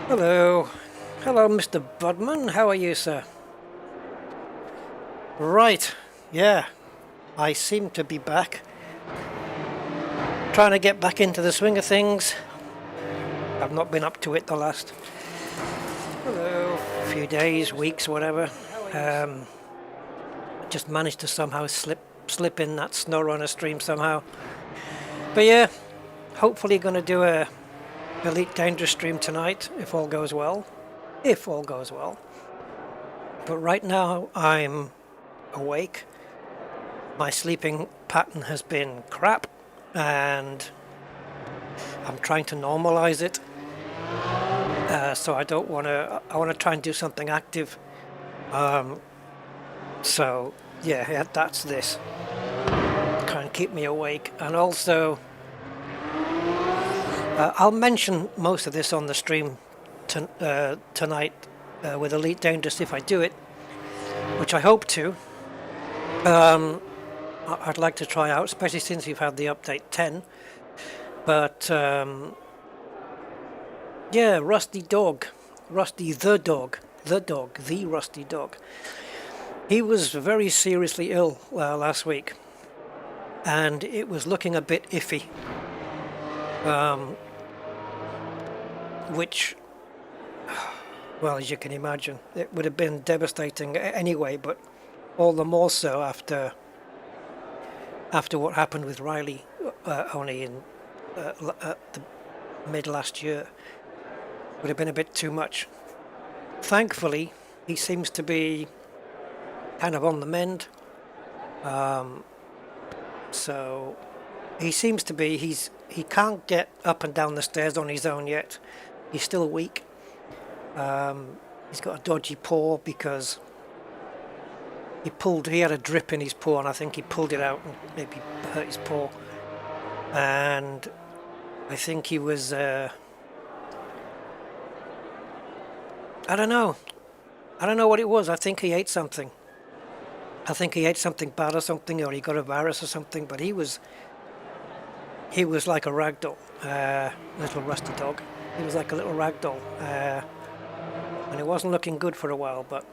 Hello. Hello, Mr. Budman. How are you, sir? Right. Yeah. I seem to be back. Trying to get back into the swing of things. I've not been up to it the last few days, weeks, whatever. Just managed to somehow slip in that SnowRunner stream somehow. But yeah, hopefully going to do a Elite Dangerous stream tonight, if all goes well. If all goes well. But right now I'm awake. My sleeping pattern has been crap and I'm trying to normalize it. So I don't want to, I want to try and do something active. So yeah, that's this. Try and keep me awake. And also, I'll mention most of this on the stream tonight with Elite Dangerous if I do it, which I hope to. I'd like to try out, especially since we've had the update 10. But yeah, Rusty the Rusty Dog. He was very seriously ill last week, and it was looking a bit iffy. Which, well, as you can imagine, it would have been devastating anyway, but all the more so after what happened with Riley only in the mid last year. Would have been a bit too much. Thankfully, he seems to be kind of on the mend. So he seems to be, he can't get up and down the stairs on his own yet. He's still weak. He's got a dodgy paw because he had a drip in his paw and I think he pulled it out and maybe hurt his paw. And I think he was, I don't know what it was. I think he ate something. I think he ate something bad or something, or he got a virus or something, but he was like a ragdoll, little Rusty Dog. He was like a little ragdoll, and it wasn't looking good for a while, but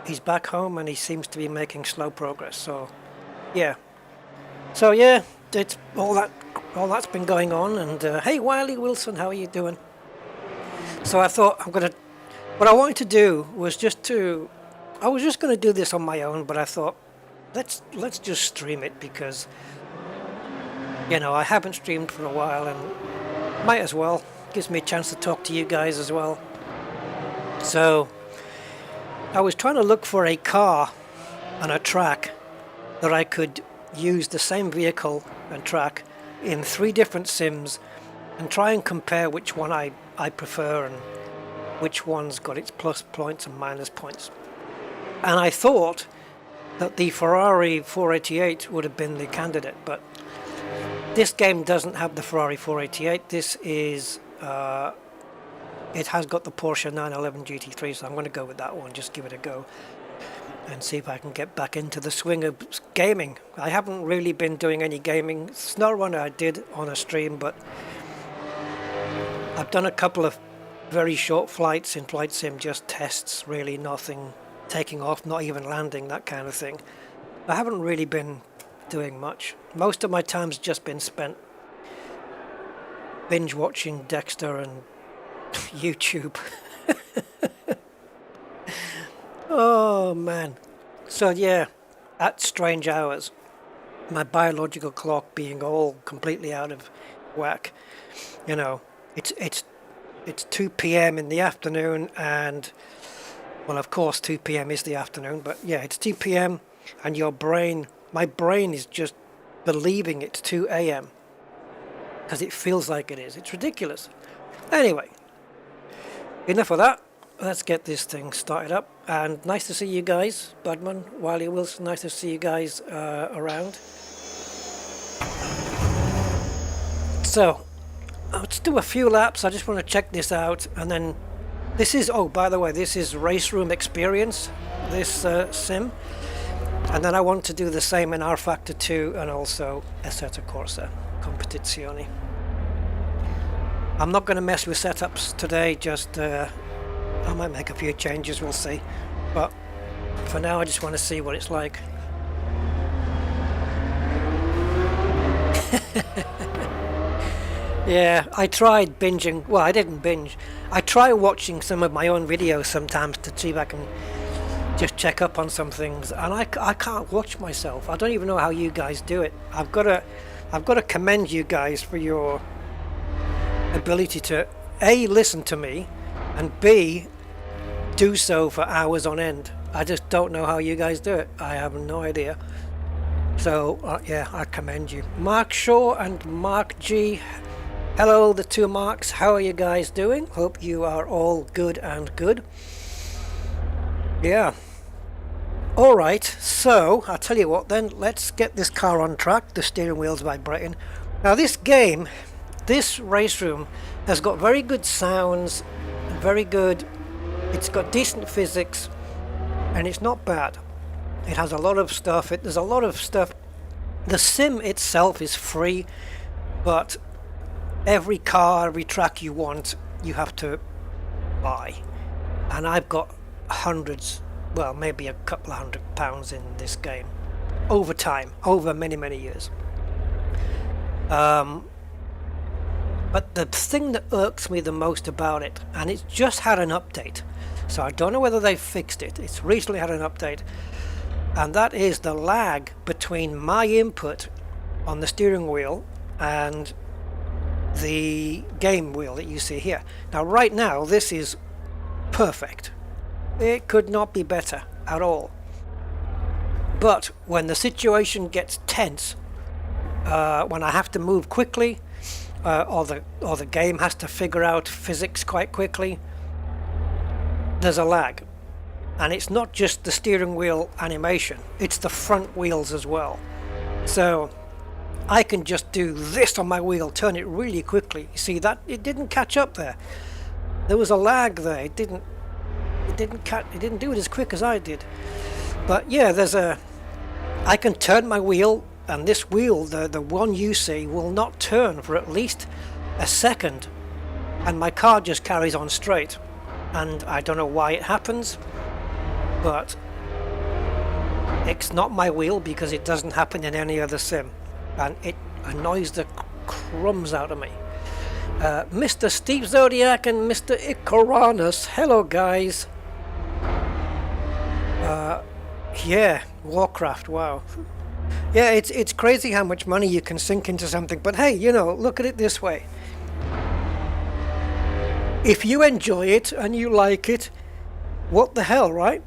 he's back home and he seems to be making slow progress, so yeah. So yeah, it's all that's been going on, and hey Wiley Wilson, how are you doing? So I thought what I wanted to do was I was just going to do this on my own, but I thought, let's just stream it because, you know, I haven't streamed for a while and might as well. Gives me a chance to talk to you guys as well. So I was trying to look for a car and a track that I could use the same vehicle and track in 3 different sims and try and compare which one I prefer and which one's got its plus points and minus points. And I thought that the Ferrari 488 would have been the candidate, but this game doesn't have the Ferrari 488. This is, it has got the Porsche 911 GT3, so I'm going to go with that one, just give it a go and see if I can get back into the swing of gaming. I haven't really been doing any gaming. SnowRunner I did on a stream, but I've done a couple of very short flights in Flight Sim, just tests, really nothing taking off, not even landing, that kind of thing. I haven't really been doing much. Most of my time's just been spent binge watching Dexter and YouTube. Oh man. So yeah, at strange hours, my biological clock being all completely out of whack, you know, it's 2 p.m. in the afternoon, and well, of course 2 p.m. is the afternoon, but yeah, it's 2 p.m. and my brain is just believing it's 2 a.m. because it feels like it is. It's ridiculous. Anyway, enough of that. Let's get this thing started up. And nice to see you guys, Budman, Wiley Wilson. Nice to see you guys around. So let's do a few laps. I just want to check this out, and then this is, oh, by the way, this is Race Room Experience, this sim. And then I want to do the same in R Factor 2 and also Assetto Corsa Competizioni. I'm not going to mess with setups today, just I might make a few changes, we'll see. But for now I just want to see what it's like. Yeah, I tried binging, well I didn't binge, I try watching some of my own videos sometimes to see if I can just check up on some things, and I can't watch myself. I don't even know how you guys do it. I've got to commend you guys for your ability to A, listen to me, and B, do so for hours on end. I just don't know how you guys do it. I have no idea. So yeah, I commend you. Mark Shaw and Mark G. Hello, the two Marks. How are you guys doing? Hope you are all good and good. Yeah. Alright, so I'll tell you what then, let's get this car on track. The steering wheel's vibrating. Now this game, this race room, has got very good sounds, very good, it's got decent physics, and it's not bad. It has a lot of stuff, there's a lot of stuff. The sim itself is free, but every car, every track you want, you have to buy. And I've got hundreds, well maybe a couple of £100 in this game. Over time, over many, many years. But the thing that irks me the most about it, and it's just had an update, so I don't know whether they've fixed it, it's recently had an update, and that is the lag between my input on the steering wheel and the game wheel that you see here. Now right now this is perfect. It could not be better at all. But when the situation gets tense, when I have to move quickly, or the game has to figure out physics quite quickly, there's a lag. And it's not just the steering wheel animation, it's the front wheels as well. So I can just do this on my wheel, turn it really quickly. You see that it didn't catch up there. There was a lag there. It didn't do it as quick as I did. But yeah, I can turn my wheel, and this wheel, the one you see, will not turn for at least a second, and my car just carries on straight. And I don't know why it happens, but it's not my wheel because it doesn't happen in any other sim, and it annoys the crumbs out of me. Mr. Steve Zodiac and Mr. Icaranus, hello guys. Yeah, Warcraft, wow. Yeah, it's crazy how much money you can sink into something, but hey, you know, look at it this way. If you enjoy it and you like it, what the hell, right?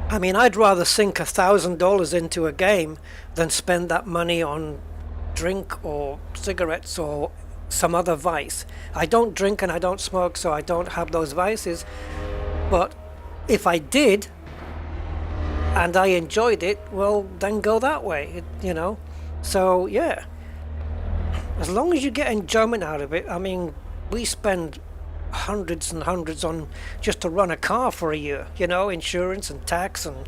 I mean, I'd rather sink $1,000 into a game than spend that money on drink or cigarettes or some other vice. I don't drink and I don't smoke, so I don't have those vices. But if I did and I enjoyed it, well, then go that way, you know. So yeah, as long as you get enjoyment out of it. I mean, we spend hundreds and hundreds on just to run a car for a year, you know, insurance and tax and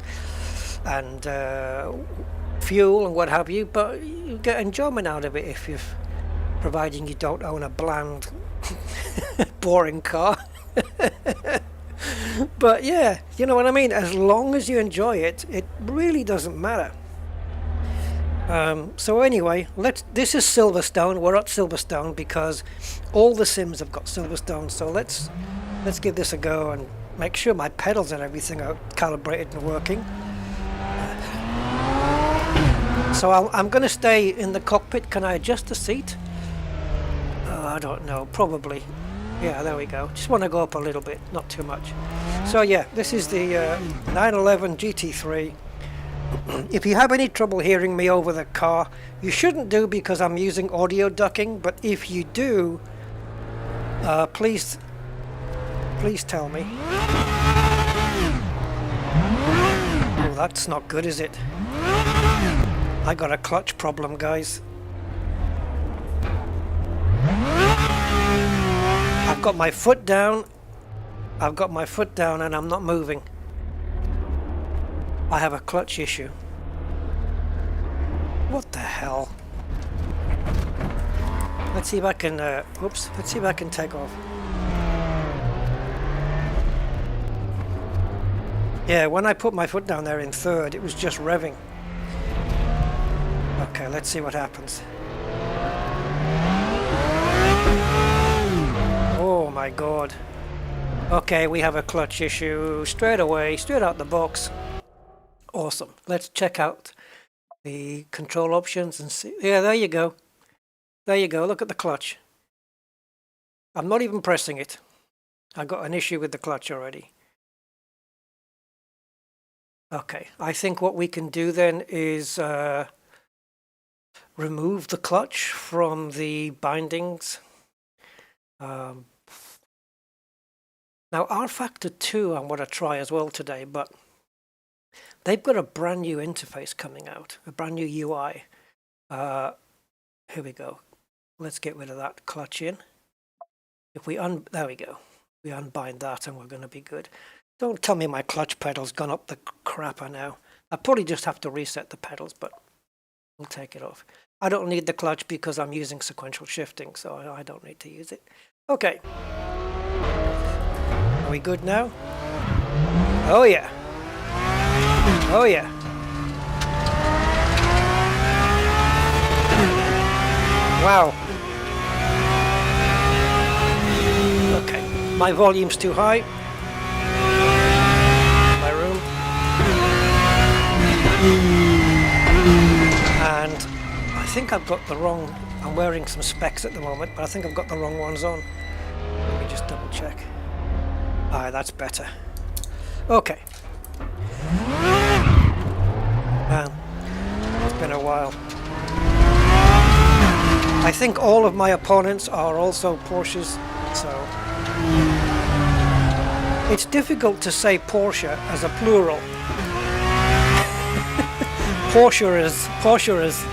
fuel and what have you, but you get enjoyment out of it if you've, providing you don't own a bland boring car. But yeah, you know what I mean, as long as you enjoy it, it really doesn't matter. So anyway, this is Silverstone. We're at Silverstone because all the sims have got Silverstone, so let's give this a go and make sure my pedals and everything are calibrated and working. So I'm going to stay in the cockpit. Can I adjust the seat? I don't know, probably. Yeah, there we go. Just want to go up a little bit, not too much. So yeah, this is the 911 GT3. If you have any trouble hearing me over the car, you shouldn't do because I'm using audio ducking, but if you do, please tell me. Oh, that's not good, is it? I got a clutch problem, guys. I've got my foot down and I'm not moving. I have a clutch issue. What the hell? Let's see if I can, oops, let's see if I can take off. Yeah, when I put my foot down there in third, it was just revving. Okay, let's see what happens. Oh my god. Okay, we have a clutch issue straight away, straight out the box. Awesome. Let's check out the control options and see. Yeah, there you go. There you go. Look at the clutch. I'm not even pressing it. I got an issue with the clutch already. Okay, I think what we can do then is remove the clutch from the bindings. Now R Factor 2 I'm going to try as well today, but they've got a brand new interface coming out, a brand new UI. Here we go. Let's get rid of that clutch in. If we there we go. We unbind that and we're going to be good. Don't tell me my clutch pedal's gone up the crapper now. I probably just have to reset the pedals, but we'll take it off. I don't need the clutch because I'm using sequential shifting, so I don't need to use it. Okay. Are we good now? Oh yeah. Oh yeah. Wow. Okay. My volume's too high. My room. And I think I've got the wrong, I'm wearing some specs at the moment, but I think I've got the wrong ones on. Let me just double check. Alright, that's better. Okay. Man, it's been a while. I think all of my opponents are also Porsches, so it's difficult to say Porsche as a plural. Porsche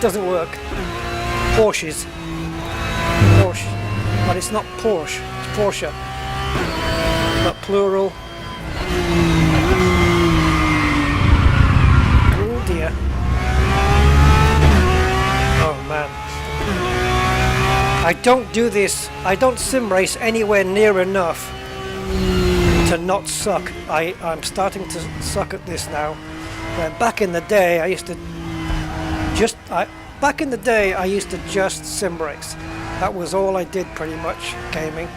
doesn't work. Porsches. Porsche. But it's not Porsche, it's Porsche. Not plural. Oh dear. Oh man. I don't do this, I don't sim race anywhere near enough to not suck. I'm starting to suck at this now. But back in the day I used to just sim race. That was all I did pretty much, gaming.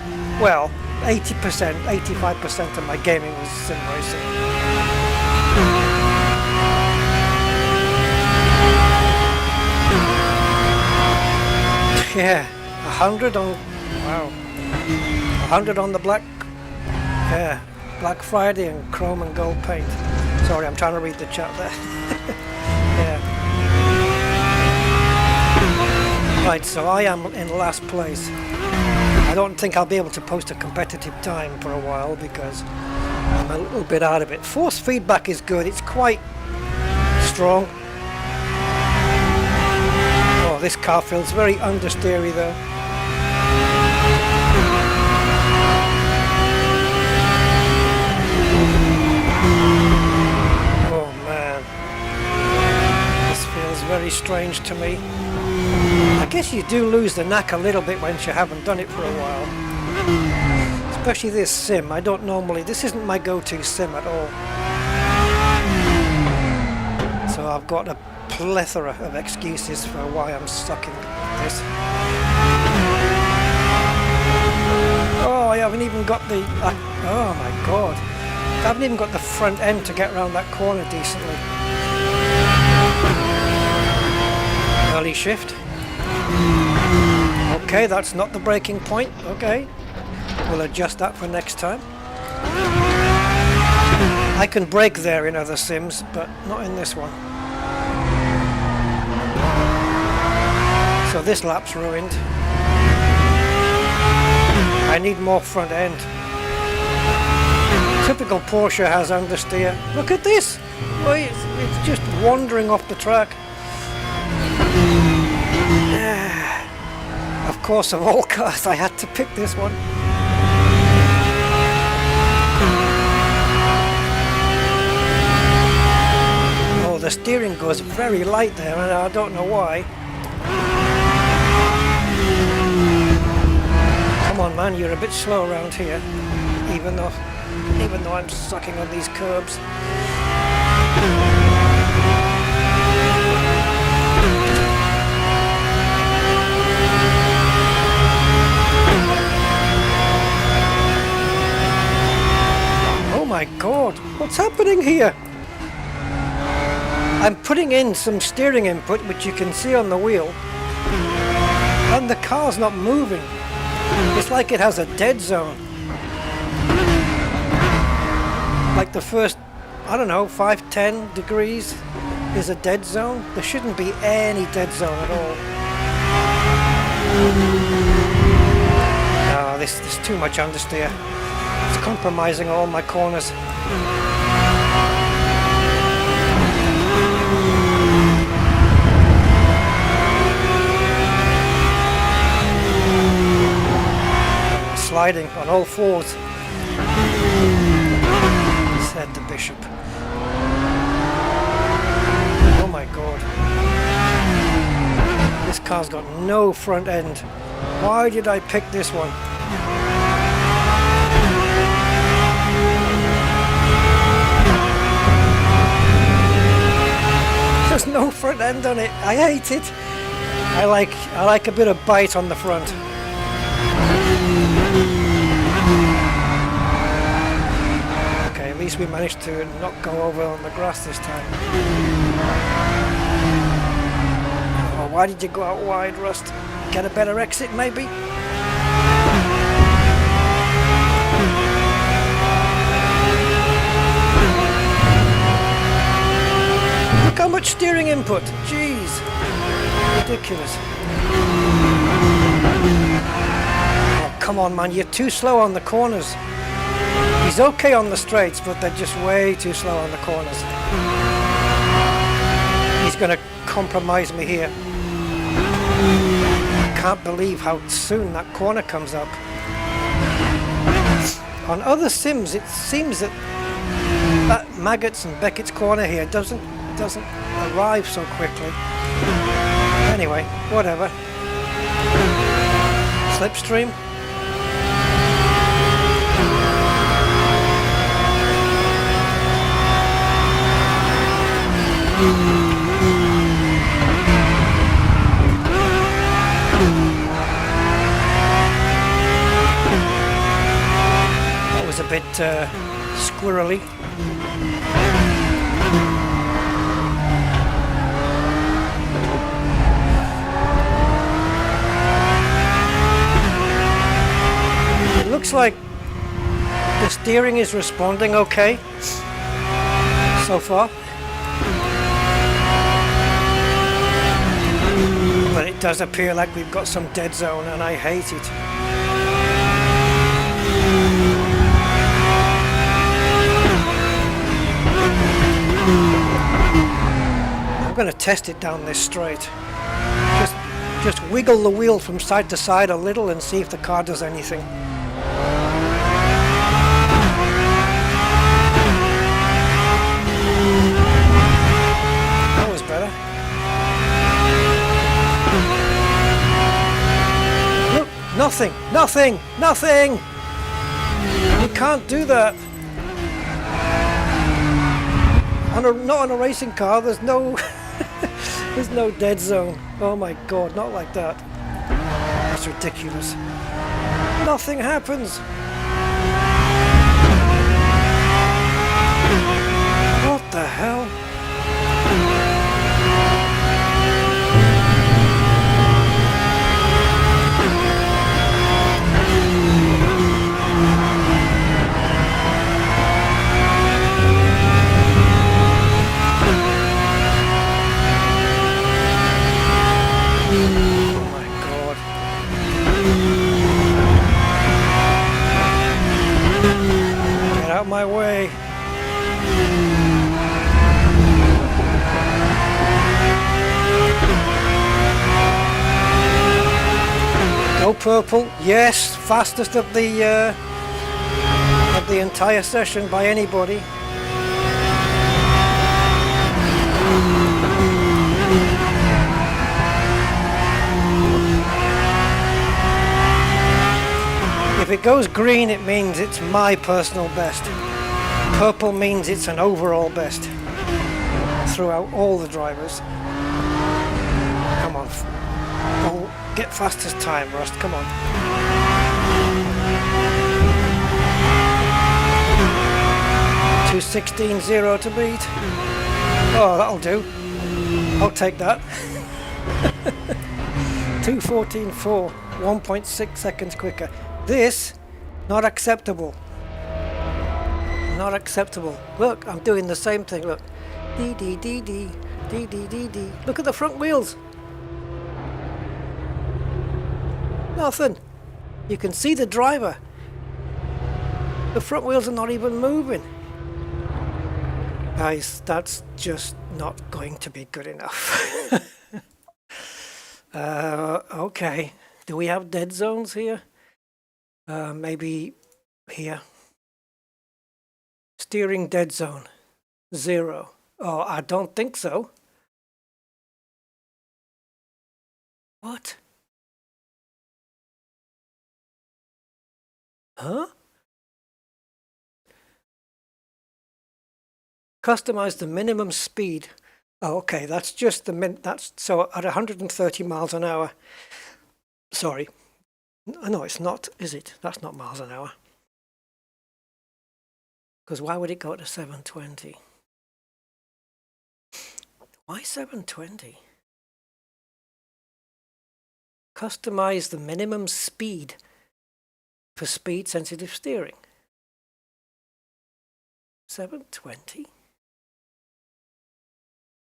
Well, 80%, 85% of my gaming was sim racing. Yeah, 100 on, wow, 100 on the Black Friday and chrome and gold paint. Sorry, I'm trying to read the chat there. Yeah. Right, so I am in last place. I don't think I'll be able to post a competitive time for a while because I'm a little bit out of it. Force feedback is good, it's quite strong. Oh, this car feels very understeery though. Oh man, this feels very strange to me. I guess you do lose the knack a little bit once you haven't done it for a while. Especially this sim. I don't normally, this isn't my go-to sim at all. So I've got a plethora of excuses for why I'm sucking at this. Oh, I haven't even got the, oh my god. I haven't even got the front end to get around that corner decently. Early shift. Okay, that's not the breaking point. Okay, we'll adjust that for next time. I can brake there in other sims, but not in this one. So this lap's ruined. I need more front end. Typical Porsche has understeer. Look at this! Oh, it's just wandering off the track. Of course, of all cars, I had to pick this one. Oh, the steering goes very light there, and I don't know why. Come on, man, you're a bit slow around here, even though I'm sucking on these curbs. Oh my God, what's happening here? I'm putting in some steering input, which you can see on the wheel, and the car's not moving. It's like it has a dead zone. Like the first, I don't know, 5-10 degrees is a dead zone. There shouldn't be any dead zone at all. No, this is too much understeer. It's compromising all my corners. Sliding on all fours, said the bishop. Oh my God. This car's got no front end. Why did I pick this one? There's no front end on it. I hate it. I like a bit of bite on the front. Okay, at least we managed to not go over on the grass this time. Oh, why did you go out wide, Rust? Get a better exit, maybe? Look how much steering input. Jeez. Ridiculous. Come on, man, you're too slow on the corners. He's okay on the straights, but they're just way too slow on the corners. He's going to compromise me here. Can't believe how soon that corner comes up. On other sims, it seems that Maggots and Beckett's corner here doesn't arrive so quickly. Anyway, whatever. Slipstream. That was a bit squirrely. It looks like the steering is responding okay so far. But it does appear like we've got some dead zone, and I hate it. I'm going to test it down this straight. Just wiggle the wheel from side to side a little and see if the car does anything. That was better. Look, nothing, nothing, nothing! You can't do that. Not on a racing car, there's no there's no dead zone. Oh my God, not like that. That's ridiculous. Nothing happens. What the hell? Out my way. Go purple. Yes, fastest of the entire session by anybody. If it goes green, it means it's my personal best. Purple means it's an overall best throughout all the drivers. Come on. Oh, get fastest time, Rust. Come on. 2:16.0 to beat. Oh, that'll do. I'll take that. 2:14.4, 1.6 seconds quicker. This, not acceptable. Not acceptable. Look, I'm doing the same thing. Look. D D D D D D D D. Look at the front wheels. Nothing. You can see the driver. The front wheels are not even moving. Guys, that's just not going to be good enough. Okay. Do we have dead zones here? Maybe here. Steering dead zone. 0. Oh, I don't think so. What? Huh? Customize the minimum speed. Oh, okay, that's just the that's so at 130 miles an hour. Sorry. No, it's not, is it? That's not miles an hour. Because why would it go to 720? Why 720? Customize the minimum speed for speed sensitive steering. 720?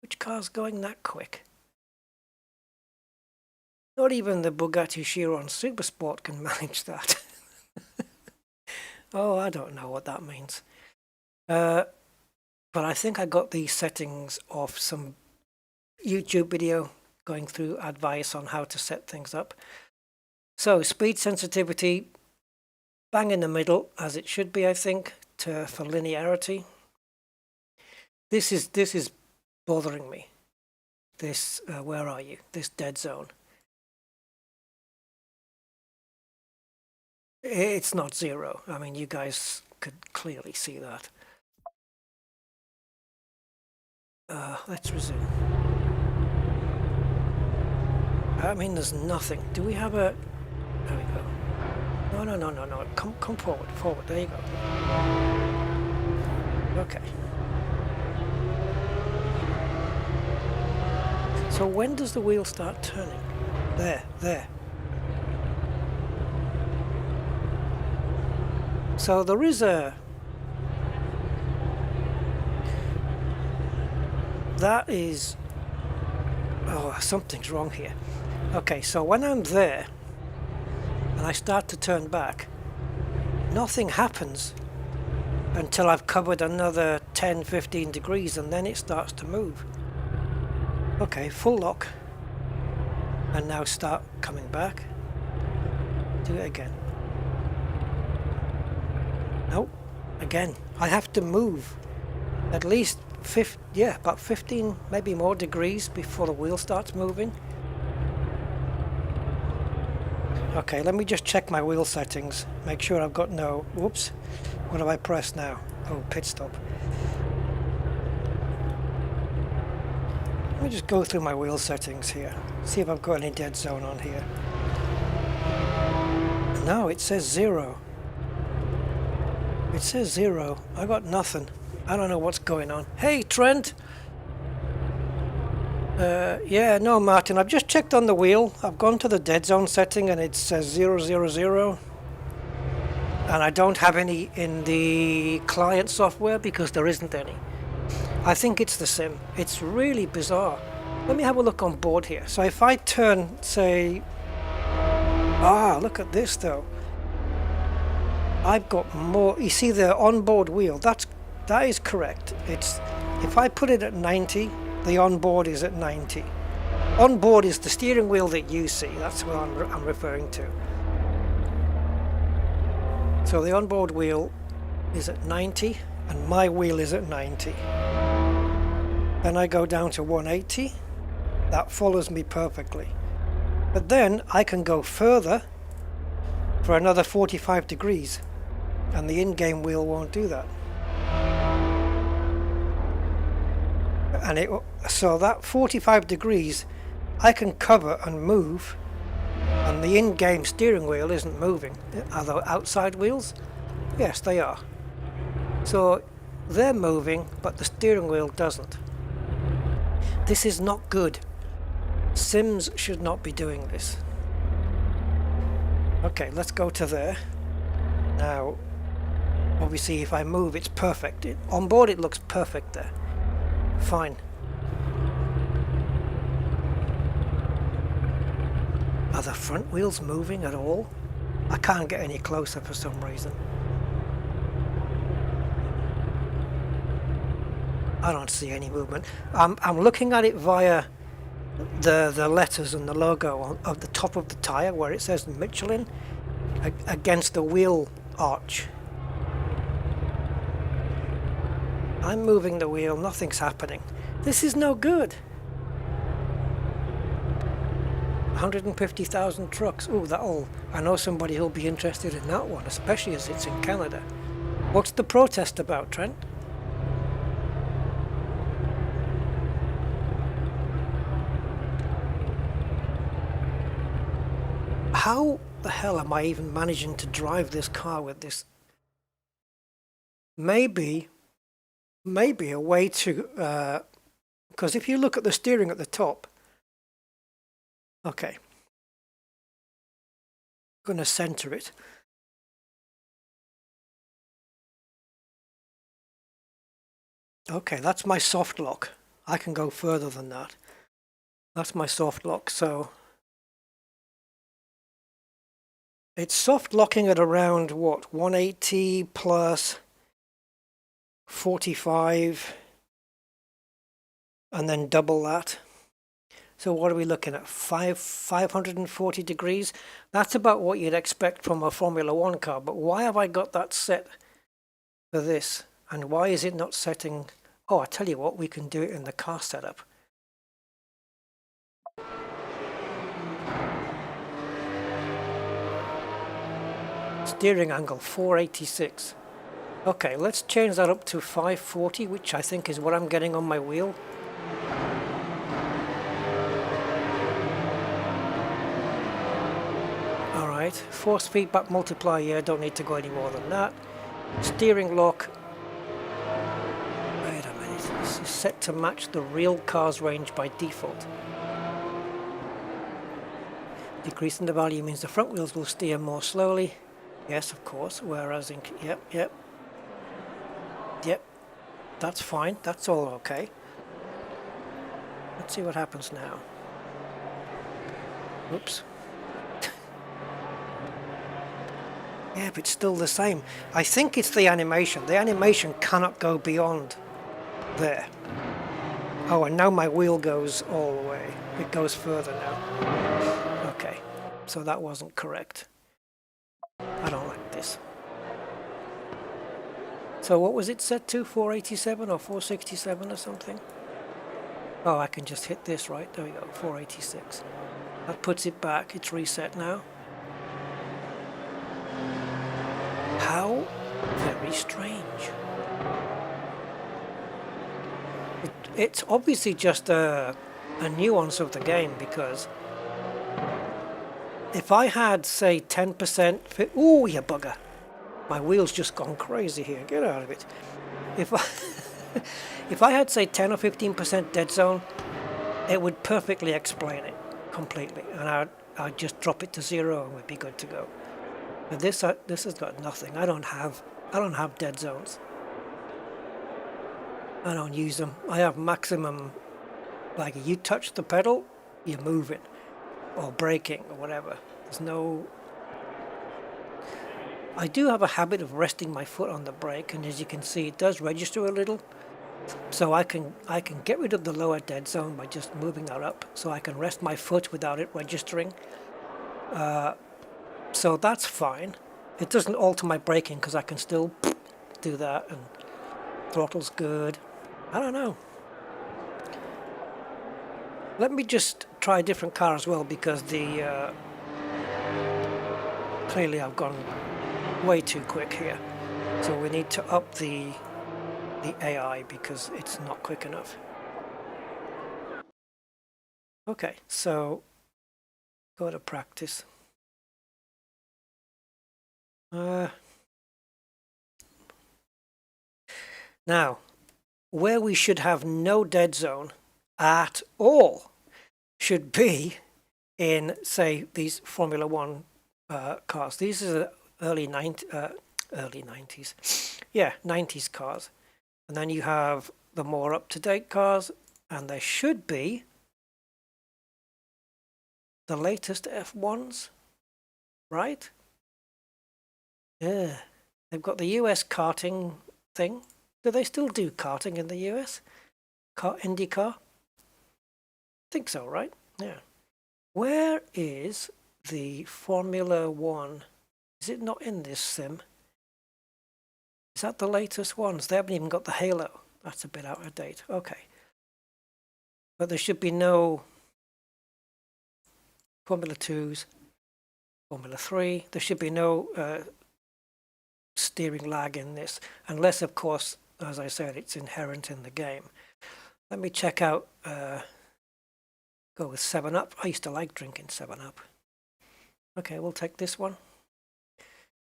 Which car's going that quick? Not even the Bugatti Chiron Supersport can manage that. Oh, I don't know what that means. But I think I got these settings off some YouTube video going through advice on how to set things up. So speed sensitivity, bang in the middle, as it should be, I think, for linearity. This is bothering me. This, where are you? This dead zone. It's not 0. I mean, you guys could clearly see that. Let's resume. I mean, there's nothing. Do we have a... There we go. No. Come forward. There you go. Okay. So when does the wheel start turning? There. So there is a... That is... Oh, something's wrong here. Okay, so when I'm there and I start to turn back, nothing happens until I've covered another 10-15 degrees, and then it starts to move. Okay, full lock. And now start coming back. Do it again. Nope. Again. I have to move at least about 15, maybe more degrees before the wheel starts moving. Okay, let me just check my wheel settings. Make sure I've got no... Whoops. What have I pressed now? Oh, pit stop. Let me just go through my wheel settings here. See if I've got any dead zone on here. No, it says 0. It says 0. I got nothing. I don't know what's going on. Hey, Trent! Yeah, no, Martin, I've just checked on the wheel. I've gone to the dead zone setting and it says 000. And I don't have any in the client software because there isn't any. I think it's the sim. It's really bizarre. Let me have a look on board here. So if I turn, say... look at this though. I've got more... You see the onboard wheel? That is correct. It's if I put it at 90, the onboard is at 90. Onboard is the steering wheel that you see. That's what I'm referring to. So the onboard wheel is at 90 and my wheel is at 90. Then I go down to 180. That follows me perfectly. But then I can go further for another 45 degrees, and the in-game wheel won't do that. And so that 45 degrees I can cover and move, and the in-game steering wheel isn't moving. Are the outside wheels? Yes, they are. So they're moving, but the steering wheel doesn't. This is not good. Sims should not be doing this. Okay, let's go to there. Now, obviously if I move, it's perfect. On board it looks perfect there. Fine. Are the front wheels moving at all? I can't get any closer for some reason. I don't see any movement. I'm looking at it via the letters and the logo of the top of the tyre where it says Michelin against the wheel arch. I'm moving the wheel, nothing's happening. This is no good. 150,000 trucks. Ooh, I know somebody who'll be interested in that one, especially as it's in Canada. What's the protest about, Trent? How the hell am I even managing to drive this car with this? Maybe a way to, because if you look at the steering at the top, okay, I'm going to center it. Okay, that's my soft lock. I can go further than that. That's my soft lock, so it's soft locking at around what, 180 plus 45 and then double that. So what are we looking at? 540 degrees? That's about what you'd expect from a Formula 1 car, but why have I got that set for this? And why is it not setting? Oh, I tell you what, we can do it in the car setup. Steering angle 486. Okay, let's change that up to 540, which I think is what I'm getting on my wheel. Alright, force feedback multiplier, yeah, don't need to go any more than that. Steering lock. Wait a minute, this is set to match the real car's range by default. Decreasing the value means the front wheels will steer more slowly. Yes, of course, whereas in... Yep, that's fine, that's all okay. Let's see what happens now. Oops. Yeah, but it's still the same. I think it's the animation. The animation cannot go beyond there. Oh, and now my wheel goes all the way. It goes further now. Okay, so that wasn't correct. I don't like this. So what was it set to? 487 or 467 or something? Oh, I can just hit this, right? There we go, 486. That puts it back. It's reset now. How very strange. It's obviously just a nuance of the game, because if I had, say, 10%... Ooh, you bugger. My wheel's just gone crazy here. Get out of it. If I had, say, 10 or 15% dead zone, it would perfectly explain it completely, and I'd just drop it to 0 and we'd be good to go. But this has got nothing. I don't have dead zones. I don't use them. I have maximum, like you touch the pedal, you're moving, or braking, or whatever. There's no... I do have a habit of resting my foot on the brake, and as you can see, it does register a little. So I can get rid of the lower dead zone by just moving that up, so I can rest my foot without it registering. So that's fine. It doesn't alter my braking because I can still do that, and throttle's good. I don't know. Let me just try a different car as well, because the clearly I've gone way too quick here. So we need to up the AI because it's not quick enough. Okay, so go to practice. Now, where we should have no dead zone at all should be in, say, these Formula One cars. These are the early 90s. Yeah, 90s cars. And then you have the more up-to-date cars, and there should be the latest F1s, right? Yeah, they've got the US karting thing. Do they still do karting in the US? IndyCar? I think so, right? Yeah. Where is the Formula One? Is it not in this sim? Is that the latest ones? They haven't even got the halo. That's a bit out of date. Okay. But there should be no Formula 2s, Formula 3. There should be no steering lag in this, unless, of course, as I said, it's inherent in the game. Let me check out, go with 7-Up. I used to like drinking 7-Up. Okay, we'll take this one.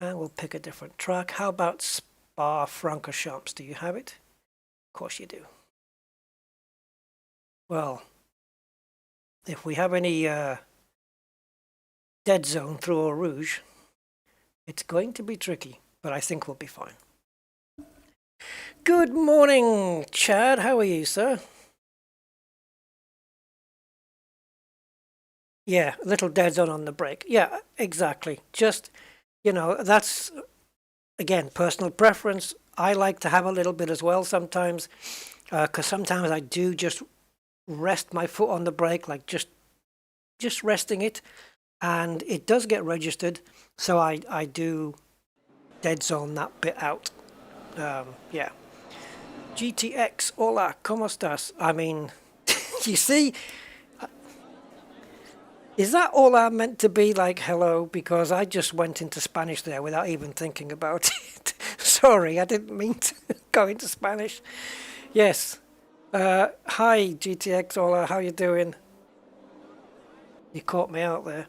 And we'll pick a different track. How about Spa-Francorchamps? Do you have it? Of course you do. Well, if we have any dead zone through Eau Rouge, it's going to be tricky, but I think we'll be fine. Good morning, Chad. How are you, sir? Yeah, a little dead zone on the brake. Yeah, exactly. Just, you know, that's, again, personal preference. I like to have a little bit as well sometimes, because sometimes I do just rest my foot on the brake, like just resting it, and it does get registered, so I do dead zone that bit out. Yeah. GTX, hola, ¿cómo estás? I mean, you see, is that hola meant to be like hello? Because I just went into Spanish there without even thinking about it. Sorry, I didn't mean to go into Spanish. Yes. Hi, GTX, hola, how you doing? You caught me out there.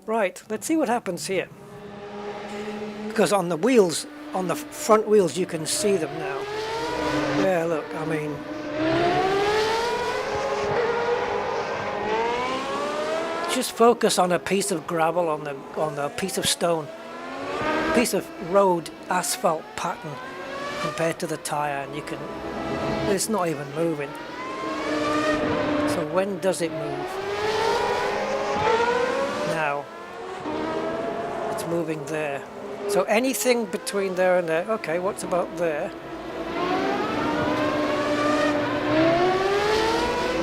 Right, let's see what happens here. Because on the wheels, on the front wheels, you can see them now. Yeah, look, I mean, just focus on a piece of gravel, on the piece of stone, piece of road asphalt pattern compared to the tire, and you can, it's not even moving. So when does it move? Now, it's moving there. So anything between there and there. Okay, what's about there?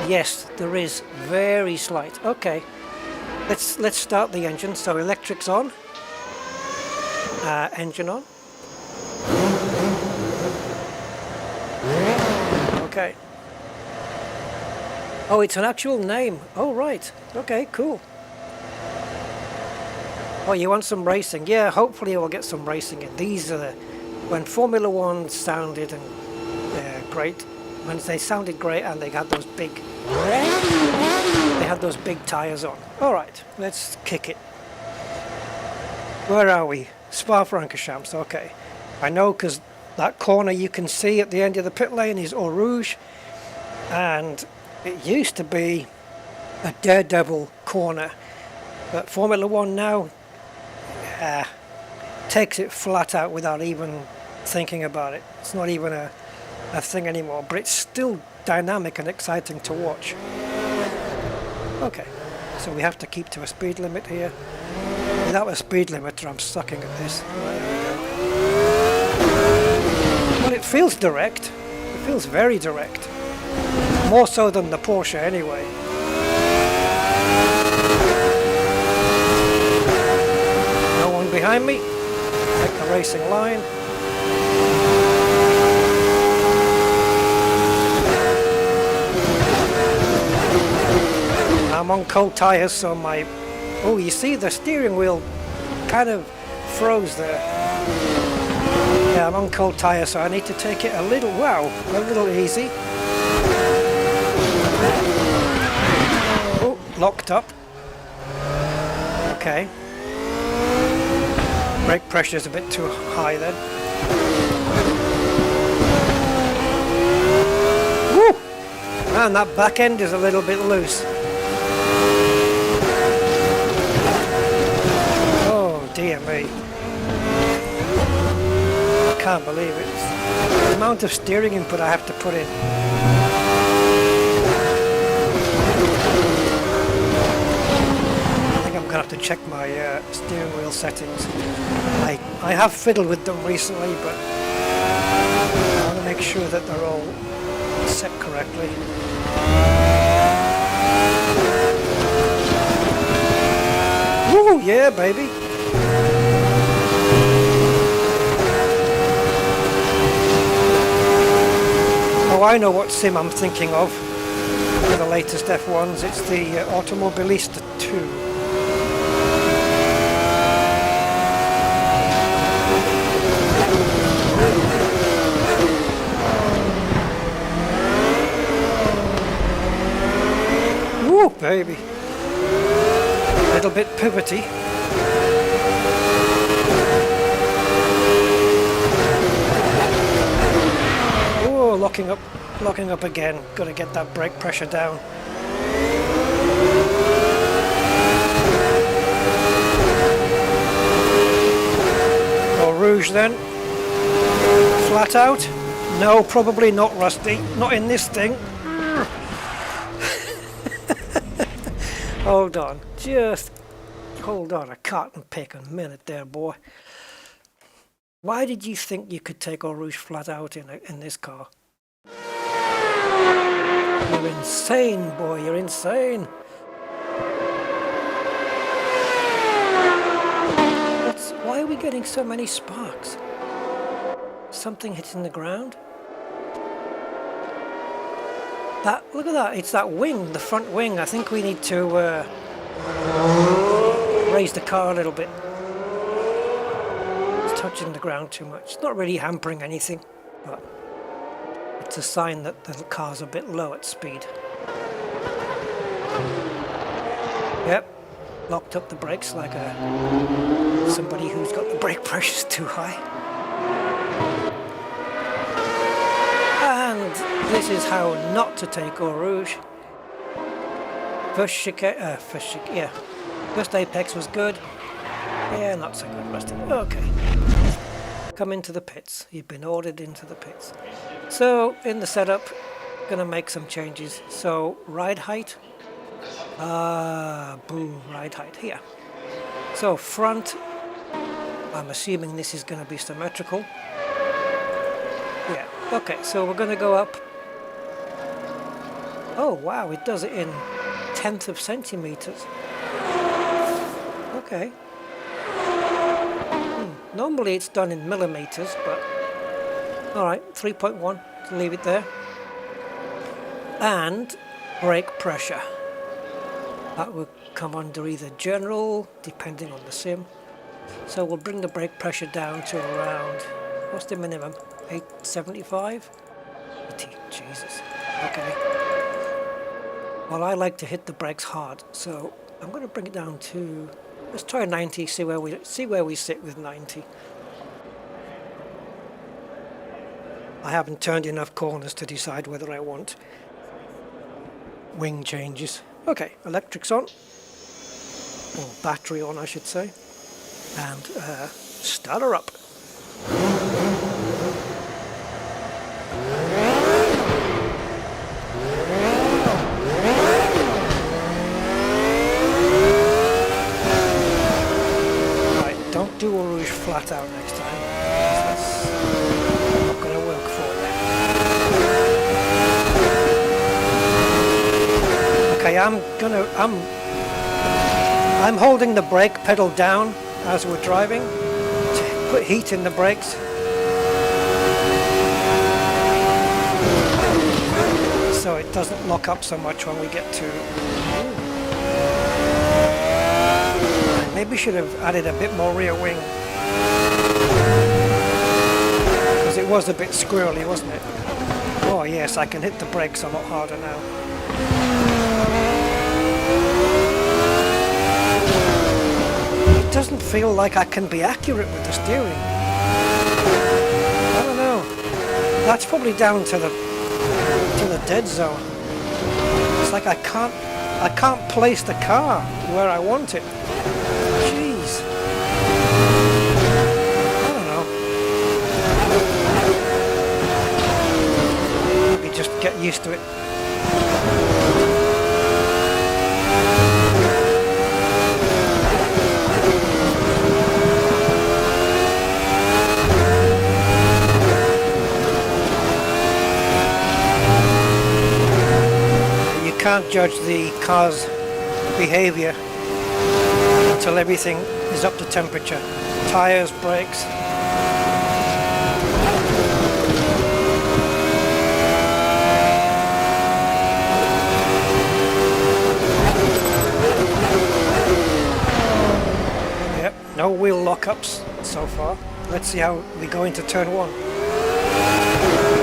Yes, there is very slight. Okay, let's start the engine. So electric's on. Engine on. Okay. Oh, it's an actual name. Oh, right. Okay, cool. Oh, you want some racing? Yeah, hopefully we'll get some racing in. These are the, when Formula One sounded and great, when they sounded great and they had those big tires on. All right, let's kick it. Where are we? Spa-Francorchamps. Okay, I know because that corner you can see at the end of the pit lane is Eau Rouge, and it used to be a daredevil corner, but Formula One now takes it flat out without even thinking about it. It's not even a thing anymore, but it's still dynamic and exciting to watch. Okay, so we have to keep to a speed limit here. Without a speed limiter, I'm sucking at this. There we go. Well, it feels direct. It feels very direct. More so than the Porsche anyway. No one behind me. Take the racing line. I'm on cold tires, so my... Oh, you see the steering wheel kind of froze there. Yeah, I'm on cold tyre, so I need to take it a little easy. Oh, locked up. Okay. Brake pressure's a bit too high then. Woo! And that back end is a little bit loose. Oh dear me. I can't believe it. The amount of steering input I have to put in. I think I'm going to have to check my steering wheel settings. I have fiddled with them recently, but I want to make sure that they're all set correctly. Woo, yeah, baby. Oh, I know what sim I'm thinking of for the latest F1s. It's the Automobilista 2. Woo, baby. A little bit pivoty. Oh, locking up again. Got to get that brake pressure down. Or Rouge then. Flat out. No, probably not, Rusty. Not in this thing. Hold on. Just hold on a cotton picking minute there, boy. Why did you think you could take Eau Rouge flat out in this car? You're insane, boy. You're insane. Why are we getting so many sparks? Something hitting the ground? Look at that. It's that wing, the front wing. I think we need to raise the car a little bit. It's touching the ground too much. It's not really hampering anything, but it's a sign that the car's a bit low at speed. Yep, locked up the brakes like somebody who's got the brake pressures too high. And this is how not to take Eau Rouge. First apex was good. Yeah, not so good, Rusty. Okay. Come into the pits. You've been ordered into the pits. So, in the setup, gonna make some changes. So, ride height. Ride height here. So, front, I'm assuming this is gonna be symmetrical. Yeah, okay, so we're gonna go up. Oh, wow, it does it in 1/10 of centimeters. Okay. Normally it's done in millimeters, but alright, 3.1, leave it there. And brake pressure. That will come under either general, depending on the sim. So we'll bring the brake pressure down to around, what's the minimum? 875? 80, Jesus. Okay. Well, I like to hit the brakes hard, so I'm going to bring it down to, let's try 90, see where we sit with 90. I haven't turned enough corners to decide whether I want wing changes. Okay, electrics on, or battery on I should say, and start her up. Do Eau Rouge flat out next time. That's not going to work for you. Okay, I'm holding the brake pedal down as we're driving to put heat in the brakes. So it doesn't lock up so much when we get to. Maybe should have added a bit more rear wing. was a bit squirrely, wasn't it? Oh yes, I can hit the brakes a lot harder now. It doesn't feel like I can be accurate with the steering. I don't know. That's probably down to the dead zone. It's like I can't place the car where I want it. Jeez. I don't know. Maybe just get used to it. You can't judge the car's behavior until everything is up to temperature. Tires, brakes. Yep, no wheel lockups so far. Let's see how we go into turn one.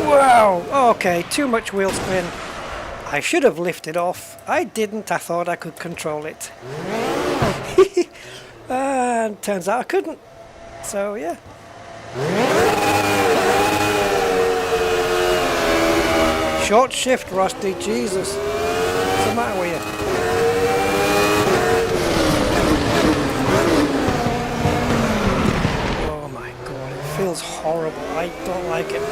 Wow, okay, too much wheel spin. I should have lifted off. I didn't. I thought I could control it. And turns out I couldn't. So yeah. Short shift, Rusty. Jesus. What's the matter with you? Oh my god, it feels horrible. I don't like it.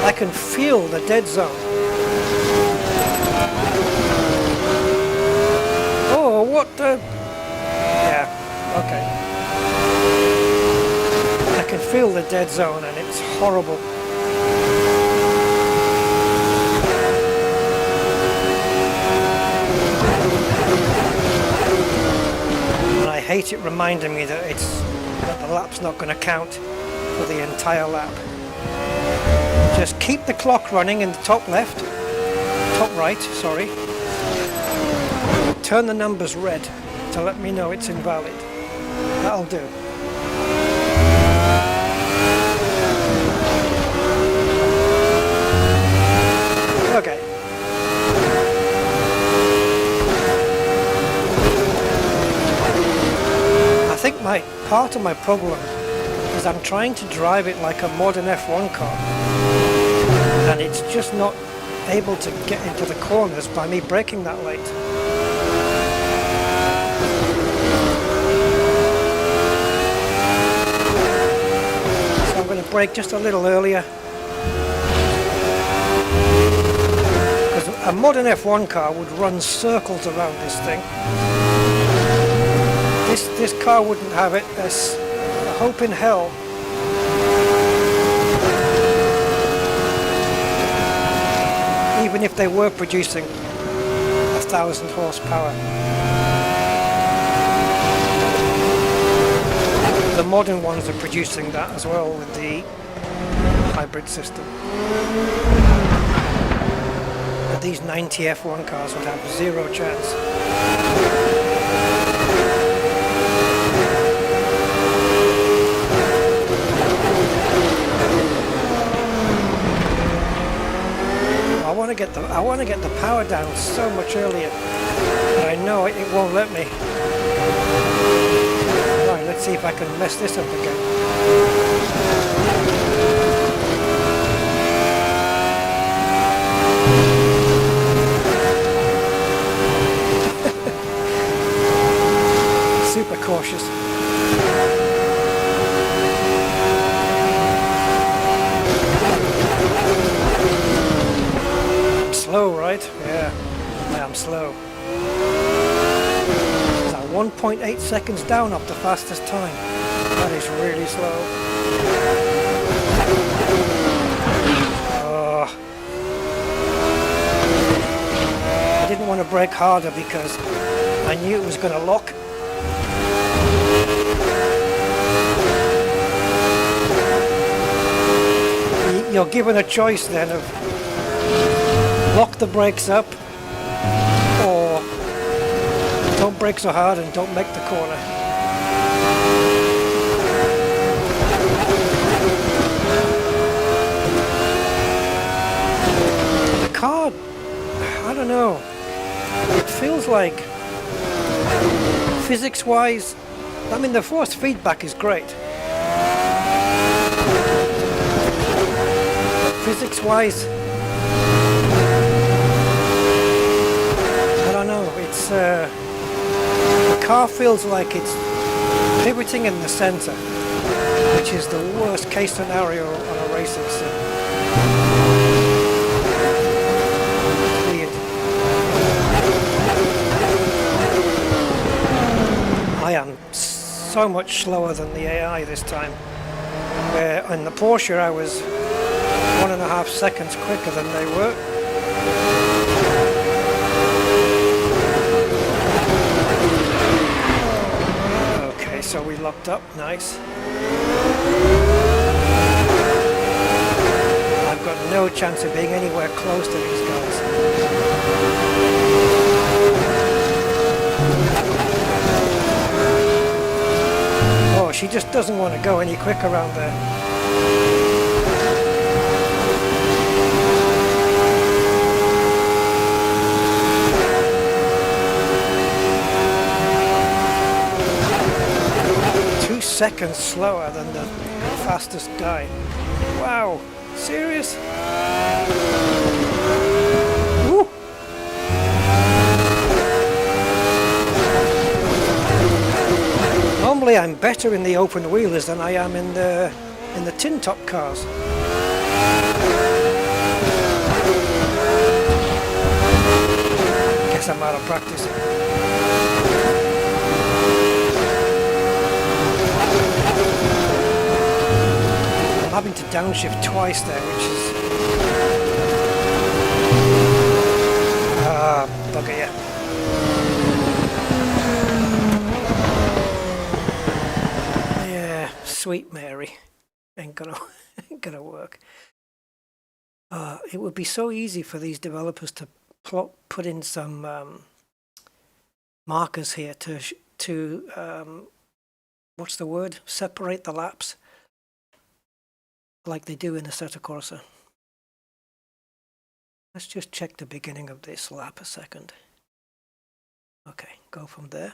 I can feel the dead zone. Oh, what the... Yeah, okay. I can feel the dead zone and it's horrible. And I hate it reminding me that the lap's not going to count for the entire lap. Just keep the clock running in the top right, sorry. Turn the numbers red to let me know it's invalid. That'll do. Okay. I think part of my problem is I'm trying to drive it like a modern F1 car. And it's just not able to get into the corners by me braking that late. So I'm going to brake just a little earlier. Because a modern F1 car would run circles around this thing. This car wouldn't have it. There's a hope in hell. Even if they were producing 1,000 horsepower. The modern ones are producing that as well with the hybrid system. But these 90 F1 cars would have zero chance. I want to get the power down so much earlier, but I know it won't let me. Right, let's see if I can mess this up again. Super cautious. Slow, right? Yeah, I am slow. Is that 1.8 seconds down off the fastest time? That is really slow. I didn't want to brake harder because I knew it was going to lock. You're given a choice then of lock the brakes up or don't brake so hard and don't make the corner. The car, I don't know, it feels like physics-wise, I mean the force feedback is great. Physics-wise, I don't know, it's the car feels like it's pivoting in the center, which is the worst case scenario on a racing sim. It's weird. I am so much slower than the AI this time. Where in the Porsche I was 1.5 seconds quicker than they were. Okay, so we locked up, nice. I've got no chance of being anywhere close to these guys. Oh, she just doesn't want to go any quicker around there. Seconds slower than the fastest guy. Wow, serious? Woo. Normally I'm better in the open wheelers than I am in the tin top cars. Guess I'm out of practice. Having to downshift twice there, which is bugger yeah. Yeah, sweet Mary, ain't gonna work. It would be so easy for these developers to put in some markers here to what's the word? Separate the laps. Like they do in Assetto Corsa. Let's just check the beginning of this lap a second. Okay, go from there.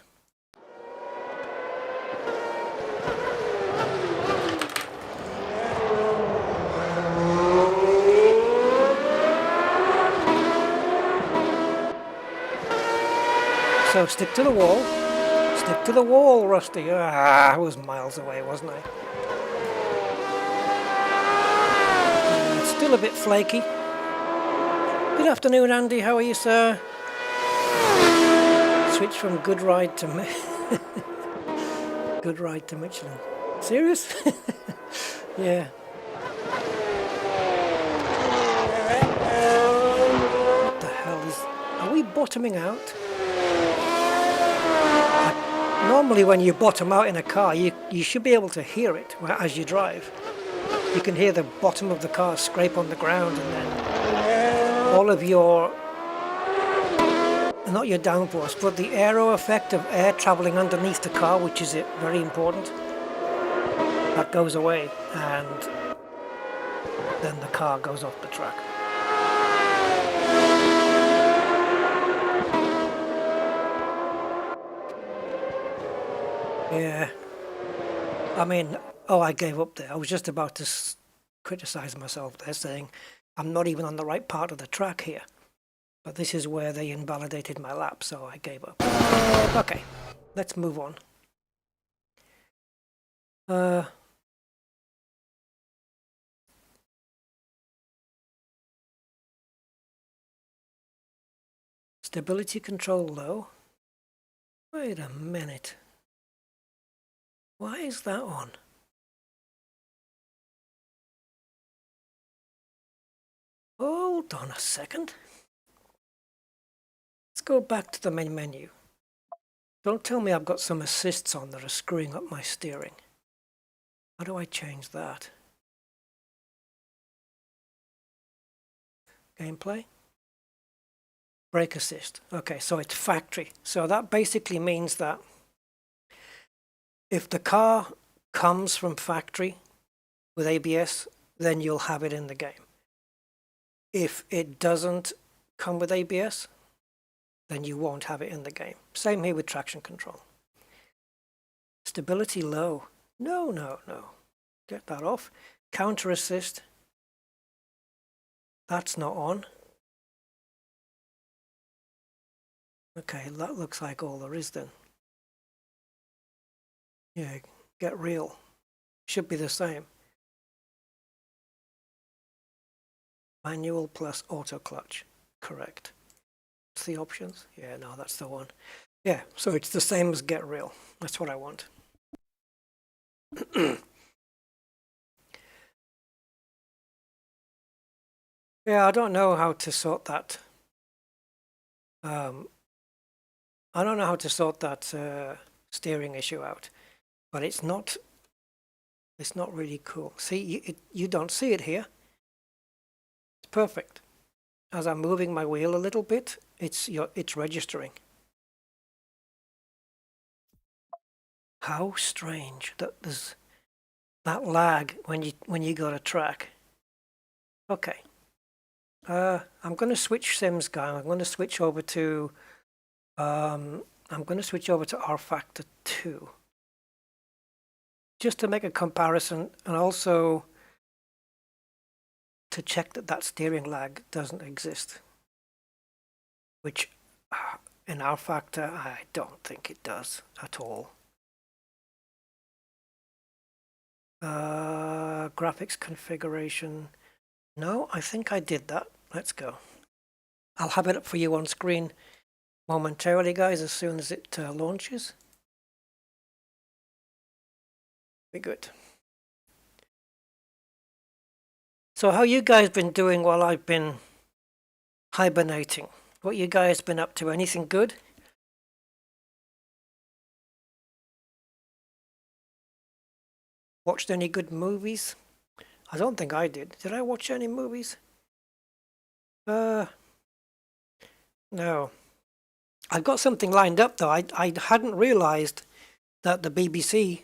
So stick to the wall. Stick to the wall, Rusty. I was miles away, wasn't I? Still a bit flaky. Good afternoon, Andy. How are you, sir? Switch from good ride to good ride to Michelin. Serious? Yeah. What the hell is? Are we bottoming out? Normally, when you bottom out in a car, you should be able to hear it as you drive. You can hear the bottom of the car scrape on the ground, and then all of your, not your downforce, but the aero effect of air traveling underneath the car, which is very important, that goes away, and then the car goes off the track. Yeah, I mean, oh, I gave up there. I was just about to criticize myself there, saying I'm not even on the right part of the track here. But this is where they invalidated my lap, so I gave up. Okay, let's move on. Stability control low. Wait a minute. Why is that on? Hold on a second. Let's go back to the main menu. Don't tell me I've got some assists on that are screwing up my steering. How do I change that? Gameplay? Brake assist. Okay, so it's factory. So that basically means that If the car comes from factory with ABS, then you'll have it in the game. If it doesn't come with ABS, then you won't have it in the game. Same here with traction control. Stability low. No, no, no. Get that off. Counter assist. That's not on. Okay, that looks like all there is then. Yeah, get real. Should be the same. Manual plus auto clutch. Correct. What's the options? Yeah, no, that's the one. Yeah, so it's the same as get real. That's what I want. Yeah, I don't know how to sort that. I don't know how to sort that steering issue out, but it's not really cool. See, you don't see it here. It's perfect. As I'm moving my wheel a little bit, it's registering. How strange that there's that lag when you got a track. Okay. I'm going to switch sims, guy. I'm going to switch over to R Factor 2 just to make a comparison, and also to check that steering lag doesn't exist, which in R Factor I don't think it does at all. Graphics configuration. No, I think I did that. Let's go. I'll have it up for you on screen momentarily, guys, as soon as it launches. Be good. So how you guys been doing while I've been hibernating? What you guys been up to? Anything good? Watched any good movies? I don't think I did. Did I watch any movies? No. I've got something lined up though. I hadn't realised that the BBC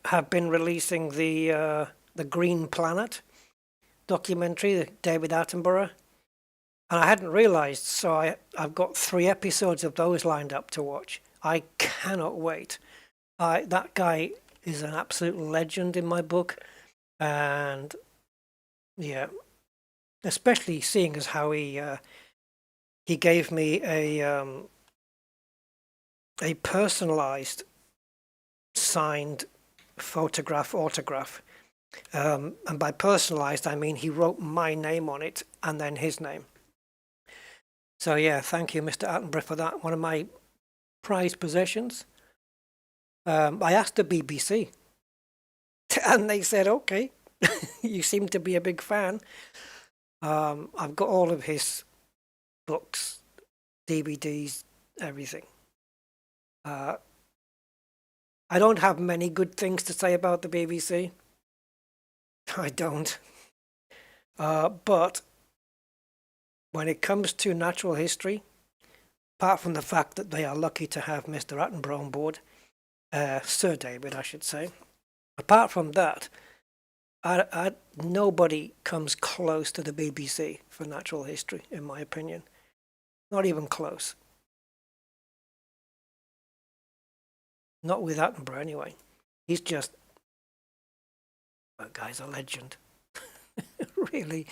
have been releasing the Green Planet documentary, the David Attenborough, and I hadn't realised. So I've got 3 episodes of those lined up to watch. I cannot wait. That guy is an absolute legend in my book, and yeah, especially seeing as how he gave me a personalized signed autograph. And by personalized, I mean he wrote my name on it and then his name. So yeah, thank you, Mr. Attenborough, for that. One of my prized possessions. I asked the BBC, and they said, "Okay, you seem to be a big fan." I've got all of his books, DVDs, everything. I don't have many good things to say about the BBC. I don't. But when it comes to natural history, apart from the fact that they are lucky to have Mr. Attenborough on board, Sir David, I should say, apart from that, nobody comes close to the BBC for natural history, in my opinion. Not even close. Not with Attenborough, anyway. He's just... that guy's a legend. Really.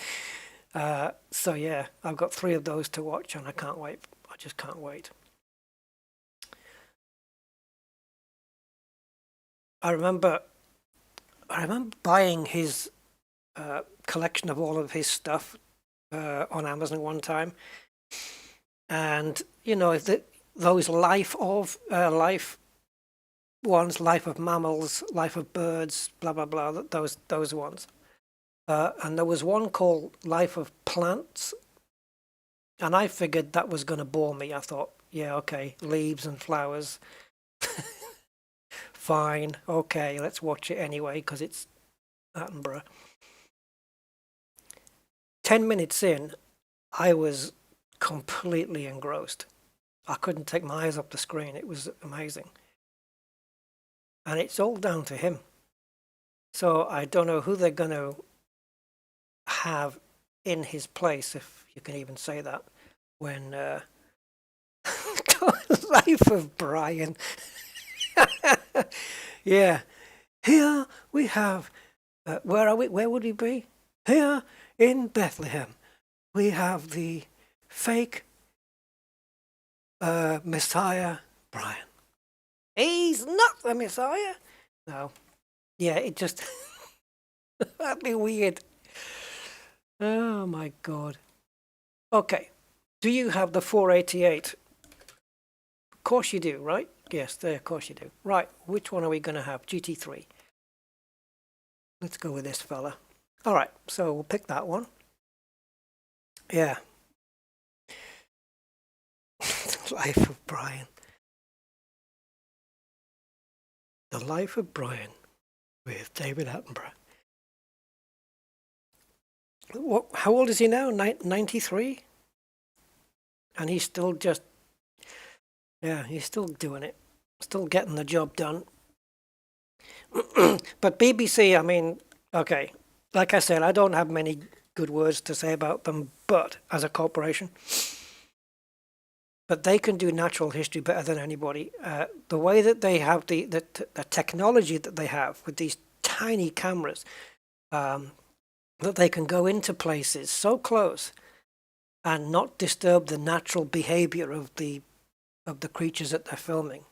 So yeah, I've got 3 of those to watch, and I can't wait. I just can't wait. I remember buying his collection of all of his stuff on Amazon one time, and you know, those life ones, life of mammals, life of birds, blah blah blah, those ones, and there was one called Life of Plants, and I figured that was going to bore me. I thought, yeah, okay, leaves and flowers. Fine, okay, let's watch it anyway because it's Attenborough. 10 minutes in, I was completely engrossed. I couldn't take my eyes off the screen. It was amazing. And it's all down to him. So I don't know who they're going to have in his place, if you can even say that, when Life of Brian. Yeah. Here we have, where are we? Where would we be? Here in Bethlehem. We have the fake Messiah, Brian. He's not the Messiah. No. Yeah, it just... That'd be weird. Oh my God. Okay. Do you have the 488? Of course you do, right? Yes, there, of course you do. Right, which one are we going to have? GT3. Let's go with this fella. All right, so we'll pick that one. Yeah. Life of Brian. The Life of Brian with David Attenborough. What? How old is he now? 93? And he's still just... Yeah, he's still doing it. Still getting the job done. But BBC, I mean, okay. Like I said, I don't have many good words to say about them, but as a corporation... But they can do natural history better than anybody. The way that they have the technology that they have with these tiny cameras, that they can go into places so close and not disturb the natural behavior of the creatures that they're filming.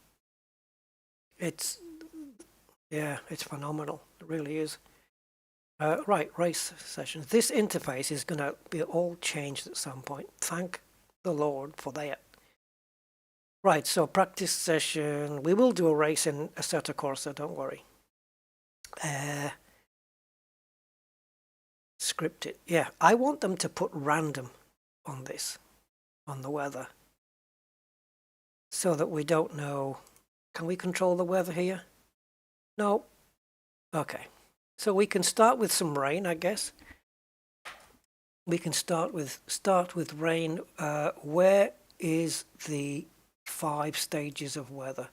It's phenomenal. It really is. Right, race sessions. This interface is going to be all changed at some point. Thank the Lord for that. Right, so practice session. We will do a race in Assetto Corsa, don't worry. Scripted. Yeah, I want them to put random on this, on the weather, so that we don't know. Can we control the weather here? No. Okay. So we can start with some rain, I guess. We can start with rain. Where is the 5 stages of weather?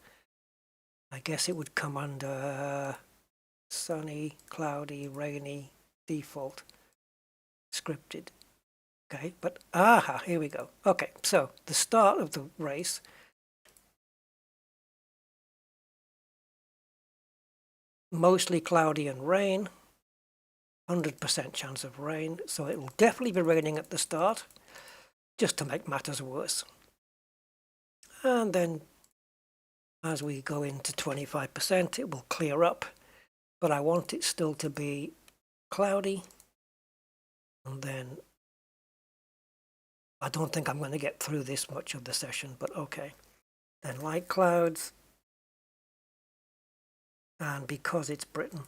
I guess it would come under sunny, cloudy, rainy, default, scripted. Okay, but here we go. Okay, so the start of the race. Mostly cloudy and rain. 100% chance of rain, so it will definitely be raining at the start, just to make matters worse. And then as we go into 25%, it will clear up, but I want it still to be cloudy. And then I don't think I'm going to get through this much of the session, but okay. Then light clouds. And because it's Britain,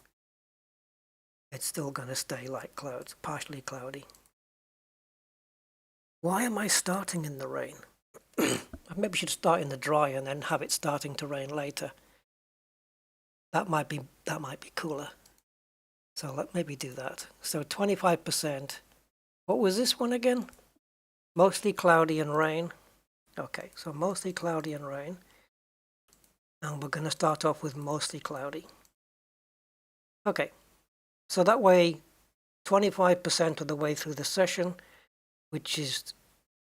it's still going to stay light clouds, partially cloudy. Why am I starting in the rain? I maybe should start in the dry and then have it starting to rain later. That might be cooler. So let maybe do that. So 25%. What was this one again? Mostly cloudy and rain. Okay, so mostly cloudy and rain. And we're going to start off with mostly cloudy. Okay, so that way 25% of the way through the session, which is,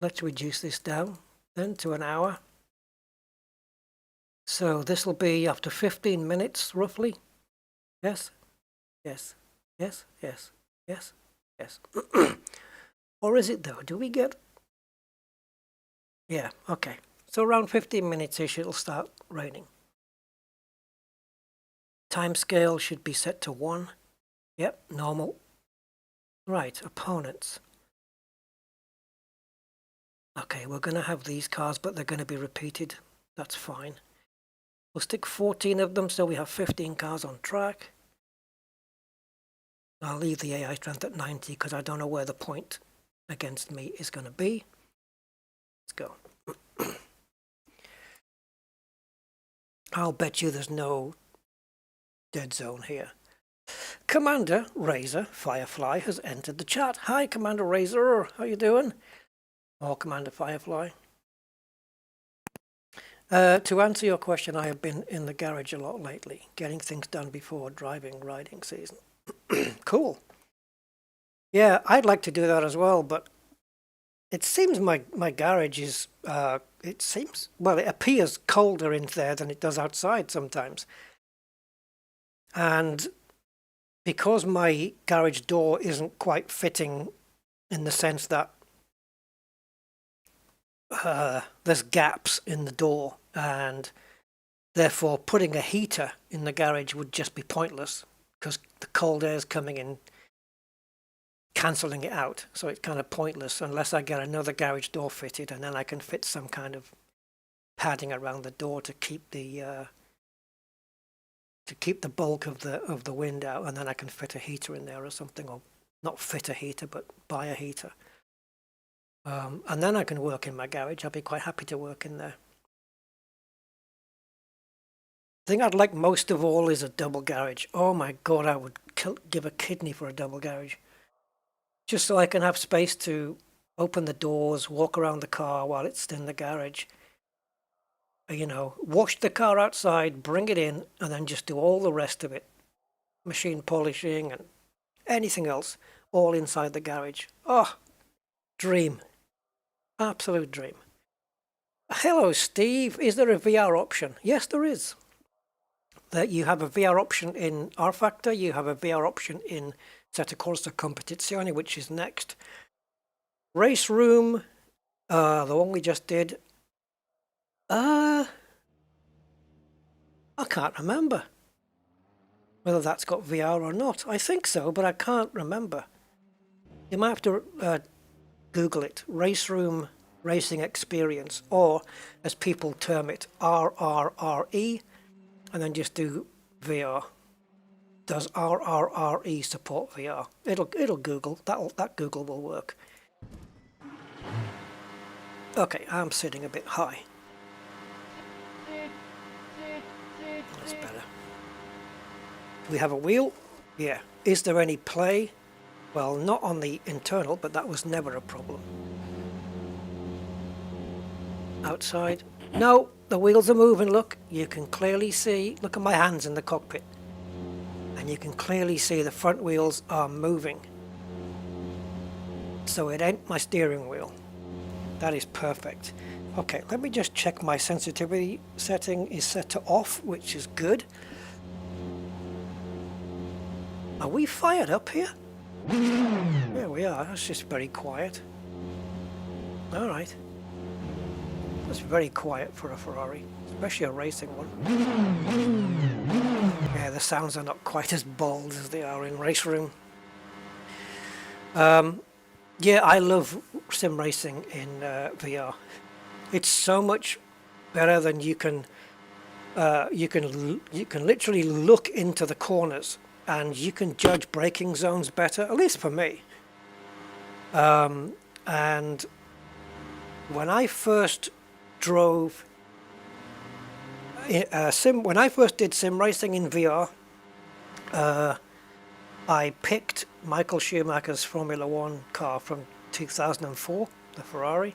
let's reduce this down then to an hour. So this will be after 15 minutes roughly. Yes, yes, yes, yes, yes, yes. Or is it though? Do we get... Yeah, okay. So around 15 minutes-ish it'll start raining. Time scale should be set to 1. Yep, normal. Right, opponents. Okay, we're going to have these cars, but they're going to be repeated. That's fine. We'll stick 14 of them, so we have 15 cars on track. I'll leave the AI strength at 90 because I don't know where the point against me is going to be. Let's go. I'll bet you there's no dead zone here. Commander Razor Firefly has entered the chat. Hi, Commander Razor. How you doing? Or Commander Firefly. To answer your question, I have been in the garage a lot lately, getting things done before riding season. Cool. Yeah, I'd like to do that as well, but it seems my garage is, it appears colder in there than it does outside sometimes. And because my garage door isn't quite fitting in the sense that there's gaps in the door, and therefore putting a heater in the garage would just be pointless because the cold air is coming in, cancelling it out. So it's kind of pointless unless I get another garage door fitted, and then I can fit some kind of padding around the door to keep the bulk of the wind out, and then I can fit a heater in there or something, or not fit a heater but buy a heater. And then I can work in my garage. I'll be quite happy to work in there. The thing I'd like most of all is a double garage. Oh my God, I would give a kidney for a double garage. Just so I can have space to open the doors, walk around the car while it's in the garage. You know, wash the car outside, bring it in, and then just do all the rest of it. Machine polishing and anything else, all inside the garage. Oh, dream. Absolute dream. Hello, Steve. Is there a VR option? Yes, there is. You have a VR option in R-Factor. You have a VR option in Assetto Corsa Competizione, which is next. Race Room, the one we just did. I can't remember whether that's got VR or not. I think so, but I can't remember. You might have to Google it. Race Room Racing Experience, or as people term it, RRRE, and then just do VR. Does RRRE support VR? It'll Google. That Google will work. Okay, I'm sitting a bit high. That's better. Do we have a wheel? Yeah. Is there any play? Well, not on the internal, but that was never a problem. Outside? No, the wheels are moving, look. You can clearly see, look at my hands in the cockpit. And you can clearly see the front wheels are moving. So it ain't my steering wheel. That is perfect. Okay, let me just check my sensitivity setting is set to off, which is good. Are we fired up here? There we are. That's just very quiet. All right. That's very quiet for a Ferrari, especially a racing one. Yeah, the sounds are not quite as bold as they are in Race Room. Yeah, I love sim racing in VR. It's so much better than you can literally look into the corners, and you can judge braking zones better, at least for me. And when I first drove when I first did sim racing in VR, I picked Michael Schumacher's Formula One car from 2004, the Ferrari,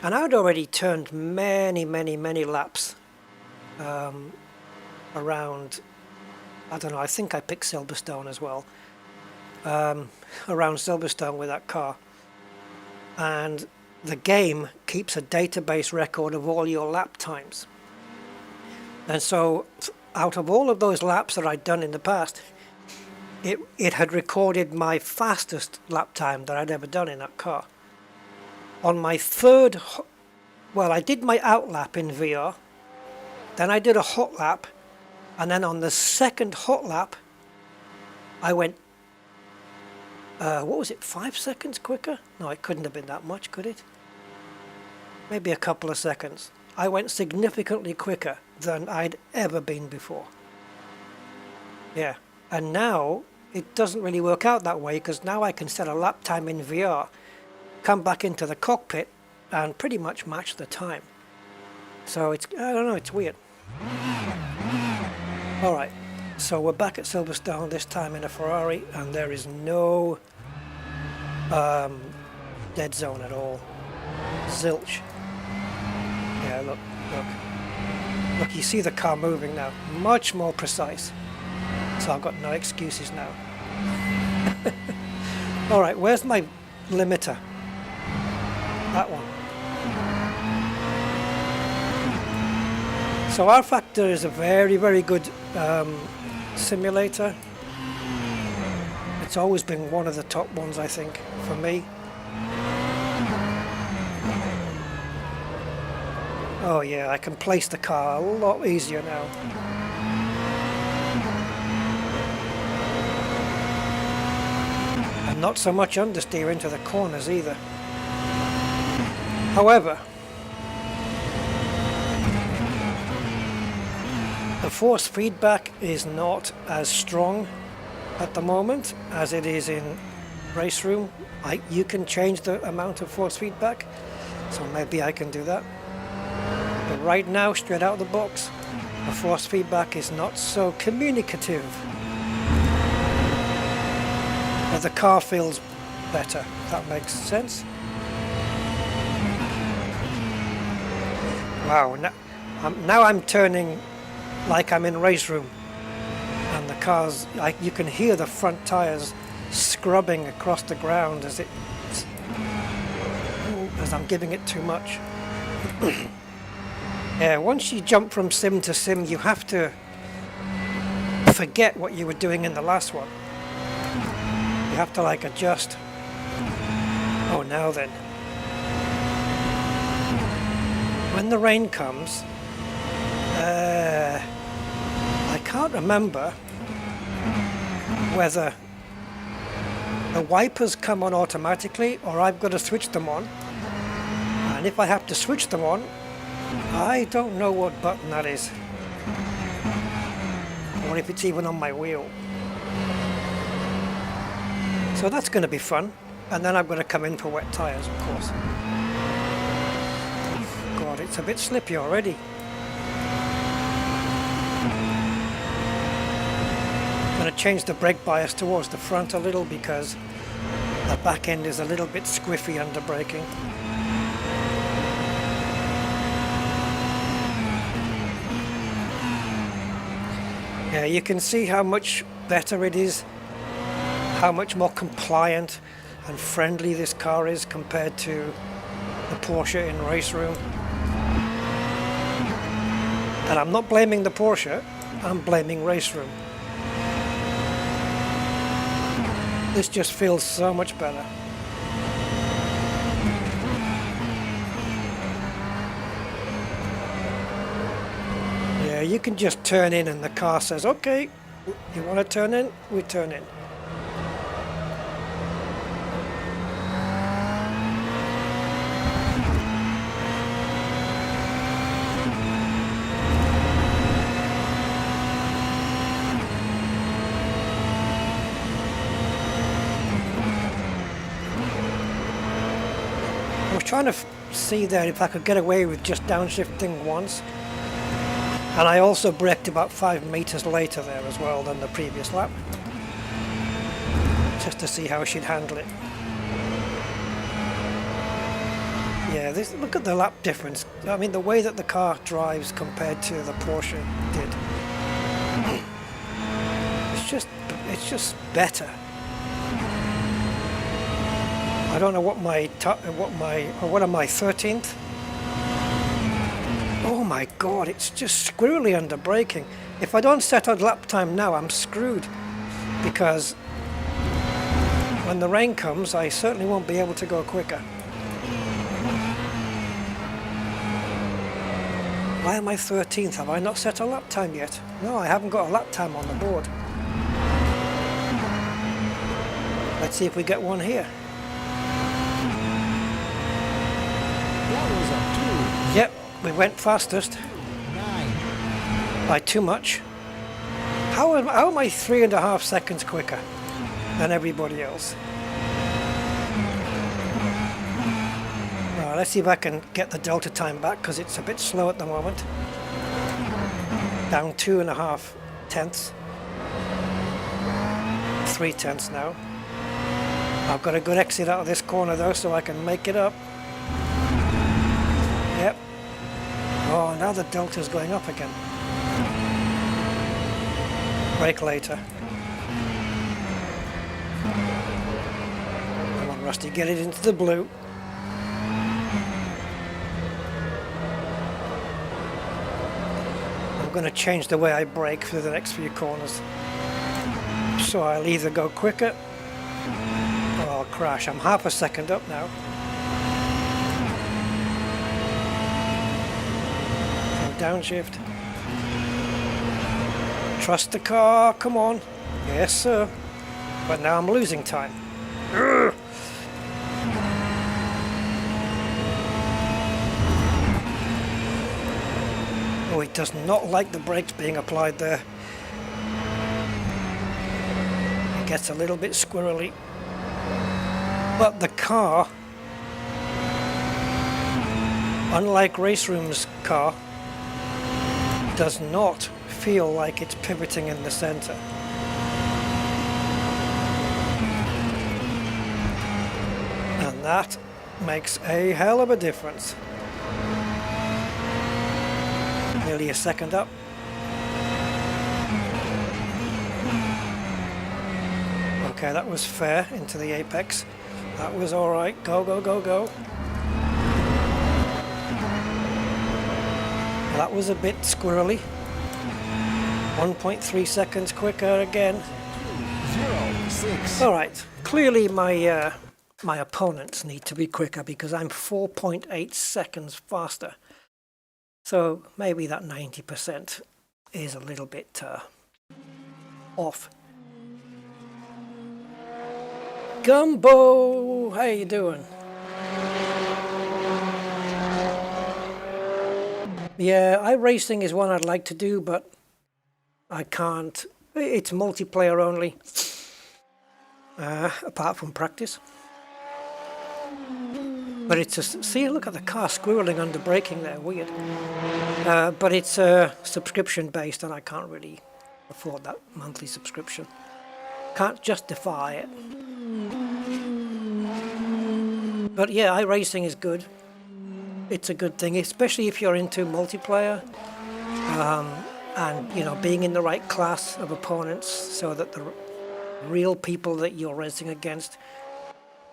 and I'd already turned many laps around. I don't know, I think I picked Silverstone as well, around Silverstone with that car. And the game keeps a database record of all your lap times. And so out of all of those laps that I'd done in the past, it had recorded my fastest lap time that I'd ever done in that car. On my third, well, I did my out lap in VR, then I did a hot lap, and then on the second hot lap, I went, what was it, 5 seconds quicker? No, it couldn't have been that much, could it? Maybe a couple of seconds. I went significantly quicker than I'd ever been before. Yeah, and now it doesn't really work out that way, because now I can set a lap time in VR, come back into the cockpit, and pretty much match the time. So it's, I don't know, it's weird. Alright, so we're back at Silverstone, this time in a Ferrari, and there is no dead zone at all. Zilch. Yeah, look. Look, you see the car moving now, much more precise. So I've got no excuses now. Alright, where's my limiter? That one. So R-Factor is a very, very good simulator. It's always been one of the top ones, I think, for me. Oh yeah, I can place the car a lot easier now. And not so much understeer into the corners either. However, the force feedback is not as strong at the moment as it is in Race Room. You can change the amount of force feedback, so maybe I can do that. But right now, straight out of the box, the force feedback is not so communicative. But the car feels better, if that makes sense. Wow, now I'm turning like I'm in Race Room. And the cars, you can hear the front tires scrubbing across the ground as I'm giving it too much. Yeah, once you jump from sim to sim, you have to forget what you were doing in the last one. You have to like adjust. Oh, now then. When the rain comes, I can't remember whether the wipers come on automatically or I've got to switch them on. And if I have to switch them on, I don't know what button that is, or if it's even on my wheel. So that's going to be fun, and then I've got to come in for wet tyres, of course. God, it's a bit slippy already. I'm going to change the brake bias towards the front a little because the back end is a little bit squiffy under braking. Yeah, you can see how much better it is, how much more compliant and friendly this car is compared to the Porsche in Race Room. And I'm not blaming the Porsche, I'm blaming Race Room. This just feels so much better. Yeah, you can just turn in and the car says, okay, you want to turn in? We turn in. I was trying to see there if I could get away with just downshifting once. And I also braked about 5 meters later there as well than the previous lap, just to see how she'd handle it. Yeah, look at the lap difference. I mean, the way that the car drives compared to the Porsche did. It's just better. I don't know what am I 13th? Oh my god, it's just squirrely under braking. If I don't set a lap time now, I'm screwed. Because when the rain comes, I certainly won't be able to go quicker. Why am I 13th? Have I not set a lap time yet? No, I haven't got a lap time on the board. Let's see if we get one here. That was a 2. Yep. We went fastest 9. by too much. How am I 3.5 seconds quicker than everybody else? Right, let's see if I can get the delta time back because it's a bit slow at the moment. Down 2.5 tenths. 3 tenths now. I've got a good exit out of this corner though, so I can make it up. Yep. Oh, now the delta's going up again. Brake later. Come on, Rusty, get it into the blue. I'm going to change the way I brake for the next few corners. So I'll either go quicker or I'll crash. I'm half a second up now. Downshift. Trust the car, come on. Yes, sir. But now I'm losing time. Urgh. Oh, it does not like the brakes being applied there. It gets a little bit squirrely. But the car, unlike Race Room's car, does not feel like it's pivoting in the center. And that makes a hell of a difference. Nearly a second up. Okay, that was fair into the apex. That was alright. Go, go, go, go. That was a bit squirrely. 1.3 seconds quicker again. 0.6. Alright, clearly my my opponents need to be quicker because I'm 4.8 seconds faster. So maybe that 90% is a little bit off. Gumbo, how you doing? Yeah, iRacing is one I'd like to do, but I can't. It's multiplayer only, apart from practice. But it's a, see, look at the car squirreling under braking there, weird. But it's subscription based and I can't really afford that monthly subscription. Can't justify it. But yeah, iRacing is good. It's a good thing, especially if you're into multiplayer and, you know, being in the right class of opponents so that the real people that you're racing against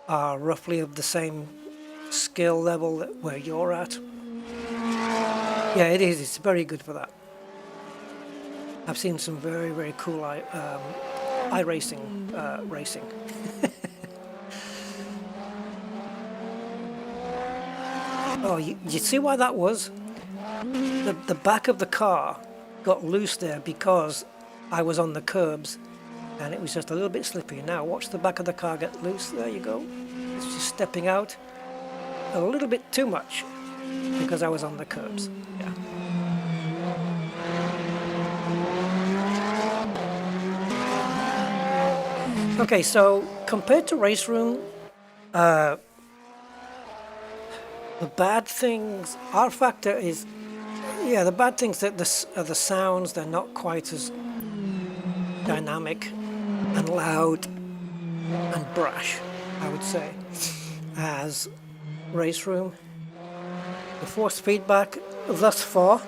are roughly of the same skill level where you're at. Yeah, it is. It's very good for that. I've seen some very, very cool iRacing racing. Oh, you see why that was? The back of the car got loose there because I was on the curbs and it was just a little bit slippy. Now watch the back of the car get loose. There you go. It's just stepping out a little bit too much because I was on the curbs. Yeah. Okay, so compared to Race Room, the bad things, R factor is, yeah, the bad things that the sounds, they're not quite as dynamic and loud and brash, I would say, as Race Room. The force feedback thus far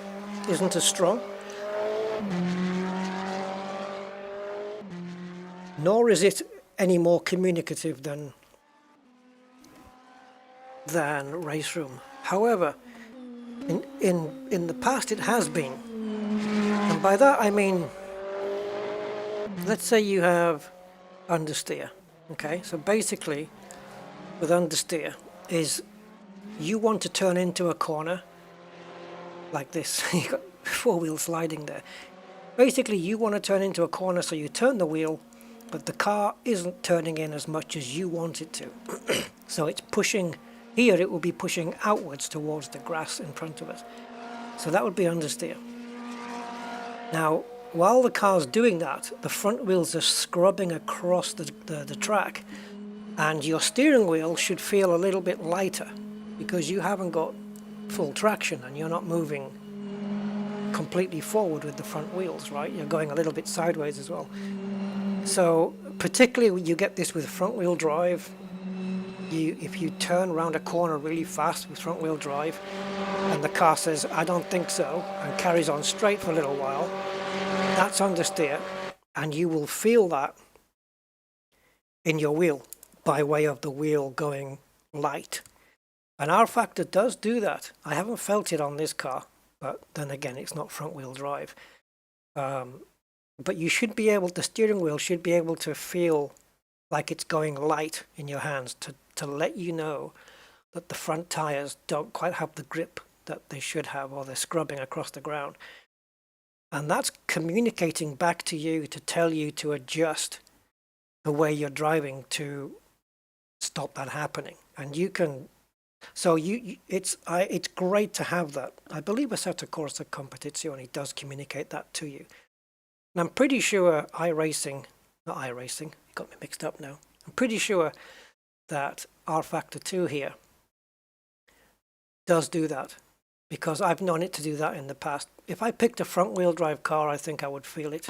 isn't as strong, nor is it any more communicative than Race Room. However, in the past it has been, and by that I mean, let's say you have Understeer. Okay, so basically with Understeer is you want to turn into a corner like this. You got four-wheel sliding there. Basically you want to turn into a corner, so you turn the wheel, but the car isn't turning in as much as you want it to. So it's pushing. Here it will be pushing outwards towards the grass in front of us. So that would be understeer. Now, while the car's doing that, the front wheels are scrubbing across the track, and your steering wheel should feel a little bit lighter because you haven't got full traction and you're not moving completely forward with the front wheels, right? You're going a little bit sideways as well. So particularly when you get this with front wheel drive, if you turn around a corner really fast with front wheel drive and the car says, I don't think so, and carries on straight for a little while, that's understeer, and you will feel that in your wheel by way of the wheel going light. And R Factor does do that. I haven't felt it on this car, but then again, it's not front wheel drive. But you should be able, the steering wheel should be able to feel like it's going light in your hands to let you know that the front tires don't quite have the grip that they should have, or they're scrubbing across the ground. And that's communicating back to you to tell you to adjust the way you're driving to stop that happening. And you can, so it's great to have that. I believe Assetto Corsa Competizione does communicate that to you. And I'm pretty sure iRacing, you got me mixed up now. I'm pretty sure that R Factor 2 here does do that, because I've known it to do that in the past. If I picked a front wheel drive car, I think I would feel it.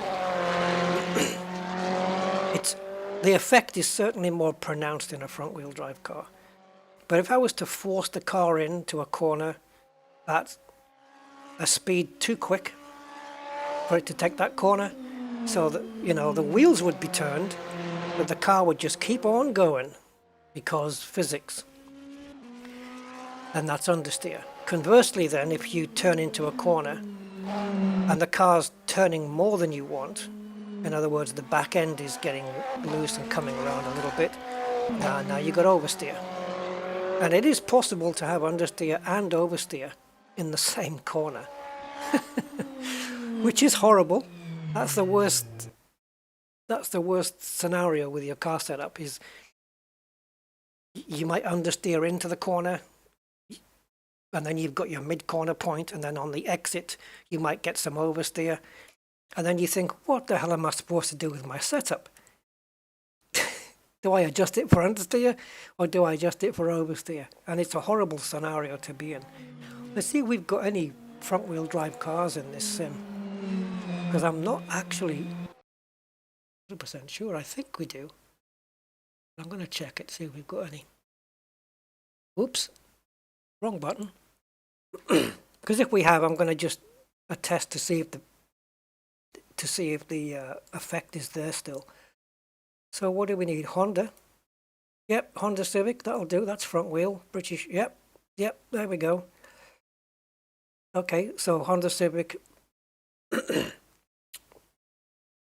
The effect is certainly more pronounced in a front wheel drive car. But if I was to force the car into a corner at a speed too quick for it to take that corner, so that, you know, the wheels would be turned, but the car would just keep on going because physics, then that's understeer. Conversely then, if you turn into a corner and the car's turning more than you want, in other words, the back end is getting loose and coming around a little bit, now you've got oversteer. And it is possible to have understeer and oversteer in the same corner, which is horrible. That's the worst scenario with your car setup, is you might understeer into the corner, and then you've got your mid-corner point, and then on the exit you might get some oversteer, and then you think, what the hell am I supposed to do with my setup? Do I adjust it for understeer, or do I adjust it for oversteer? And it's a horrible scenario to be in. Let's see if we've got any front-wheel drive cars in this sim, because I'm not actually 100% sure. I think we do. I'm going to check it, see if we've got any. Oops, wrong button. Because if we have, I'm going to just attest to see if the effect is there still. So what do we need? Honda. Yep, Honda Civic, that'll do. That's front wheel, British. Yep, there we go. Okay, so Honda Civic.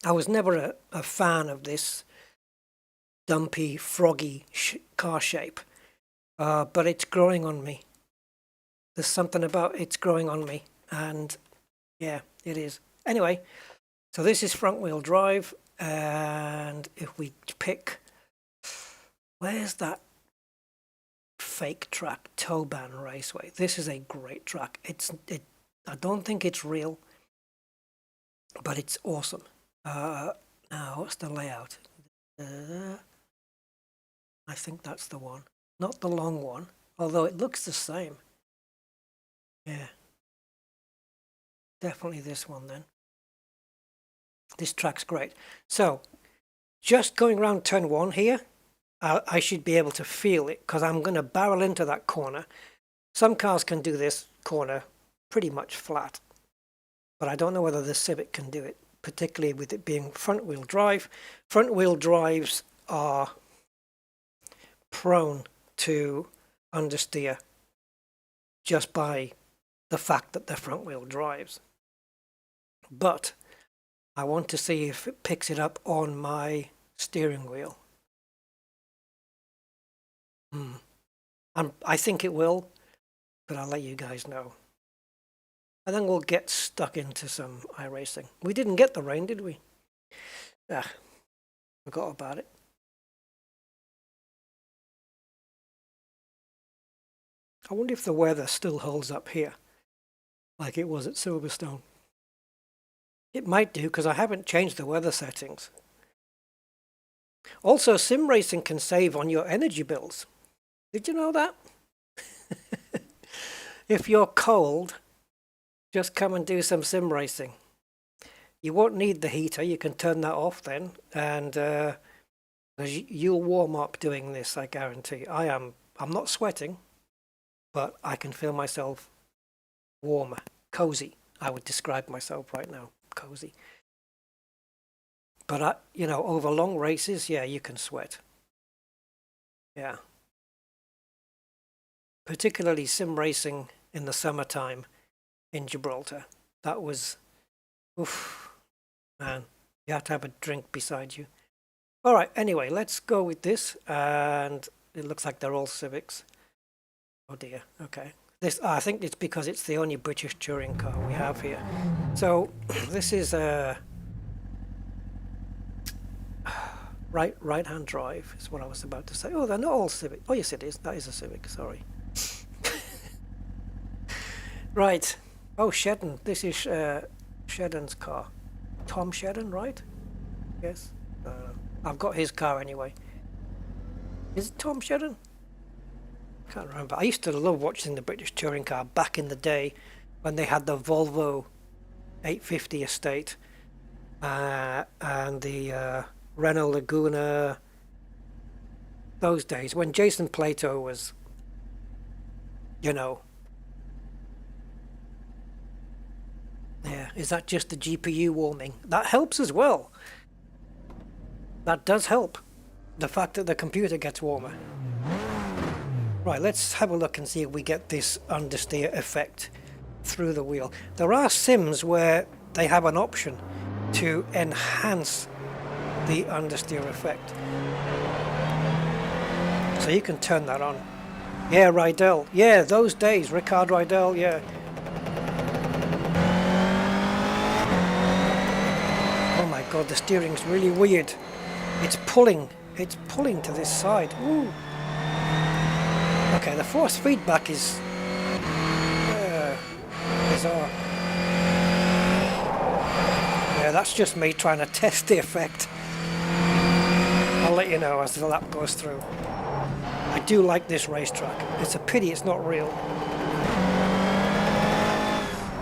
I was never a fan of this dumpy, froggy car shape, but it's growing on me. There's something about it's growing on me, and yeah, it is. Anyway, so this is front wheel drive, and if we pick, where's that fake track, Toban Raceway? This is a great track. I don't think it's real, but it's awesome. Now, what's the layout? I think that's the one. Not the long one, although it looks the same. Yeah. Definitely this one then. This track's great. So, just going around turn 1 here, I should be able to feel it, because I'm going to barrel into that corner. Some cars can do this corner pretty much flat, but I don't know whether the Civic can do it, particularly with it being front-wheel drive. Front-wheel drives are prone to understeer just by the fact that they're front-wheel drives. But I want to see if it picks it up on my steering wheel. I think it will, but I'll let you guys know. And then we'll get stuck into some iRacing. We didn't get the rain, did we? Forgot about it. I wonder if the weather still holds up here, like it was at Silverstone. It might do, because I haven't changed the weather settings. Also, sim racing can save on your energy bills. Did you know that? If you're cold, just come and do some sim racing. You won't need the heater, you can turn that off then, and Because you'll warm up doing this, I guarantee. I'm not sweating, but I can feel myself warmer, cozy. I would describe myself right now, cozy. But over long races, yeah, you can sweat. Yeah. Particularly sim racing in the summertime in Gibraltar. That was, oof, man, you have to have a drink beside you. All right, anyway, let's go with this. And it looks like they're all Civics. Oh dear, okay. I think it's because it's the only British touring car we have here. So this is a right-hand drive is what I was about to say. Oh, they're not all Civic. Oh, yes, it is. That is a Civic. Sorry. Right. Oh, Shedden. This is Shedden's car. Tom Shedden, right? Yes. I've got his car anyway. Is it Tom Shedden? Can't remember. I used to love watching the British touring car back in the day when they had the Volvo 850 estate and the Renault Laguna. Those days when Jason Plato was, yeah, is that just the GPU warming? That helps as well. That does help. The fact that the computer gets warmer. Right, let's have a look and see if we get this understeer effect through the wheel. There are sims where they have an option to enhance the understeer effect. So you can turn that on. Yeah, Rydell. Yeah, those days, Ricard Rydell, yeah. Oh my god, the steering's really weird. It's pulling to this side. Ooh. Okay, the force feedback is bizarre. Yeah, that's just me trying to test the effect. I'll let you know as the lap goes through. I do like this racetrack. It's a pity it's not real.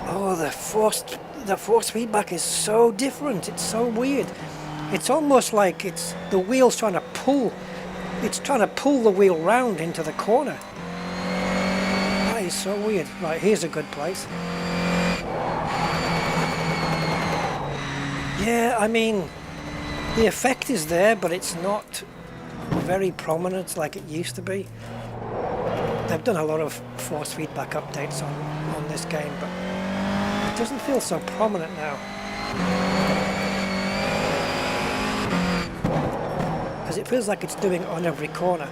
Oh, the force feedback is so different. It's so weird. It's almost like it's the wheel's trying to pull. It's trying to pull the wheel round into the corner. That is so weird. Right, here's a good place. Yeah, I mean, the effect is there, but it's not very prominent like it used to be. They've done a lot of force feedback updates on this game, but it doesn't feel so prominent now. Because it feels like it's doing it on every corner.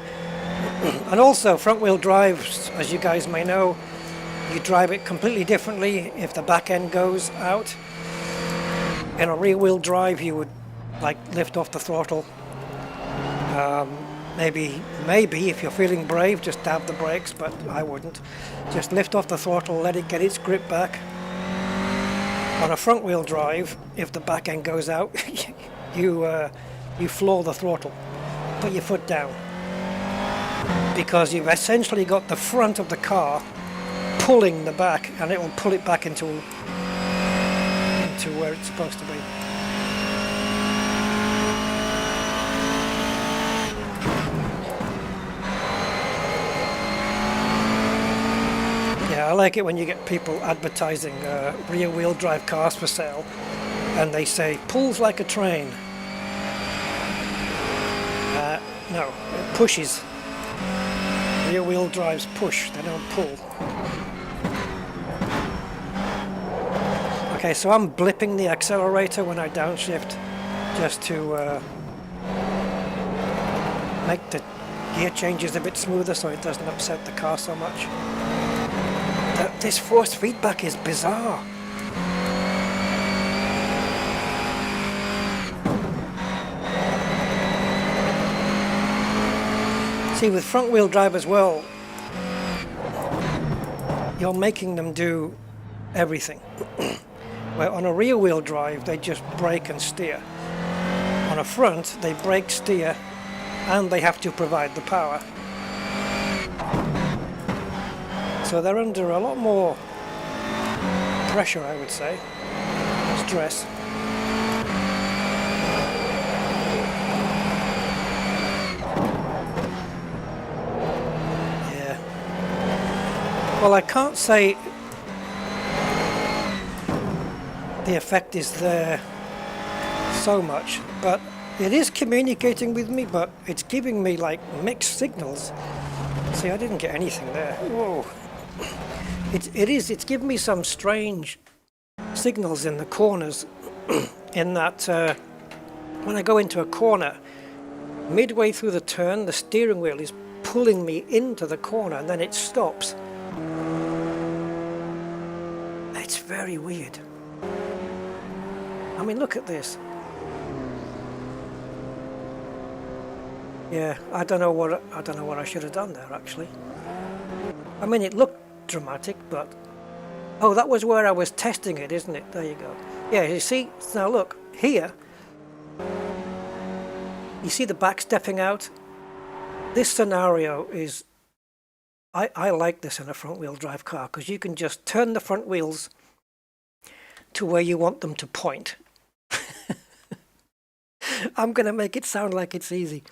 And also, front-wheel drives, as you guys may know, you drive it completely differently if the back end goes out. In a rear-wheel drive, you would like lift off the throttle. Maybe if you're feeling brave, just dab the brakes, but I wouldn't. Just lift off the throttle, let it get its grip back. On a front-wheel drive, if the back end goes out, you floor the throttle, put your foot down, because you've essentially got the front of the car pulling the back, and it will pull it back into where it's supposed to be. Yeah, I like it when you get people advertising rear-wheel drive cars for sale, and they say pulls like a train. No, it pushes. Rear-wheel drives push, they don't pull. Okay, so I'm blipping the accelerator when I downshift just to make the gear changes a bit smoother so it doesn't upset the car so much. This force feedback is bizarre. See, with front-wheel drive as well, you're making them do everything. Where on a rear-wheel drive, they just brake and steer. On a front, they brake, steer, and they have to provide the power. So they're under a lot more pressure, I would say, stress. Well, I can't say the effect is there so much, but it is communicating with me, but it's giving me like mixed signals. See, I didn't get anything there. Whoa. It's giving me some strange signals in the corners in that when I go into a corner, midway through the turn, the steering wheel is pulling me into the corner and then it stops. It's very weird. I mean, look at this. Yeah, I don't know what I should have done there actually. I mean, it looked dramatic, but oh, that was where I was testing it, isn't it? There you go. Yeah, you see, now look here. You see the back stepping out? This scenario is, I like this in a front wheel drive car because you can just turn the front wheels to where you want them to point. I'm going to make it sound like it's easy.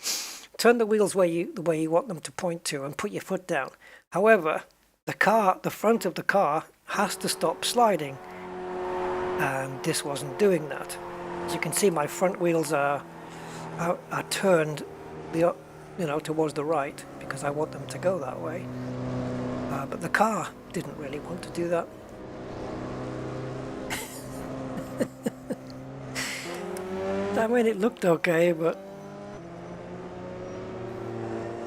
Turn the wheels the way you want them to point to and put your foot down. However, the front of the car has to stop sliding, and this wasn't doing that. As you can see, my front wheels are turned towards the right because I want them to go that way. But the car didn't really want to do that. I mean, it looked okay, but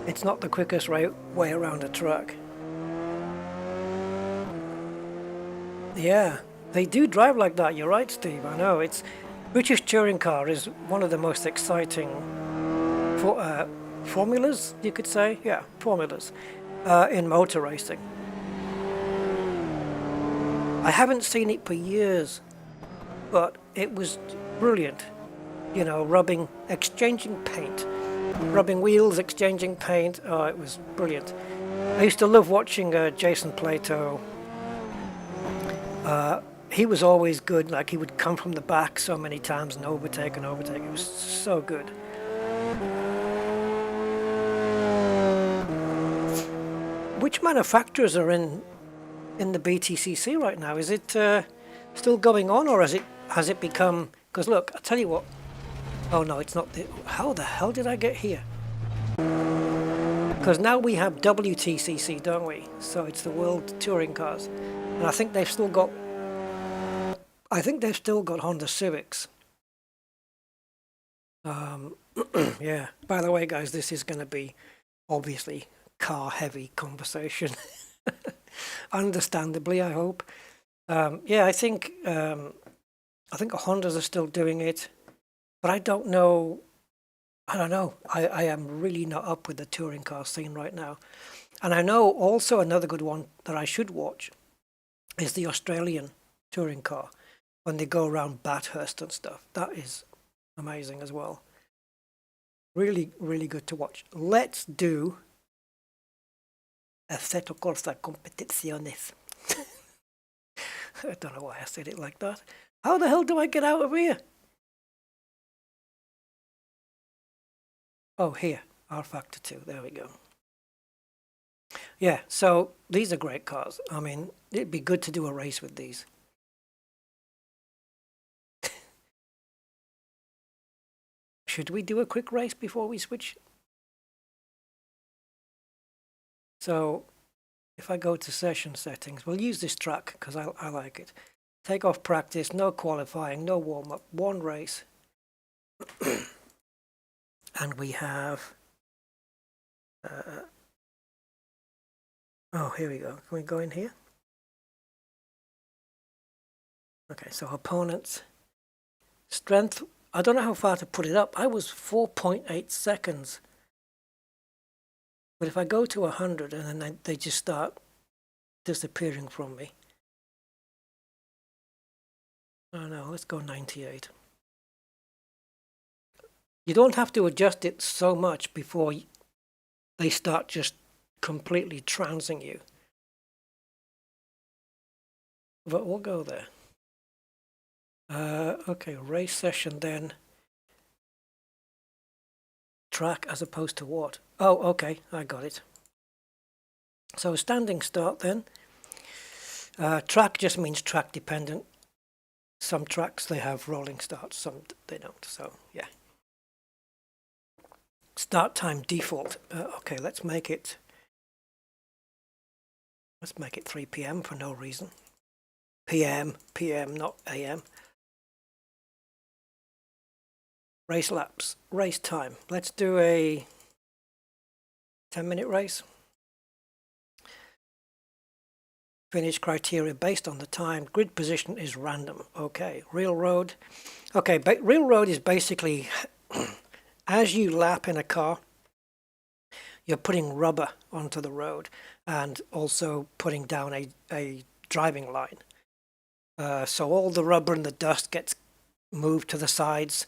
it's not the quickest way around a track. Yeah, they do drive like that. You're right, Steve. I know. British touring car is one of the most exciting formulas, you could say. Yeah, formulas in motor racing. I haven't seen it for years, but it was brilliant. You know, exchanging paint, rubbing wheels, exchanging paint. Oh, it was brilliant. I used to love watching Jason Plato. He was always good. Like, he would come from the back so many times and overtake. It was so good. Which manufacturers are in the BTCC right now? Is it still going on, or has it become? Because look, I tell you what. Oh no, it's not. How the hell did I get here? Because now we have WTCC, don't we? So it's the World Touring Cars, and I think they've still got Honda Civics. Yeah. By the way, guys, this is going to be obviously car-heavy conversation. Understandably, I hope. Yeah, I think Hondas are still doing it. But I don't know. I don't know. I am really not up with the touring car scene right now. And I know also another good one that I should watch is the Australian touring car when they go around Bathurst and stuff. That is amazing as well. Really, really good to watch. Let's do Assetto Corsa Competiciones. I don't know why I said it like that. How the hell do I get out of here? Oh, here, R Factor 2, there we go. Yeah, so these are great cars. I mean, it'd be good to do a race with these. Should we do a quick race before we switch? So, if I go to session settings, we'll use this track because I like it. Take off practice, no qualifying, no warm-up, one race. And we have, oh, here we go. Can we go in here? Okay, so opponents. Strength, I don't know how far to put it up. I was 4.8 seconds. But if I go to 100 and then they just start disappearing from me. Oh no, let's go 98. You don't have to adjust it so much before they start just completely trouncing you. But we'll go there. Okay, race session then. Track as opposed to what? Oh, okay, I got it. So standing start then. Track just means track dependent. Some tracks they have rolling starts, some they don't. So yeah. Start time default. Okay, let's make it 3 p.m. for no reason. PM, not AM. Race laps, race time. Let's do a 10-minute race. Finish criteria based on the time. Grid position is random. Okay, real road. Okay, real road is basically as you lap in a car, you're putting rubber onto the road and also putting down a driving line. So all the rubber and the dust gets moved to the sides,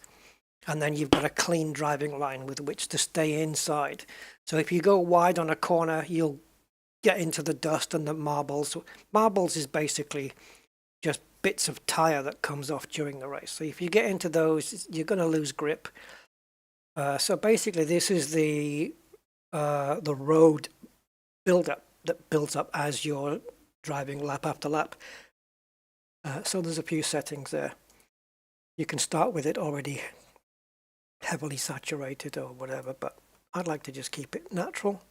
and then you've got a clean driving line with which to stay inside. So if you go wide on a corner, you'll get into the dust and the marbles. Marbles is basically just bits of tire that comes off during the race. So if you get into those, you're going to lose grip. So basically, this is the road build-up that builds up as you're driving lap after lap. So there's a few settings there. You can start with it already heavily saturated or whatever, but I'd like to just keep it natural.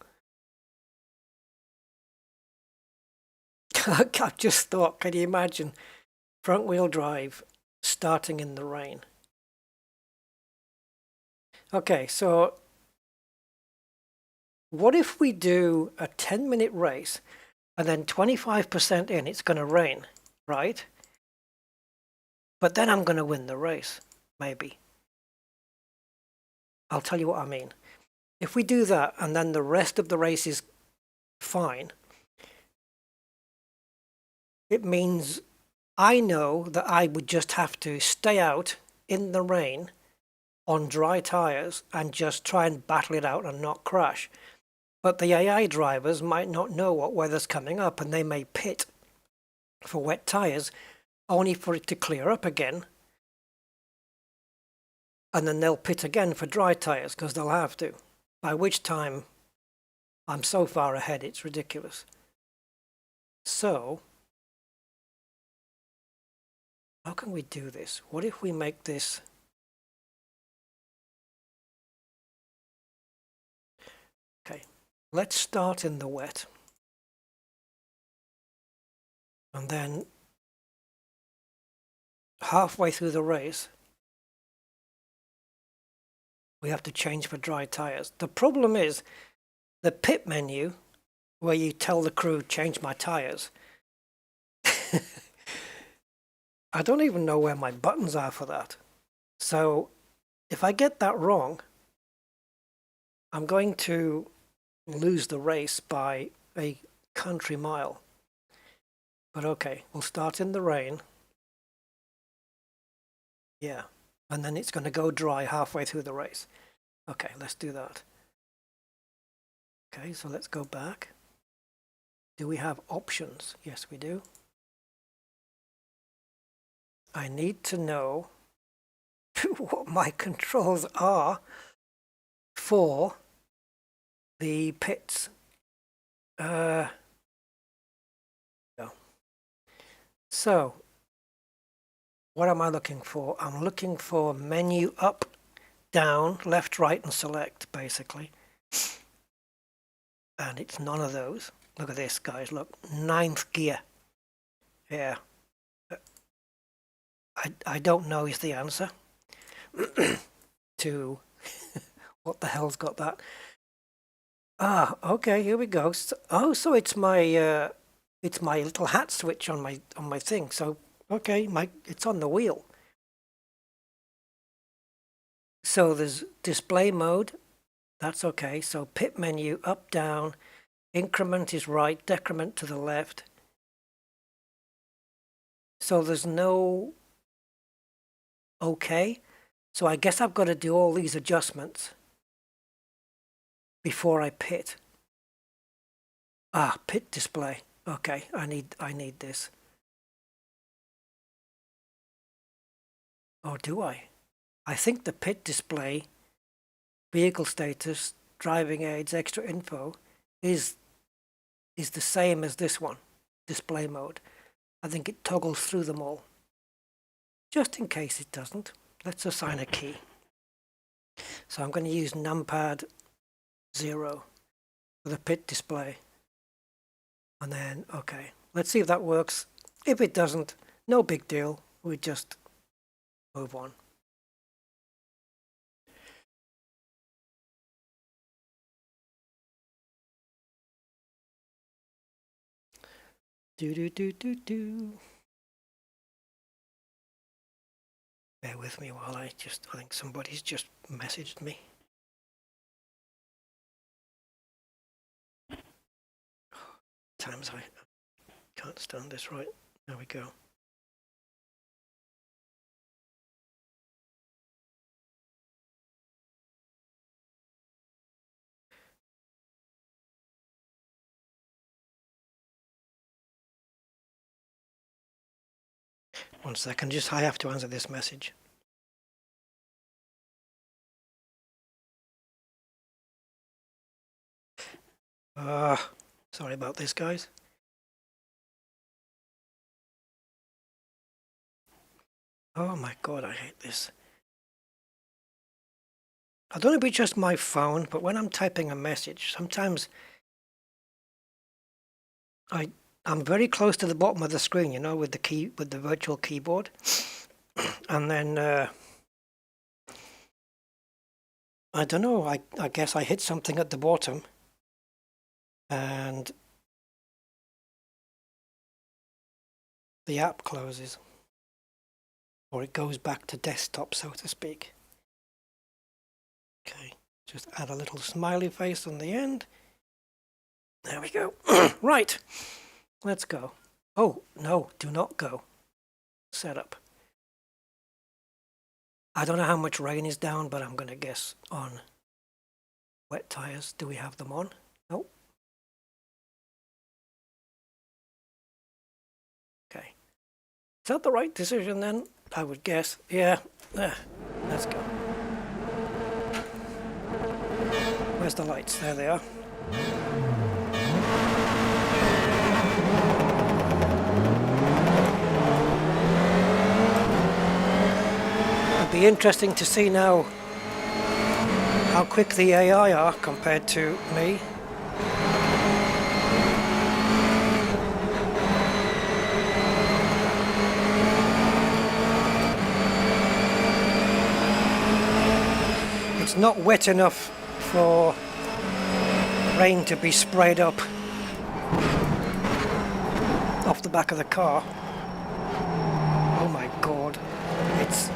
I've just thought, can you imagine front wheel drive starting in the rain? Okay, so what if we do a 10-minute race and then 25% in it's going to rain, right? But then I'm going to win the race, maybe. I'll tell you what I mean. If we do that and then the rest of the race is fine, it means I know that I would just have to stay out in the rain on dry tires and just try and battle it out and not crash. But the AI drivers might not know what weather's coming up, and they may pit for wet tires only for it to clear up again. And then they'll pit again for dry tires because they'll have to. By which time I'm so far ahead, it's ridiculous. So how can we do this? What if we make this? Okay, let's start in the wet. And then halfway through the race, we have to change for dry tires. The problem is the pit menu, where you tell the crew, change my tires. I don't even know where my buttons are for that. So if I get that wrong, I'm going to lose the race by a country mile. But okay, we'll start in the rain. Yeah, and then it's going to go dry halfway through the race. Okay, let's do that. Okay, so let's go back. Do we have options? Yes, we do. I need to know what my controls are for the pits. No. So, what am I looking for? I'm looking for menu up, down, left, right, and select, basically. And it's none of those. Look at this, guys. Look, 9th gear. Yeah. I don't know is the answer to what the hell's got that. Ah, okay, here we go. So, so it's my little hat switch on my thing. So okay, it's on the wheel. So there's display mode. That's okay. So pit menu up, down, increment is right, decrement to the left. So there's no okay. So I guess I've got to do all these adjustments before I pit. Ah, pit display. Okay, I need this. Or do I? I think the pit display, vehicle status, driving aids, extra info is the same as this one, display mode. I think it toggles through them all. Just in case it doesn't, let's assign a key. So I'm going to use numpad 0 for the pit display. And then, okay, let's see if that works. If it doesn't, no big deal. We just move on. Do. Bear with me while I think somebody's just messaged me. Times I can't stand this, right? There we go. One second, I have to answer this message. Sorry about this, guys. Oh my God, I hate this. I don't know if it's just my phone, but when I'm typing a message, sometimes I'm very close to the bottom of the screen, you know, with the virtual keyboard, and then I don't know. I guess I hit something at the bottom, and the app closes, or it goes back to desktop, so to speak. Okay, just add a little smiley face on the end. There we go. Right, let's go. Oh, no, do not go. Setup. I don't know how much rain is down, but I'm going to guess on wet tires. Do we have them on? Nope. Okay. Is that the right decision then? I would guess. Yeah. Let's go. Where's the lights? There they are. It'd be interesting to see now how quick the AI are compared to me. It's not wet enough for rain to be sprayed up off the back of the car. Oh my God. There's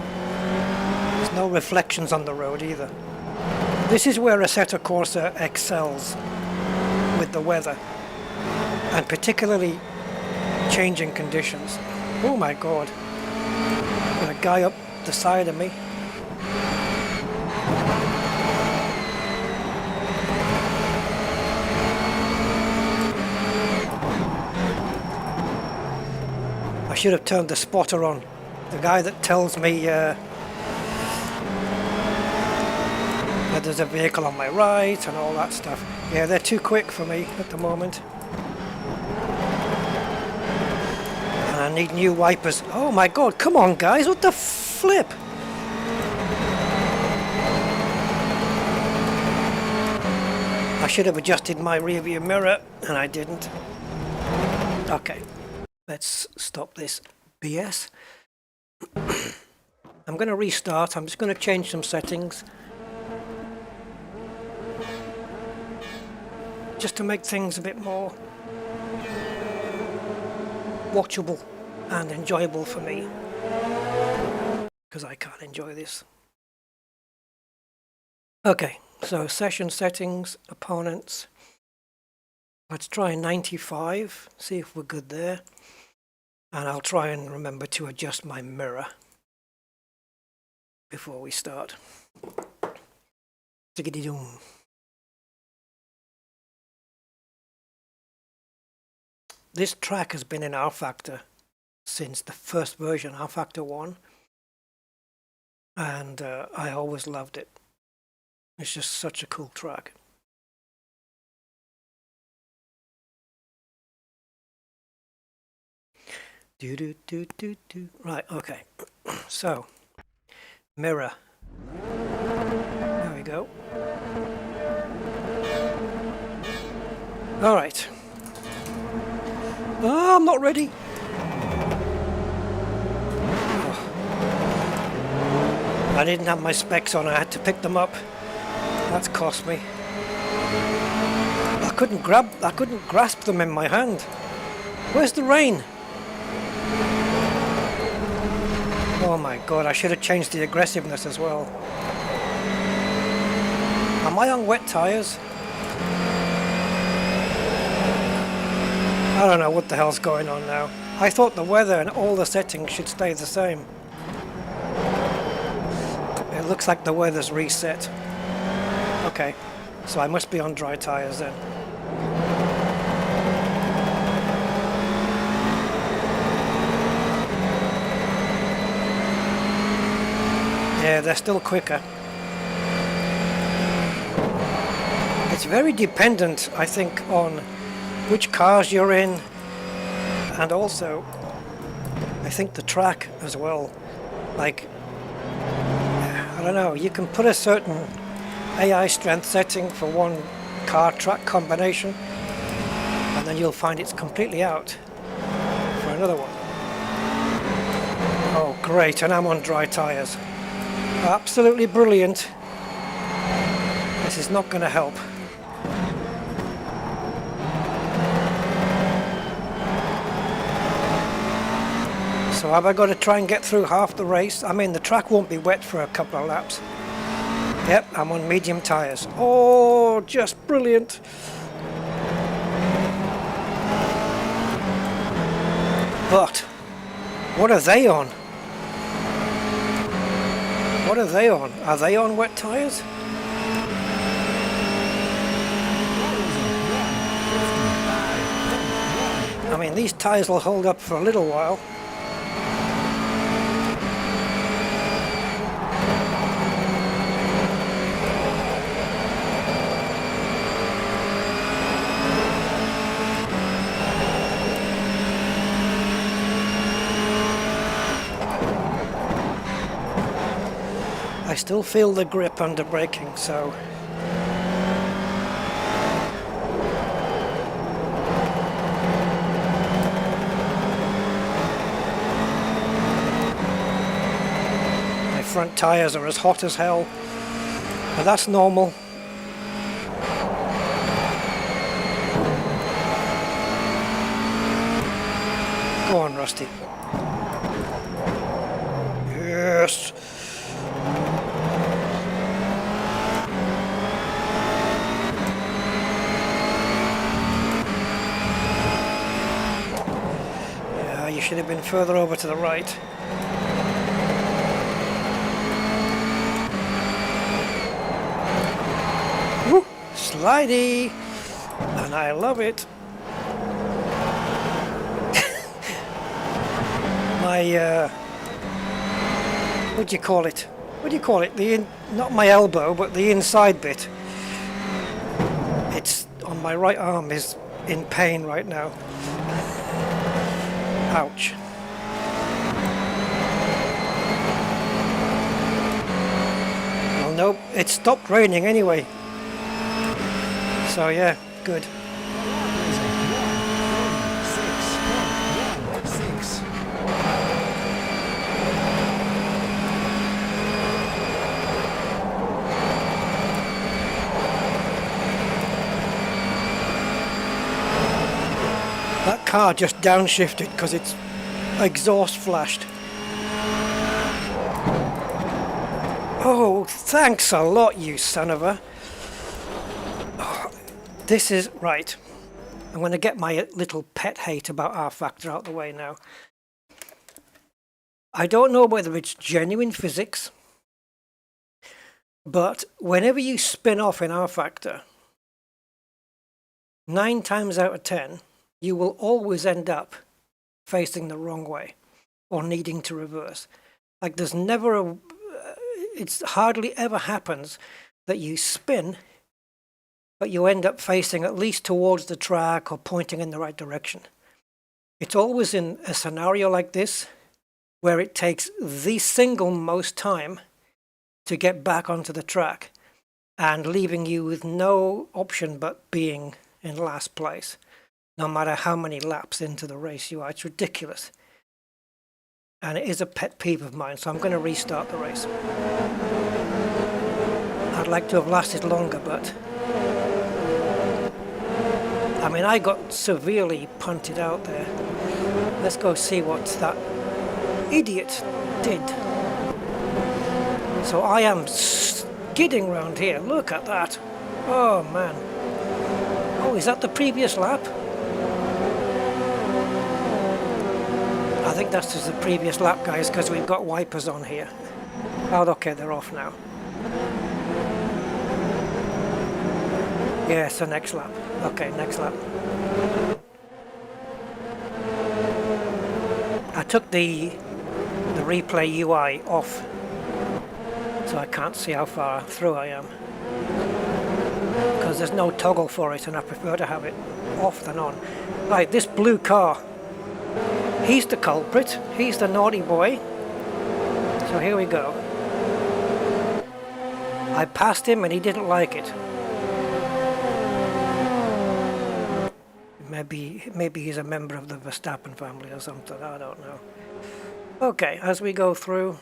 no reflections on the road either. This is where Assetto Corsa excels with the weather, and particularly changing conditions. Oh my God. Got a guy up the side of me. I should have turned the spotter on. The guy that tells me that there's a vehicle on my right and all that stuff. Yeah, they're too quick for me at the moment. And I need new wipers. Oh my God, come on guys, what the flip? I should have adjusted my rear view mirror and I didn't. Okay. Let's stop this BS. I'm going to restart. I'm just going to change some settings just to make things a bit more watchable and enjoyable for me, because I can't enjoy this. Okay, so session settings, opponents. Let's try 95, see if we're good there. And I'll try and remember to adjust my mirror before we start. Tickety-doom. This track has been in R-Factor since the first version, R-Factor 1. And I always loved it. It's just such a cool track. Right, okay. So, mirror. There we go. All right. Oh, I'm not ready. Oh. I didn't have my specs on. I had to pick them up. That's cost me. I couldn't grasp them in my hand. Where's the rain? Oh my god, I should have changed the aggressiveness as well. Am I on wet tires? I don't know what the hell's going on now. I thought the weather and all the settings should stay the same. It looks like the weather's reset. Okay, so I must be on dry tires then. Yeah, they're still quicker. It's very dependent, I think, on which cars you're in, and also I think the track as well. Like, I don't know, you can put a certain AI strength setting for one car track combination, and then you'll find it's completely out for another one. Oh great, and I'm on dry tires. Absolutely brilliant. This is not going to help. So have I got to try and get through half the race? I mean, the track won't be wet for a couple of laps. Yep, I'm on medium tires. Oh, just brilliant. But what are they on? What are they on? Are they on wet tires? I mean, these tires will hold up for a little while. I still feel the grip under braking, so my front tires are as hot as hell, but that's normal. Go on, Rusty. Yes. You should have been further over to the right. Woo! Slidey! And I love it. My, what do you call it? What do you call it? Not my elbow, but the inside bit. It's on my right arm is in pain right now. Ouch. Well, nope, it stopped raining anyway. So yeah, good. That car just downshifted because its exhaust flashed. Oh, thanks a lot, you son of a... Oh, this is... Right. I'm going to get my little pet hate about R-Factor out the way now. I don't know whether it's genuine physics, but whenever you spin off in R-Factor, 9 times out of 10, you will always end up facing the wrong way or needing to reverse. Like there's never a... It's hardly ever happens that you spin, but you end up facing at least towards the track or pointing in the right direction. It's always in a scenario like this where it takes the single most time to get back onto the track and leaving you with no option but being in last place, no matter how many laps into the race you are. It's ridiculous. And it is a pet peeve of mine, so I'm going to restart the race. I'd like to have lasted longer, but I mean, I got severely punted out there. Let's go see what that idiot did. So I am skidding around here. Look at that. Oh man. Oh, is that the previous lap? I think that's just the previous lap, guys, because we've got wipers on here. Oh, okay, they're off now. Yeah, so next lap. Okay, next lap. I took the replay UI off, so I can't see how far through I am. Because there's no toggle for it, and I prefer to have it off than on. Right, this blue car. He's the culprit. He's the naughty boy. So here we go. I passed him and he didn't like it. Maybe he's a member of the Verstappen family or something. I don't know. Okay, as we go through,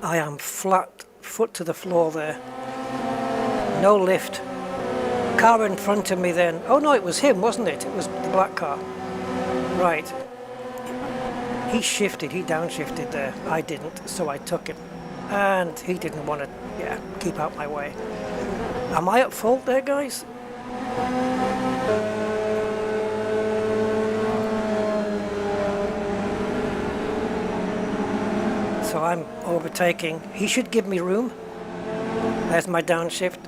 I am flat, foot to the floor there. No lift. Car in front of me then. Oh no, it was him, wasn't it? It was the black car. Right. He shifted, he downshifted there. I didn't, so I took him. And he didn't want to, keep out my way. Am I at fault there, guys? So I'm overtaking. He should give me room. There's my downshift.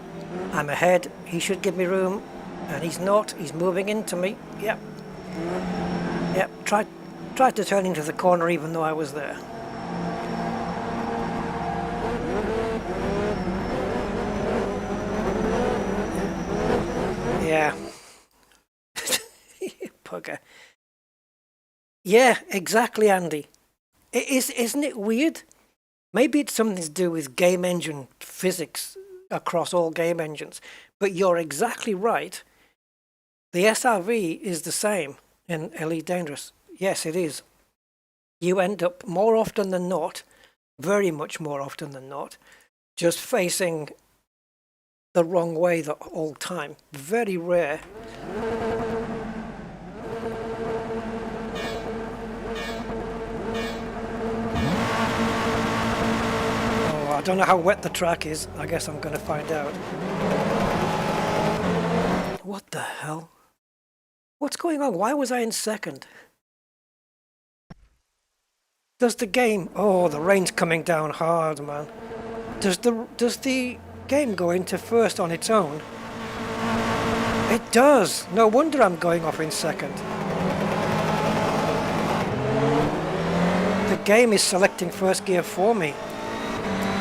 I'm ahead. He should give me room. And he's not. He's moving into me. Yep. Yep. Tried to turn into the corner even though I was there. Yeah. Bugger. Yeah, exactly, Andy. Isn't it weird? Maybe it's something to do with game engine physics across all game engines. But you're exactly right. The SRV is the same in Elite Dangerous. Yes, it is. You end up more often than not, very much more often than not, just facing the wrong way the whole time. Very rare. Oh, I don't know how wet the track is. I guess I'm going to find out. What the hell? What's going on? Why was I in second? Does the game... Oh, the rain's coming down hard, man. Does the game go into first on its own? It does. No wonder I'm going off in second. The game is selecting first gear for me.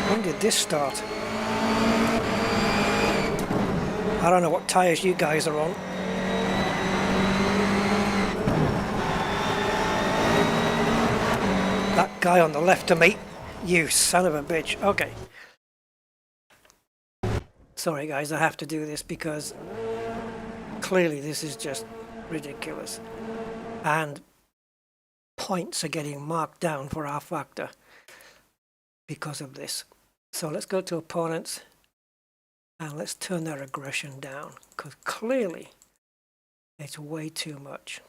When did this start? I don't know what tyres you guys are on. That guy on the left of me, you son of a bitch. Okay. Sorry guys, I have to do this because clearly this is just ridiculous. And points are getting marked down for our factor because of this. So let's go to opponents and let's turn their aggression down because clearly it's way too much.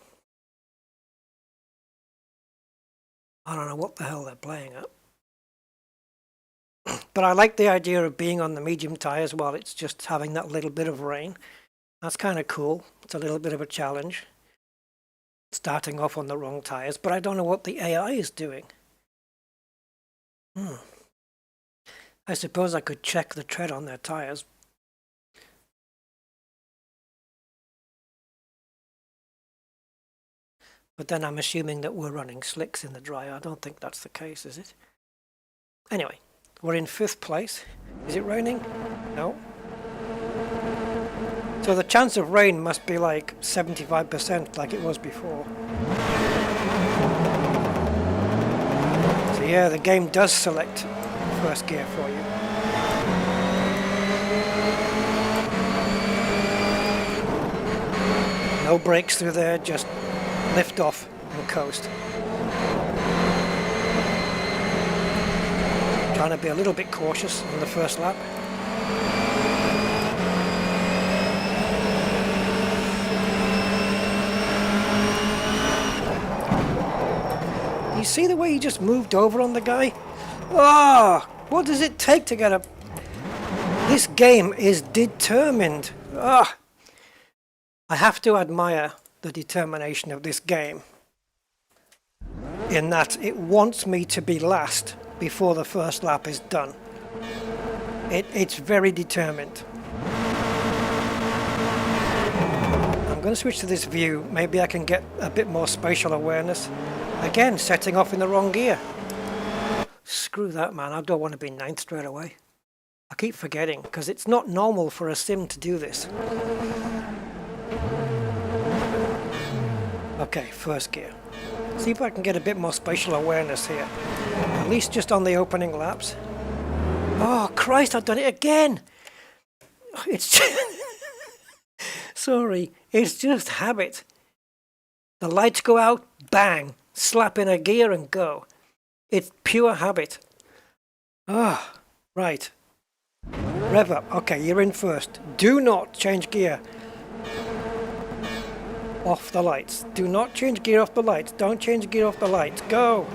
I don't know what the hell they're playing at. But I like the idea of being on the medium tyres while it's just having that little bit of rain. That's kind of cool. It's a little bit of a challenge. Starting off on the wrong tyres, but I don't know what the AI is doing. I suppose I could check the tread on their tyres. But then I'm assuming that we're running slicks in the dry. I don't think that's the case, is it? Anyway, we're in 5th place. Is it raining? No. So the chance of rain must be like 75% like it was before. yeah, the game does select first gear for you. No brakes through there, just lift off and coast. Trying to be a little bit cautious on the first lap. You see the way he just moved over on the guy? Ah, what does it take to get a... This game is determined. Ah, I have to admire the determination of this game, in that it wants me to be last before the first lap is done. It's very determined. I'm going to switch to this view. Maybe I can get a bit more spatial awareness. Again, setting off in the wrong gear. Screw that, man. I don't want to be ninth straight away. I keep forgetting, because it's not normal for a sim to do this. Okay, first gear. See if I can get a bit more spatial awareness here. At least just on the opening laps. Oh, Christ, I've done it again! It's sorry, it's just habit. The lights go out, bang, slap in a gear and go. It's pure habit. Ah, right. Rev up. Okay, you're in first. Do not change gear off the lights. Do not change gear off the lights. Don't change gear off the lights. Go!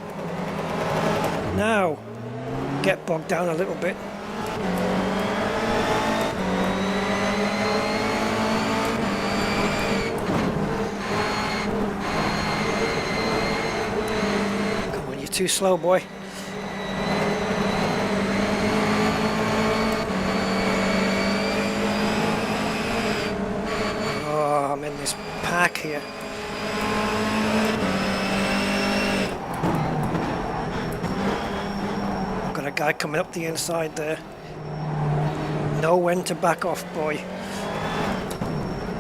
Now, get bogged down a little bit. Come on, you're too slow, boy. Oh, I'm in this pack here. I've got a guy coming up the inside there. Know when to back off, boy.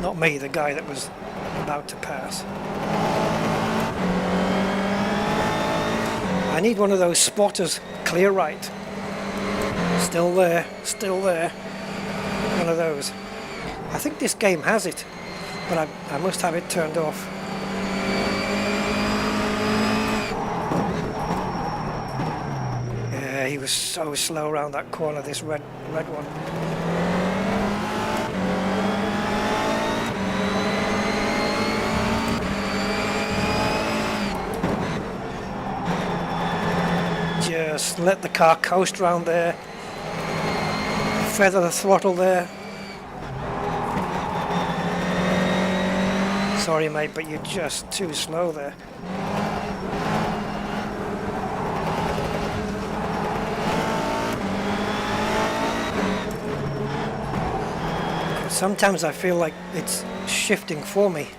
Not me, the guy that was about to pass. I need one of those spotters. Clear right. Still there, still there. One of those. I think this game has it, but I must have it turned off. Yeah, he was so slow around that corner, this red one. Just let the car coast around there. Feather the throttle there. Sorry, mate, but you're just too slow there. Sometimes I feel like it's shifting for me.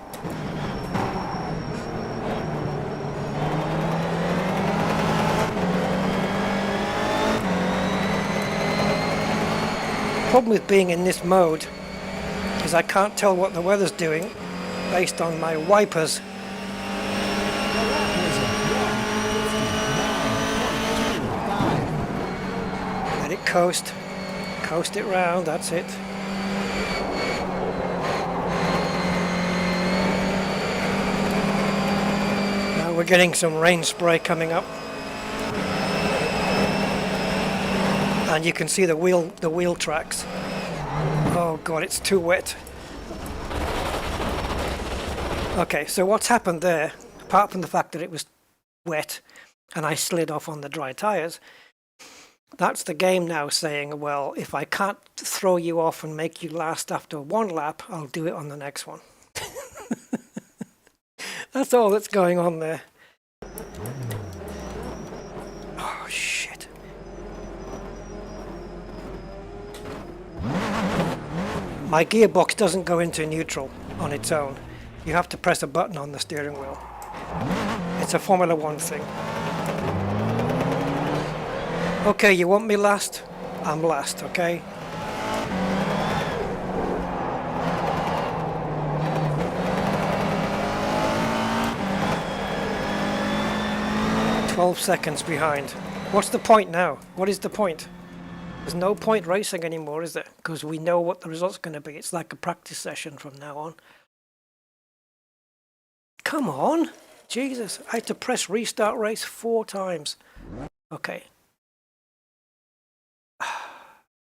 The problem with being in this mode is I can't tell what the weather's doing based on my wipers. Let it coast it round, that's it. Now we're getting some rain spray coming up. And you can see the wheel tracks. Oh God, it's too wet. Okay, so what's happened there, apart from the fact that it was wet and I slid off on the dry tyres, that's the game now saying, well, if I can't throw you off and make you last after one lap, I'll do it on the next one. That's all that's going on there. Oh, shit. My gearbox doesn't go into neutral on its own. You have to press a button on the steering wheel. It's a Formula 1 thing. Okay, you want me last? I'm last, okay? 12 seconds behind. What's the point now? What is the point? There's no point racing anymore, is there? Because we know what the result's going to be. It's like a practice session from now on. Come on! Jesus, I had to press restart race 4 times. Okay.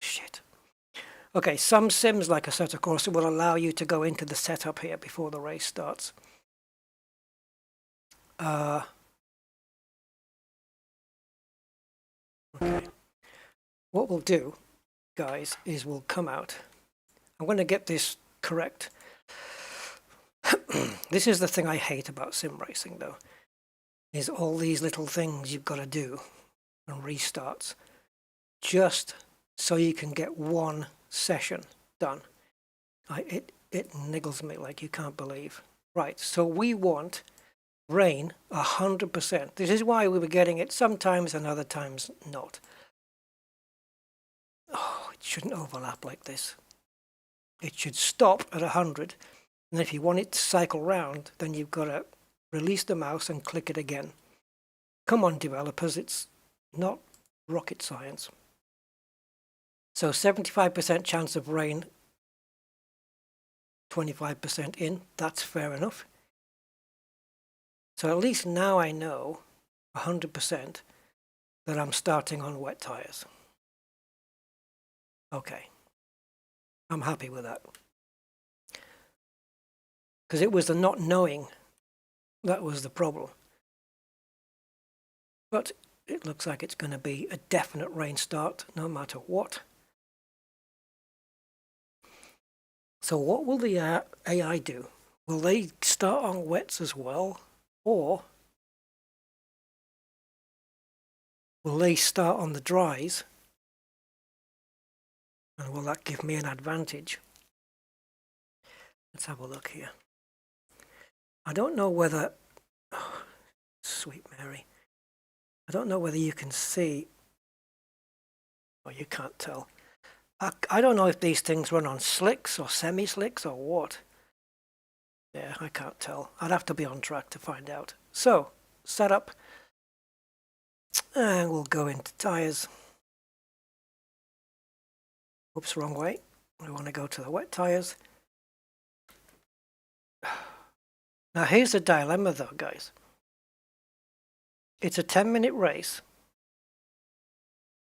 Shit. Okay, some sims like Assetto Corsa will allow you to go into the setup here before the race starts. Okay. What we'll do, guys, is we'll come out. I'm going to get this correct. This is the thing I hate about sim racing, though, is all these little things you've got to do and restarts just so you can get one session done. It niggles me like you can't believe. Right, so we want rain 100%. This is why we were getting it sometimes and other times not. Oh, it shouldn't overlap like this. It should stop at 100. And if you want it to cycle round, then you've got to release the mouse and click it again. Come on, developers, it's not rocket science. So 75% chance of rain, 25% in, that's fair enough. So at least now I know 100% that I'm starting on wet tyres. Okay, I'm happy with that. Because it was the not knowing that was the problem. But it looks like it's going to be a definite rain start no matter what. So what will the AI do? Will they start on wets as well? Or will they start on the dries? And will that give me an advantage? Let's have a look here. I don't know whether... Oh, sweet Mary. I don't know whether you can see... Oh, you can't tell. I don't know if these things run on slicks or semi-slicks or what. Yeah, I can't tell. I'd have to be on track to find out. So, setup. And we'll go into tyres. Oops, wrong way. We want to go to the wet tyres. Now here's the dilemma though, guys. It's a 10-minute race.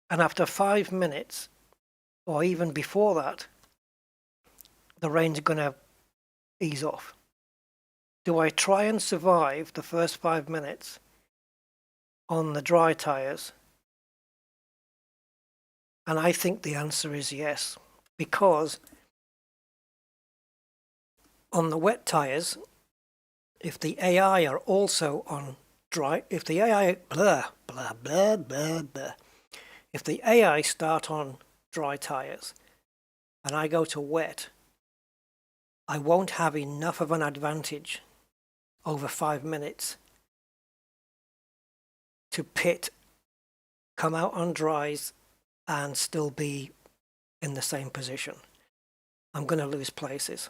And after 5 minutes, or even before that, the rain's going to ease off. Do I try and survive the first 5 minutes on the dry tyres? And I think the answer is yes, because on the wet tyres, if the AI are also on dry, if the AI, if the AI start on dry tyres and I go to wet, I won't have enough of an advantage over 5 minutes to pit, come out on dries and still be in the same position. I'm going to lose places.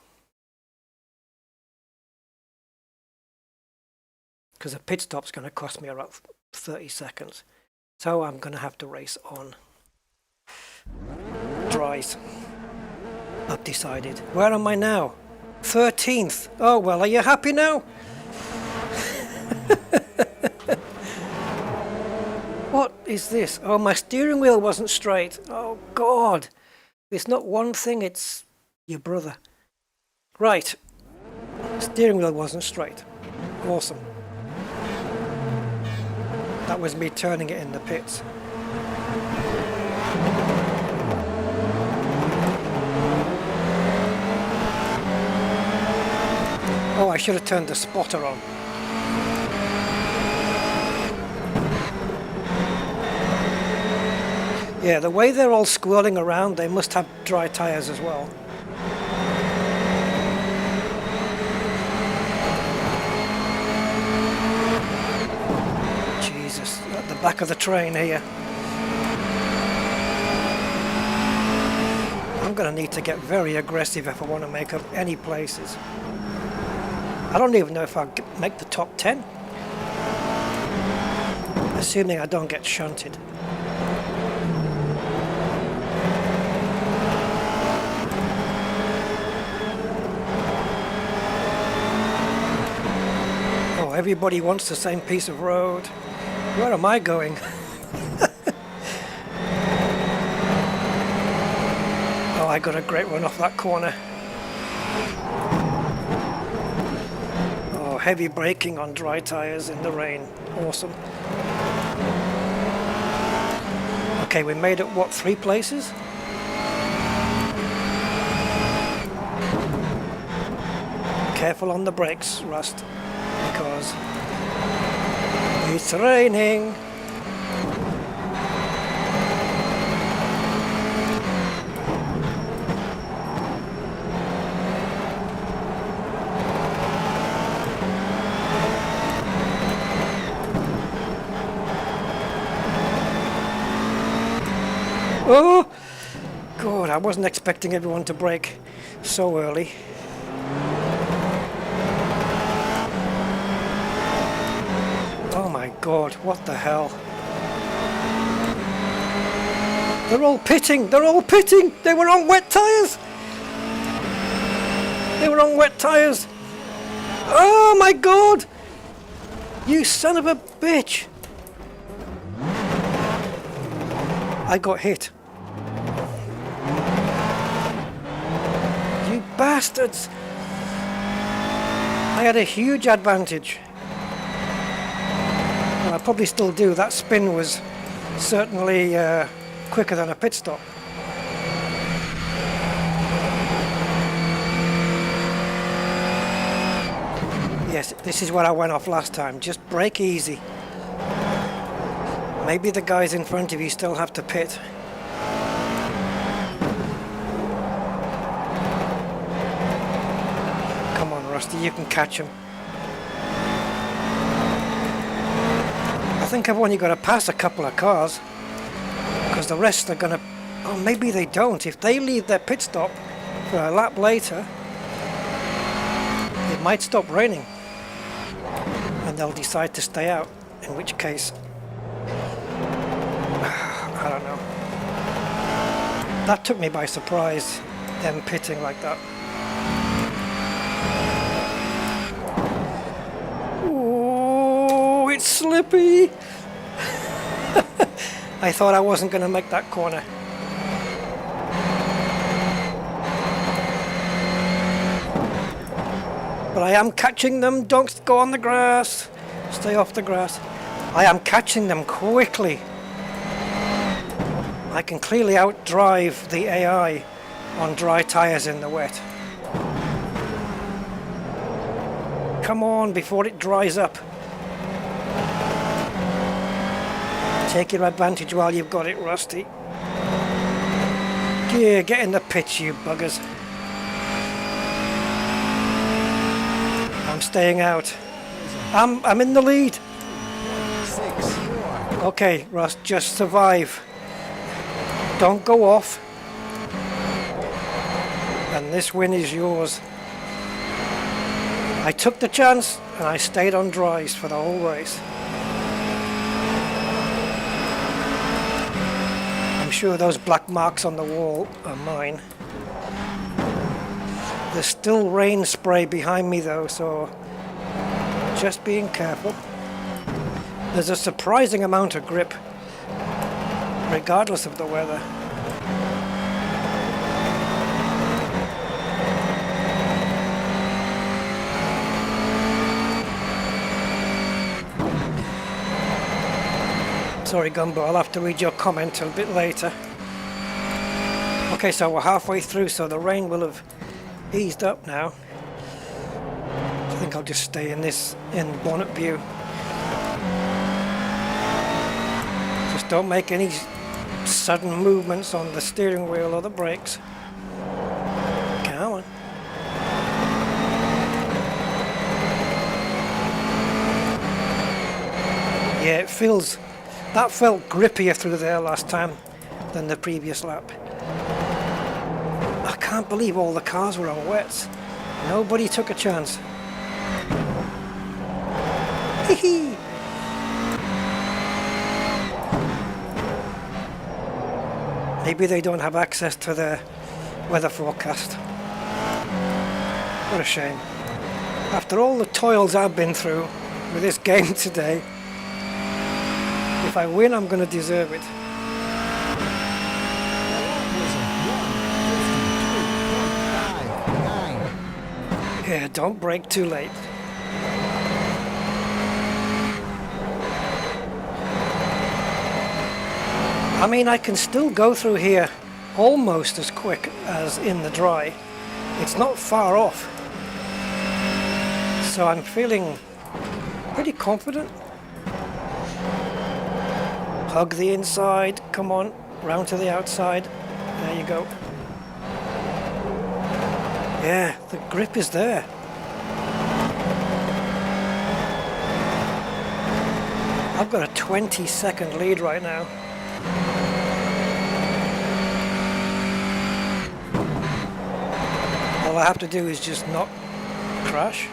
Because a pit stop's going to cost me around 30 seconds. So I'm going to have to race on dries. I've decided. Where am I now? 13th. Oh, well, are you happy now? What is this? Oh, my steering wheel wasn't straight. Oh, God. It's not one thing, it's your brother. Right. Steering wheel wasn't straight. Awesome. That was me turning it in the pits. Oh, I should have turned the spotter on. Yeah, the way they're all squirreling around, they must have dry tyres as well. Jesus, at the back of the train here. I'm going to need to get very aggressive if I want to make up any places. I don't even know if I'll make the top 10. Assuming I don't get shunted. Oh, everybody wants the same piece of road. Where am I going? Oh, I got a great run off that corner. Oh, heavy braking on dry tires in the rain. Awesome. Okay, we made it, what, 3 places? Careful on the brakes, Rust, because it's raining. Oh, God, I wasn't expecting everyone to brake so early. Oh my God, what the hell? They're all pitting, they're all pitting! They were on wet tyres! They were on wet tyres! Oh my God! You son of a bitch! I got hit. You bastards! I had a huge advantage. Well, I probably still do. That spin was certainly quicker than a pit stop. Yes, this is what I went off last time. Just brake easy. Maybe the guys in front of you still have to pit. Come on, Rusty, you can catch him. I think I've only got to pass a couple of cars, because the rest are going to... Oh, maybe they don't. If they leave their pit stop for a lap later, it might stop raining, and they'll decide to stay out, in which case... I don't know. That took me by surprise, them pitting like that. Oh, it's slippy! I thought I wasn't going to make that corner. But I am catching them. Don't go on the grass. Stay off the grass. I am catching them quickly. I can clearly outdrive the AI on dry tires in the wet. Come on, before it dries up. Take your advantage while you've got it, Rusty. Yeah, get in the pits, you buggers. I'm staying out. I'm in the lead. 6, 4. Okay, Rust, just survive. Don't go off. And this win is yours. I took the chance and I stayed on dries for the whole race. I'm sure those black marks on the wall are mine. There's still rain spray behind me though, so just being careful. There's a surprising amount of grip, regardless of the weather. Sorry Gumbo, I'll have to read your comment a bit later. Okay, so we're halfway through, so the rain will have eased up now. I think I'll just stay in bonnet view. Just don't make any sudden movements on the steering wheel or the brakes. Come on. Yeah, that felt grippier through there last time than the previous lap. I can't believe all the cars were on wets. Nobody took a chance. Hee hee. Maybe they don't have access to the weather forecast. What a shame. After all the toils I've been through with this game today, if I win, I'm going to deserve it. Yeah, don't brake too late. I mean, I can still go through here almost as quick as in the dry. It's not far off. So I'm feeling pretty confident. Hug the inside, come on, round to the outside. There you go. Yeah, the grip is there. I've got a 20-second lead right now. All I have to do is just not crash.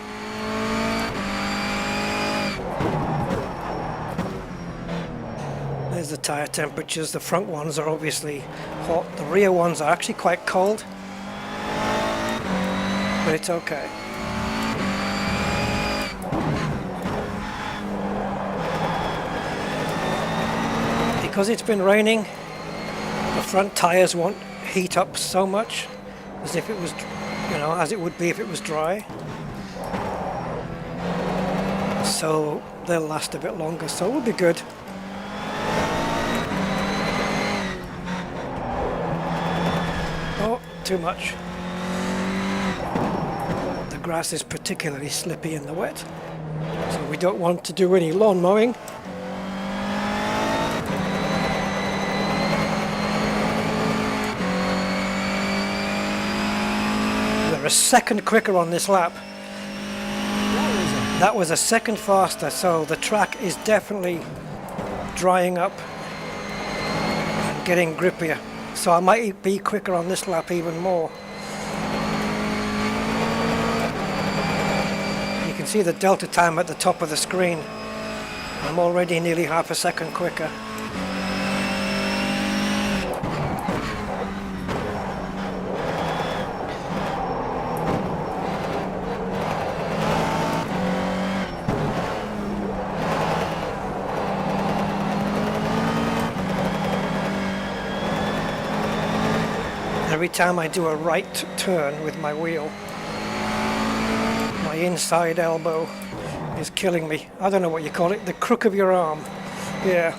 There's the tyre temperatures. The front ones are obviously hot. The rear ones are actually quite cold. But it's okay. Because it's been raining, the front tyres won't heat up so much as if it was, you know, as it would be if it was dry. So they'll last a bit longer, so we'll be good. Oh, too much. The grass is particularly slippy in the wet, so we don't want to do any lawn mowing. We're a second quicker on this lap. That was a second faster, so the track is definitely drying up and getting grippier. So I might be quicker on this lap even more. You can see the delta time at the top of the screen. I'm already nearly half a second quicker. Every time I do a right turn with my wheel, my inside elbow is killing me. I don't know what you call it, the crook of your arm. Yeah.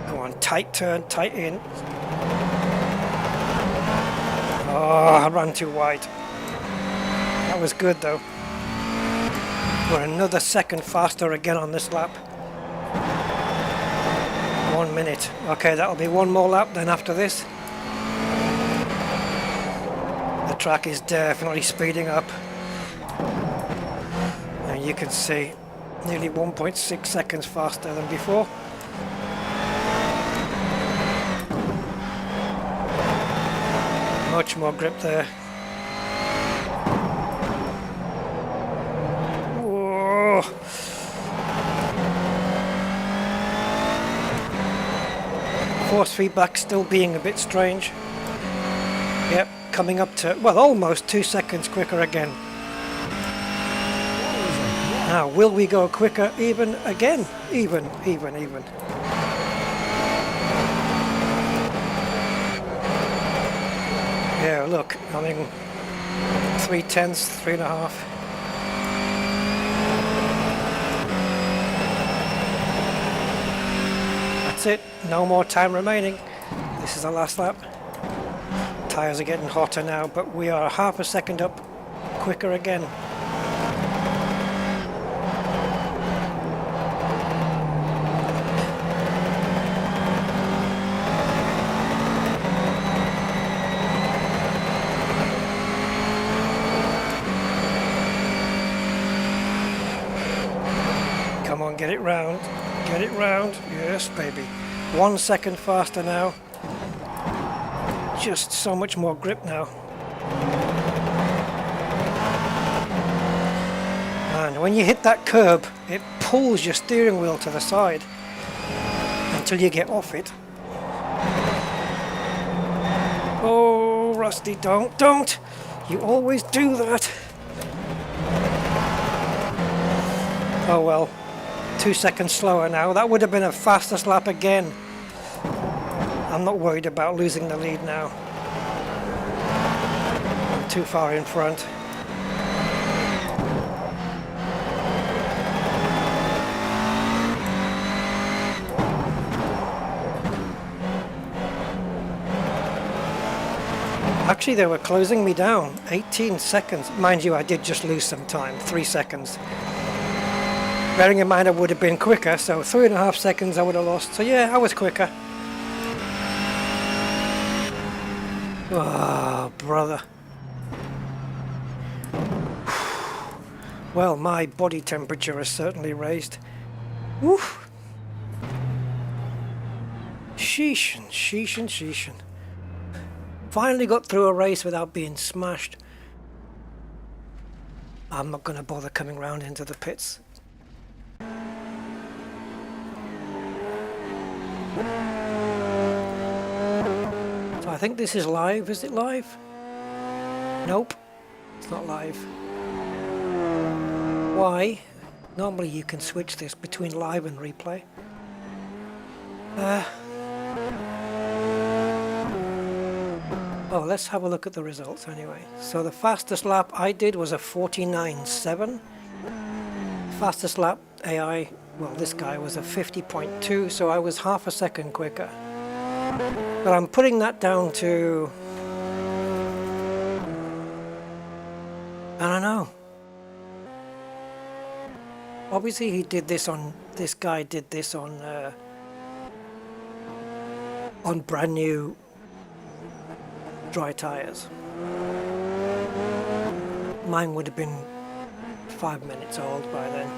Go on, tight turn, tight in. Oh, I ran too wide. That was good though. We're another second faster again on this lap. 1 minute. Okay, that'll be one more lap then after this. The track is definitely speeding up. And you can see nearly 1.6 seconds faster than before. Much more grip there. Whoa. Force feedback still being a bit strange. Yep, coming up to, well, almost 2 seconds quicker again. Now, will we go quicker even again? Even. Yeah, look, I mean, 3/10, 3.5. That's it, no more time remaining. This is the last lap. Tyres are getting hotter now, but we are half a second up quicker again. Come on, get it round. Get it round. Yes, baby. 1 second faster now. Just so much more grip now. And when you hit that curb, it pulls your steering wheel to the side until you get off it. Oh, Rusty, don't! You always do that. Oh well, 2 seconds slower now. That would have been a fastest lap again. I'm not worried about losing the lead now. I'm too far in front. Actually, they were closing me down. 18 seconds. Mind you, I did just lose some time. 3 seconds. Bearing in mind I would have been quicker, so 3.5 seconds I would have lost. So yeah, I was quicker. Oh, brother. Well, my body temperature is certainly raised. Woof. Sheesh and sheesh and sheesh. Finally got through a race without being smashed. I'm not going to bother coming round into the pits. So I think this is live. Is it live? Nope, it's not live. Why? Normally you can switch this between live and replay. Oh, let's have a look at the results anyway. So the fastest lap I did was a 49.7. Fastest lap AI, well, this guy was a 50.2, so I was half a second quicker. But I'm putting that down to, I don't know. Obviously he did this on, this guy did this on brand new dry tires. Mine would have been 5 minutes old by then,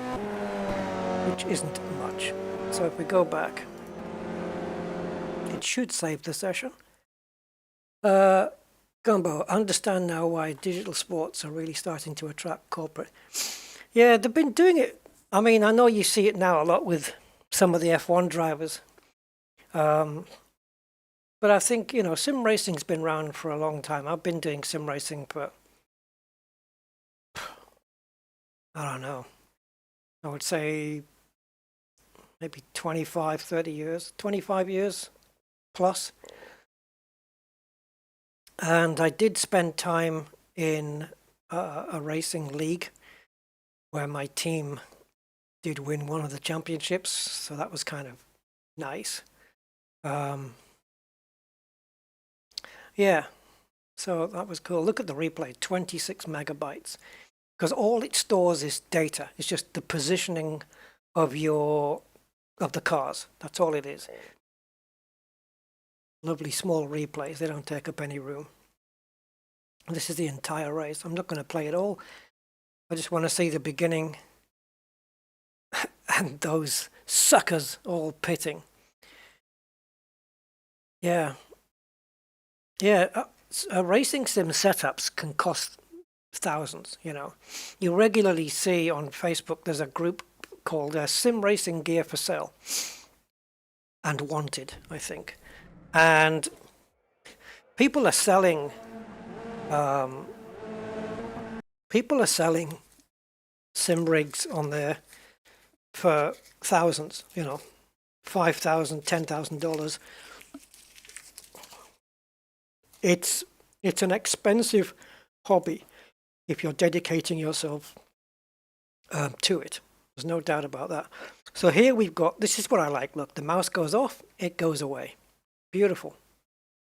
which isn't much. So if we go back, it should save the session. Gumbo, understand now why digital sports are really starting to attract corporate. Yeah, they've been doing it. I mean, I know you see it now a lot with some of the F1 drivers. But I think, you know, sim racing's been around for a long time. I've been doing sim racing for, I don't know, I would say maybe 25, 30 years, 25 years plus. And I did spend time in a racing league where my team did win one of the championships. So that was kind of nice. Yeah, so that was cool. Look at the replay, 26 megabytes. Because all it stores is data. It's just the positioning of the cars. That's all it is. Lovely small replays. They don't take up any room. This is the entire race. I'm not going to play it all. I just want to see the beginning and those suckers all pitting. Yeah. Yeah, racing sim setups can cost thousands, you know. You regularly see on Facebook there's a group called Sim Racing Gear for Sale and Wanted, I think. And people are selling sim rigs on there for thousands, you know, $5,000, $10,000. It's an expensive hobby if you're dedicating yourself to it. There's no doubt about that. So here we've got, this is what I like. Look, the mouse goes off, it goes away. Beautiful.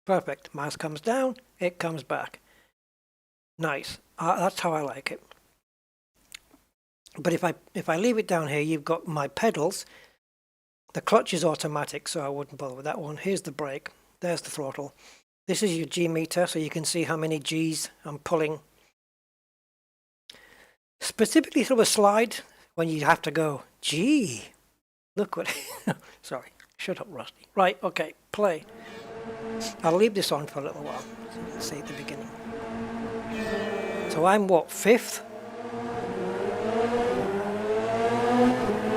Perfect. Mouse comes down, it comes back. Nice. That's how I like it. But if I leave it down here, you've got my pedals. The clutch is automatic, so I wouldn't bother with that one. Here's the brake. There's the throttle. This is your G meter, so you can see how many G's I'm pulling. Specifically through a slide, when you have to go, gee, look what, sorry, shut up, Rusty. Right, okay, play. I'll leave this on for a little while, so you can see at the beginning. So I'm what, 5th?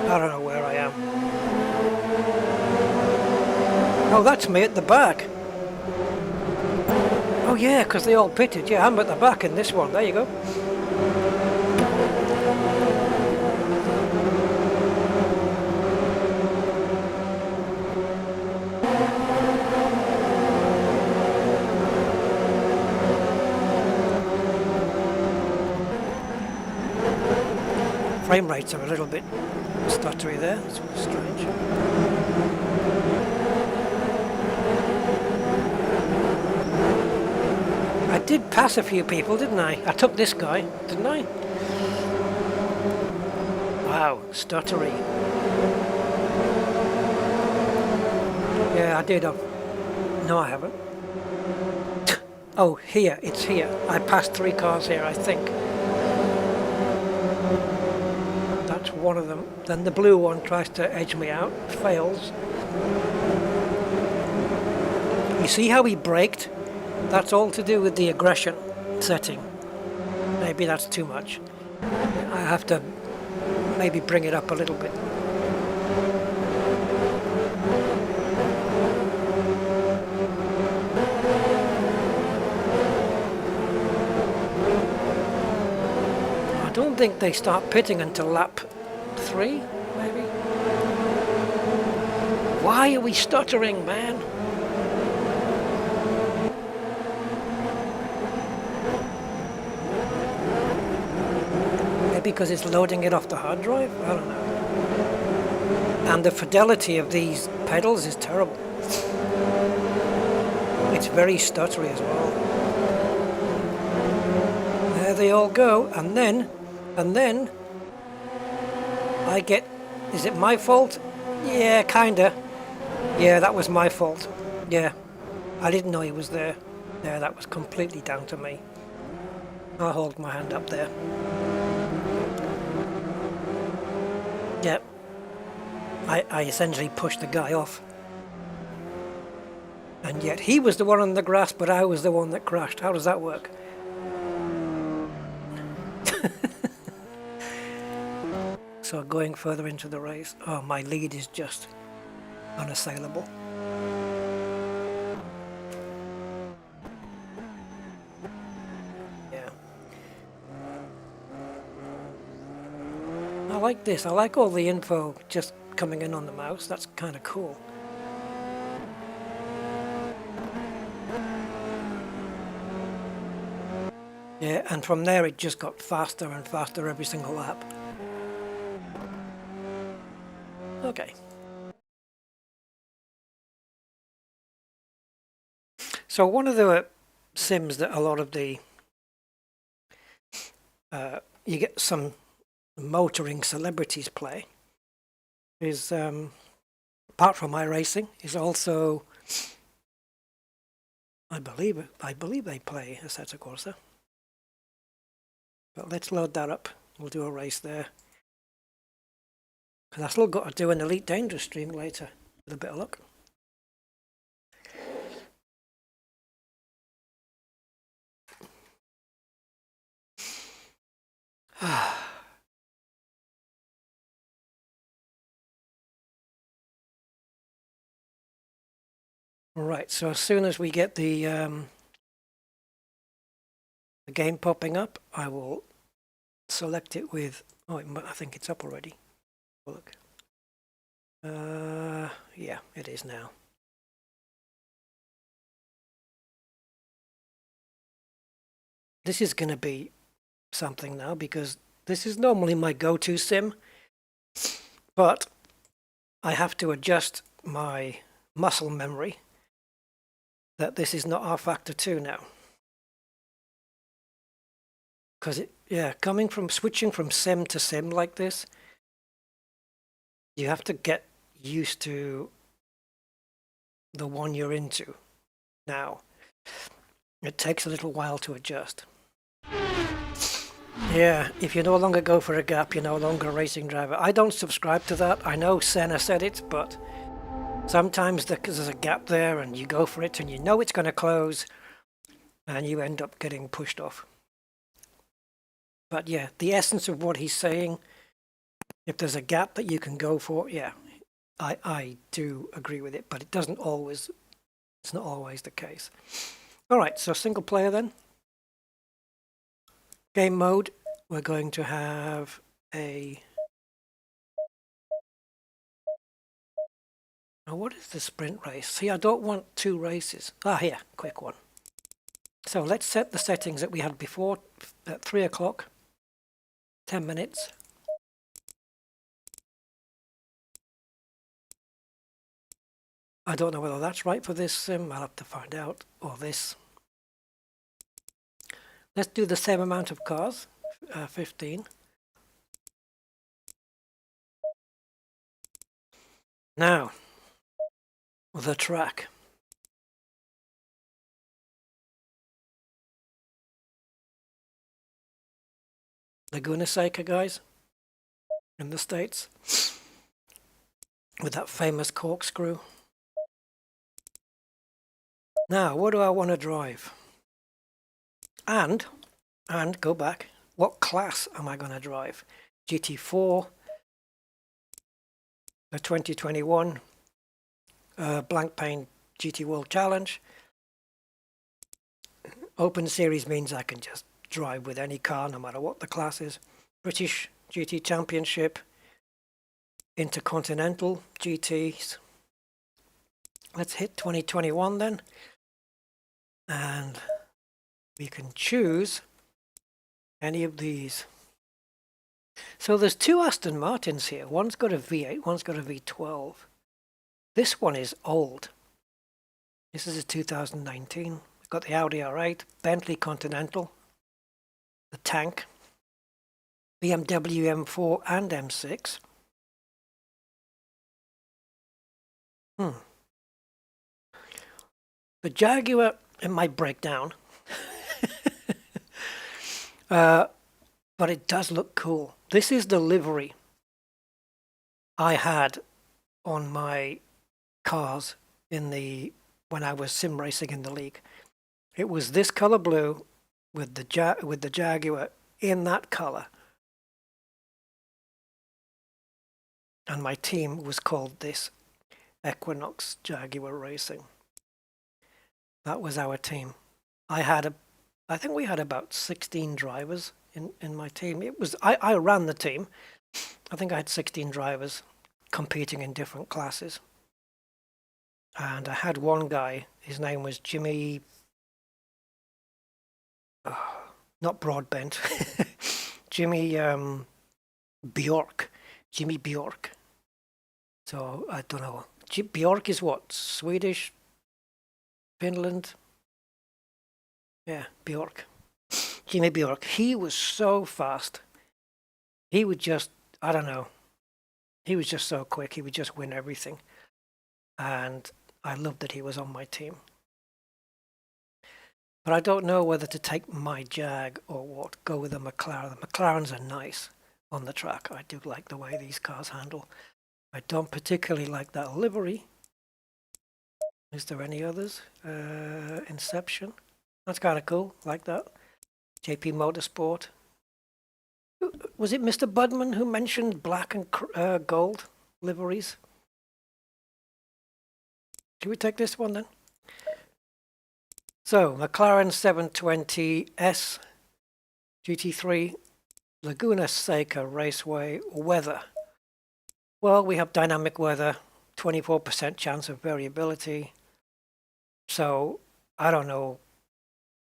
I don't know where I am. Oh, that's me at the back. Oh yeah, because they all pitted. Yeah, I'm at the back in this one. There you go. Frame rates are a little bit stuttery there. It's strange. I did pass a few people, didn't I? I took this guy, didn't I? Wow, stuttery. Yeah, I did. No, I haven't. Oh, here, it's here. I passed 3 cars here, I think. That's one of them. Then the blue one tries to edge me out, fails. You see how he braked? That's all to do with the aggression setting. Maybe that's too much. I have to maybe bring it up a little bit. I don't think they start pitting until lap 3, maybe. Why are we stuttering, man? Maybe because it's loading it off the hard drive? I don't know. And the fidelity of these pedals is terrible. It's very stuttery as well. There they all go, and then I get, is it my fault? Yeah, kinda. Yeah, that was my fault. Yeah, I didn't know he was there. Yeah, that was completely down to me. I'll hold my hand up there. Yeah, I essentially pushed the guy off. And yet he was the one on the grass, but I was the one that crashed. How does that work? So going further into the race, oh, my lead is just unassailable. Yeah. I like this. I like all the info just coming in on the mouse. That's kind of cool. Yeah, and from there it just got faster and faster every single lap. Okay. So one of the sims that a lot of the you get some motoring celebrities play is apart from iRacing is also I believe they play Assetto Corsa. But let's load that up. We'll do a race there. Because I still got to do an Elite Dangerous stream later with a bit of luck. Right, so as soon as we get the game popping up, I will select it with, oh, I think it's up already. Look. Yeah, it is now. This is going to be something now because this is normally my go-to sim, but I have to adjust my muscle memory that this is not R-Factor 2 now. Because switching from sim to sim like this, you have to get used to the one you're into now. It takes a little while to adjust. Yeah, if you no longer go for a gap, you're no longer a racing driver. I don't subscribe to that. I know Senna said it, but sometimes there's a gap there and you go for it and you know it's going to close and you end up getting pushed off. But yeah, the essence of what he's saying If there's a gap that you can go for, yeah, I do agree with it, but it doesn't always, it's not always the case. All right, so single player then. Game mode, we're going to have a... Now, what is the sprint race? See, I don't want 2 races. Ah, here, quick one. So let's set the settings that we had before at 3 o'clock, 10 minutes. I don't know whether that's right for this sim. I'll have to find out. Or this. Let's do the same amount of cars, 15. Now, the track. Laguna Seca, guys, in the States, with that famous corkscrew. Now, what do I want to drive? And go back, what class am I going to drive? GT4, the 2021 Blank Paint GT World Challenge. Open Series means I can just drive with any car, no matter what the class is. British GT Championship, Intercontinental GTs. Let's hit 2021 then. And we can choose any of these. So there's 2 Aston Martins here. One's got a V8, one's got a V12. This one is old. This is a 2019. We've got the Audi R8, Bentley Continental, the tank, BMW M4 and M6. The Jaguar, it might break down. But it does look cool. This is the livery I had on my cars when I was sim racing in the league. It was this color blue with the Jaguar in that color. And my team was called this, Equinox Jaguar Racing. That was our team. I think we had about 16 drivers in my team. I ran the team. I think I had 16 drivers competing in different classes. And I had one guy, his name was Jimmy, not Broadbent, Jimmy Bjork. Jimmy Bjork. So I don't know. Bjork is what? Swedish? Finland? Yeah, Bjork. Jimmy Bjork. He was so fast. He would just, I don't know. He was just so quick. He would just win everything. And I loved that he was on my team. But I don't know whether to take my Jag or what. Go with a McLaren. The McLarens are nice on the track. I do like the way these cars handle. I don't particularly like that livery. Is there any others? Inception. That's kind of cool. Like that. JP Motorsport. Was it Mr. Budman who mentioned black and gold liveries? Should we take this one then? So, McLaren 720S GT3 Laguna Seca Raceway weather. Well, we have dynamic weather, 24% chance of variability. So, I don't know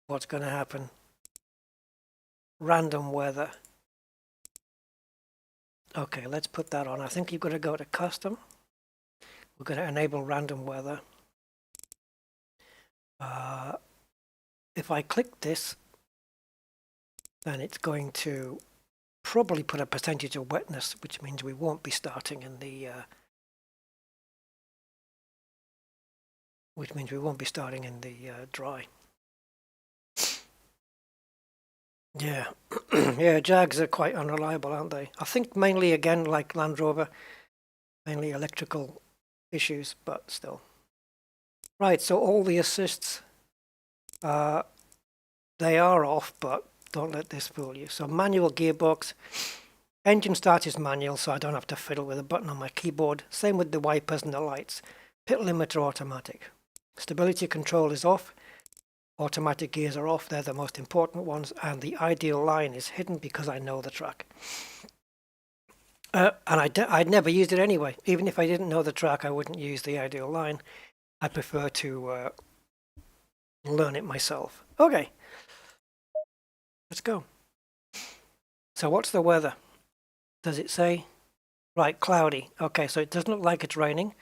what's going to happen. Random weather. Okay, let's put that on. I think you've got to go to custom. We're going to enable random weather. If I click this, then it's going to probably put a percentage of wetness, which means we won't be starting in the dry. Yeah, yeah, Jags are quite unreliable, aren't they? I think mainly, again, like Land Rover, mainly electrical issues, but still. Right, so all the assists, they are off, but don't let this fool you. So manual gearbox, Engine start is manual, so I don't have to fiddle with a button on my keyboard. Same with the wipers and the lights. Pit limiter automatic. Stability control is off. Automatic gears are off, they're the most important ones, and the ideal line is hidden because I know the track. And I'd never used it anyway. Even if I didn't know the track, I wouldn't use the ideal line. I prefer to learn it myself. Okay, let's go. So what's the weather? Does it say? Right, cloudy. Okay, so it doesn't look like it's raining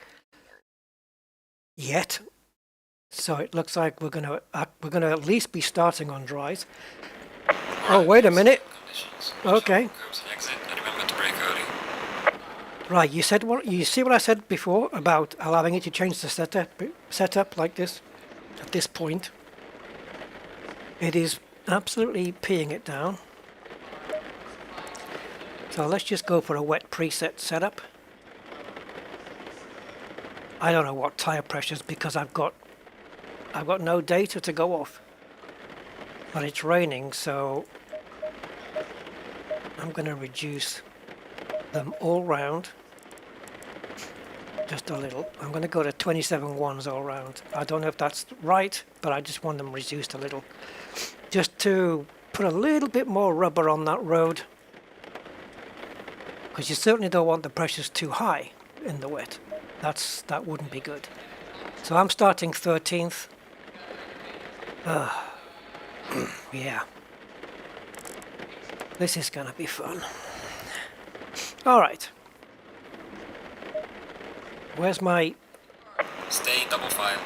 yet. So it looks like we're gonna at least be starting on dries. Oh, wait a minute. Okay. Right, you said what? You see what I said before about allowing it to change the setup like this at this point? It is absolutely peeing it down. So let's just go for a wet preset setup. I don't know what tire pressures because I've got no data to go off. But it's raining, so I'm going to reduce them all round. Just a little. I'm going to go to 27.1s all round. I don't know if that's right, but I just want them reduced a little. Just to put a little bit more rubber on that road. Because you certainly don't want the pressures too high in the wet. That wouldn't be good. So I'm starting 13th. Yeah. This is gonna be fun. Alright. Where's my... Stay in double file.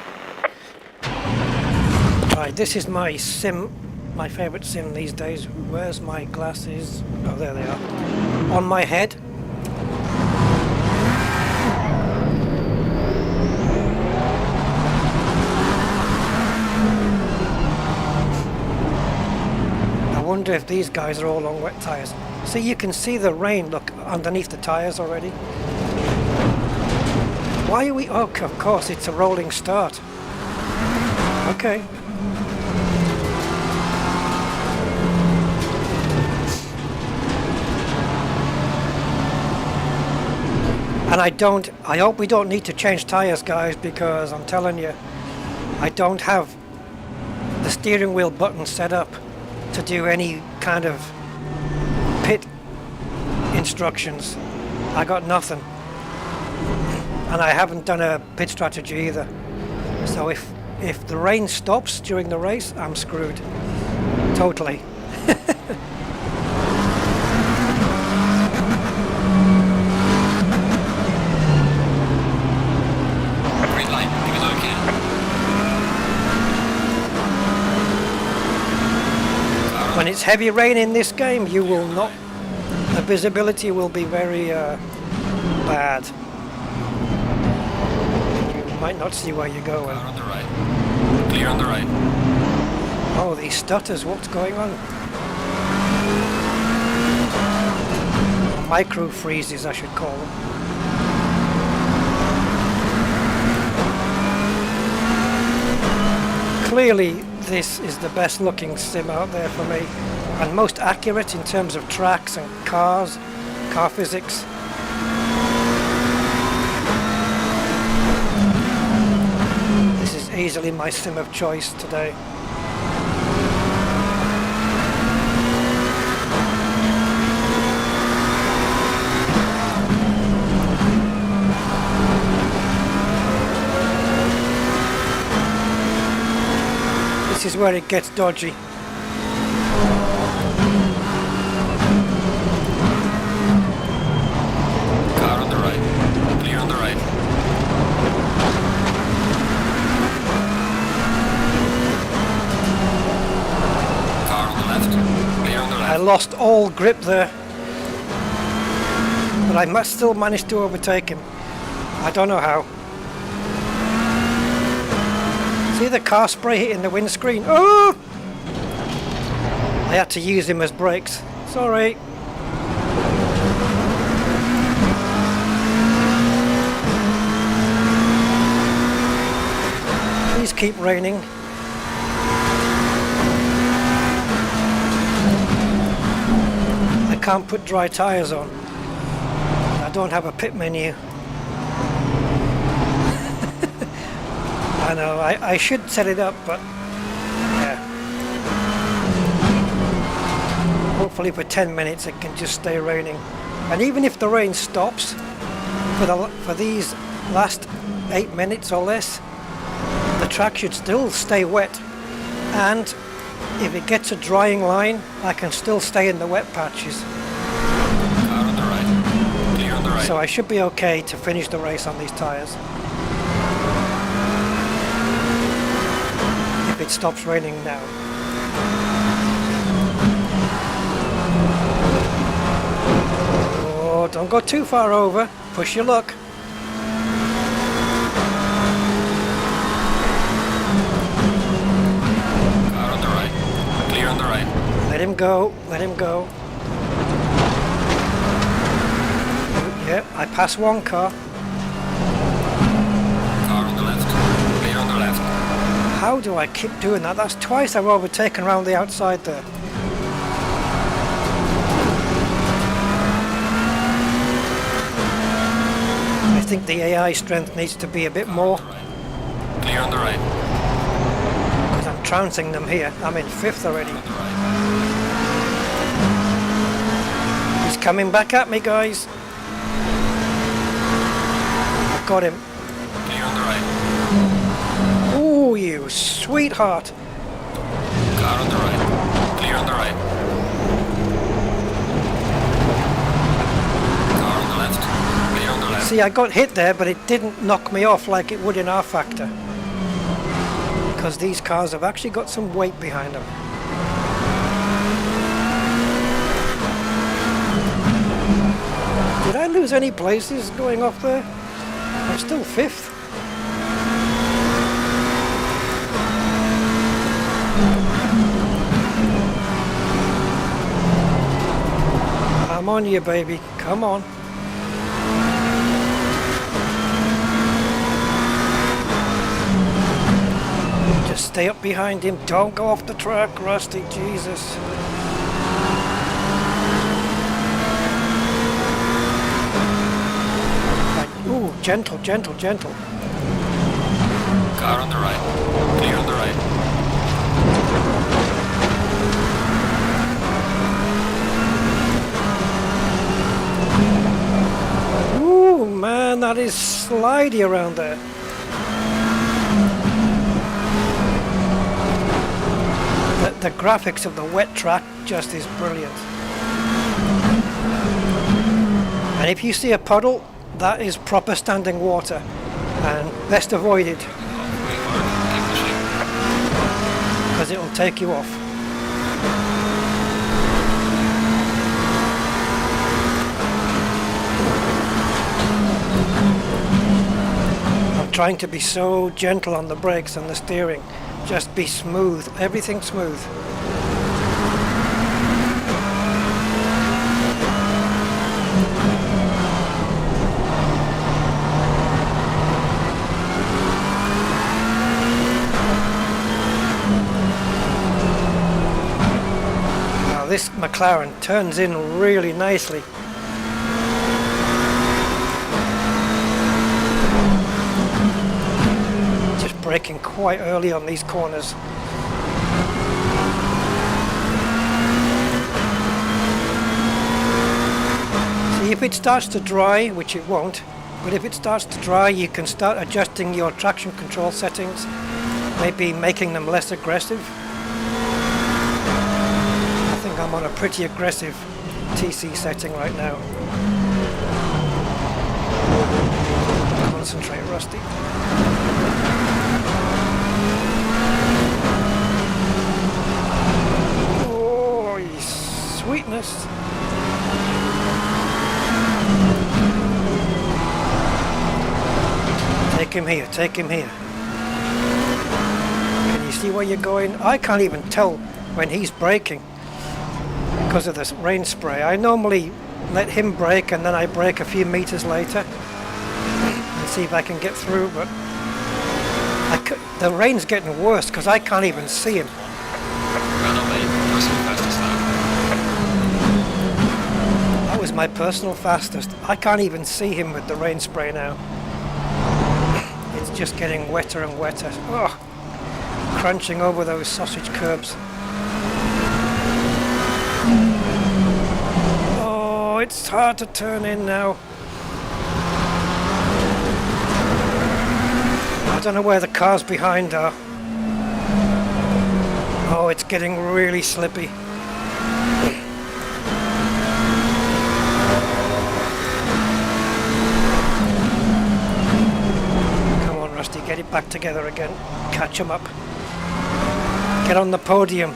Alright, this is my sim, my favourite sim these days. Where's my glasses? Oh, there they are. On my head. I wonder if these guys are all on wet tyres. See, you can see the rain, look, underneath the tyres already. Why are we... Oh, of course, it's a rolling start. Okay. And I hope we don't need to change tyres, guys, because I'm telling you, I don't have the steering wheel button set up to do any kind of pit instructions. I got nothing. And I haven't done a pit strategy either. So if the rain stops during the race, I'm screwed. Totally. Green light, give it okay. When it's heavy rain in this game, you will not... The visibility will be very bad. You might not see where you're going. Car on the right. Clear on the right. Oh, these stutters, what's going on? Micro freezes, I should call them. Clearly, this is the best looking sim out there for me, and most accurate in terms of tracks and cars, car physics. This is easily my sim of choice today. This is where it gets dodgy. Car on the right. Clear on the right. Car on the left. Clear on the I left. lost all grip there, but I must still manage to overtake him. I don't know how. See the car spray hitting the windscreen? Oh! I had to use him as brakes. Sorry. Please keep raining. I can't put dry tyres on. I don't have a pit menu. I know, I should set it up, but yeah. Hopefully for 10 minutes it can just stay raining. And even if the rain stops, for these last 8 minutes or less, the track should still stay wet. And if it gets a drying line, I can still stay in the wet patches. Car on the right. Clear on the right. So I should be okay to finish the race on these tyres. If it stops raining now. Oh, don't go too far over. Push your luck. Car on the right. Clear on the right. Let him go. Let him go. Yeah, I passed one car. Car on the left. Clear on the left. How do I keep doing that? That's twice I've overtaken around the outside there. I think the AI strength needs to be a bit more, Clear on the right. because I'm trouncing them here. I'm in 5th already. On the right. He's coming back at me, guys. I've got him. Clear on the right. Ooh, you sweetheart. Car on the right. Clear on the right. Car on the left. Clear on the left. See, I got hit there, but it didn't knock me off like it would in R Factor. Because these cars have actually got some weight behind them. Did I lose any places going off there? I'm still 5th. I'm on you, baby. Come on. Just stay up behind him. Don't go off the track, Rusty. Jesus. Ooh, gentle, gentle, gentle. Car on the right. Clear on the right. Ooh, man, that is slidey around there. The graphics of the wet track just is brilliant. And if you see a puddle, that is proper standing water, and best avoid it, because it will take you off. I'm trying to be so gentle on the brakes and the steering. Just be smooth, everything smooth. Now this McLaren turns in really nicely. Braking quite early on these corners. See, if it starts to dry, which it won't, but if it starts to dry, you can start adjusting your traction control settings, maybe making them less aggressive. I think I'm on a pretty aggressive TC setting right now. Concentrate, Rusty. Sweetness. Take him here, take him here. Can you see where you're going? I can't even tell when he's braking because of this rain spray. I normally let him brake and then I brake a few meters later and see if I can get through, but the rain's getting worse because I can't even see him. my personal fastest. I can't even see him with the rain spray now. It's just getting wetter and wetter. Oh, crunching over those sausage curbs. Oh, it's hard to turn in now. I don't know where the cars behind are. Oh, it's getting really slippy. Come on, Rusty, get it back together again. Catch him up. Get on the podium.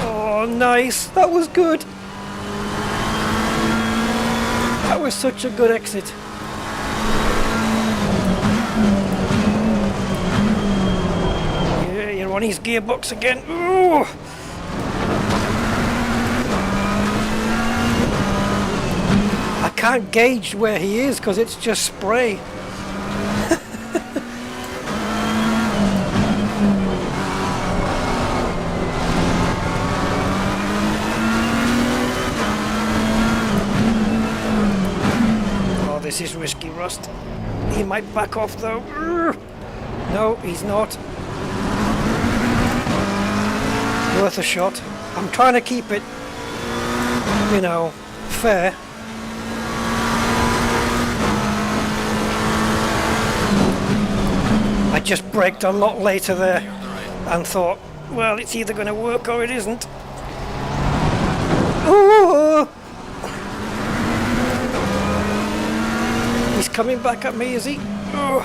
Oh, nice. That was good. That was such a good exit. Yeah, you're on his gearbox again. Ooh. I can't gauge where he is because it's just spray. This is risky, Rust. He might back off though. No, he's not. Worth a shot. I'm trying to keep it, you know, fair. I just braked a lot later there and thought, well, it's either going to work or it isn't. Ooh! He's coming back at me, is he? Oh,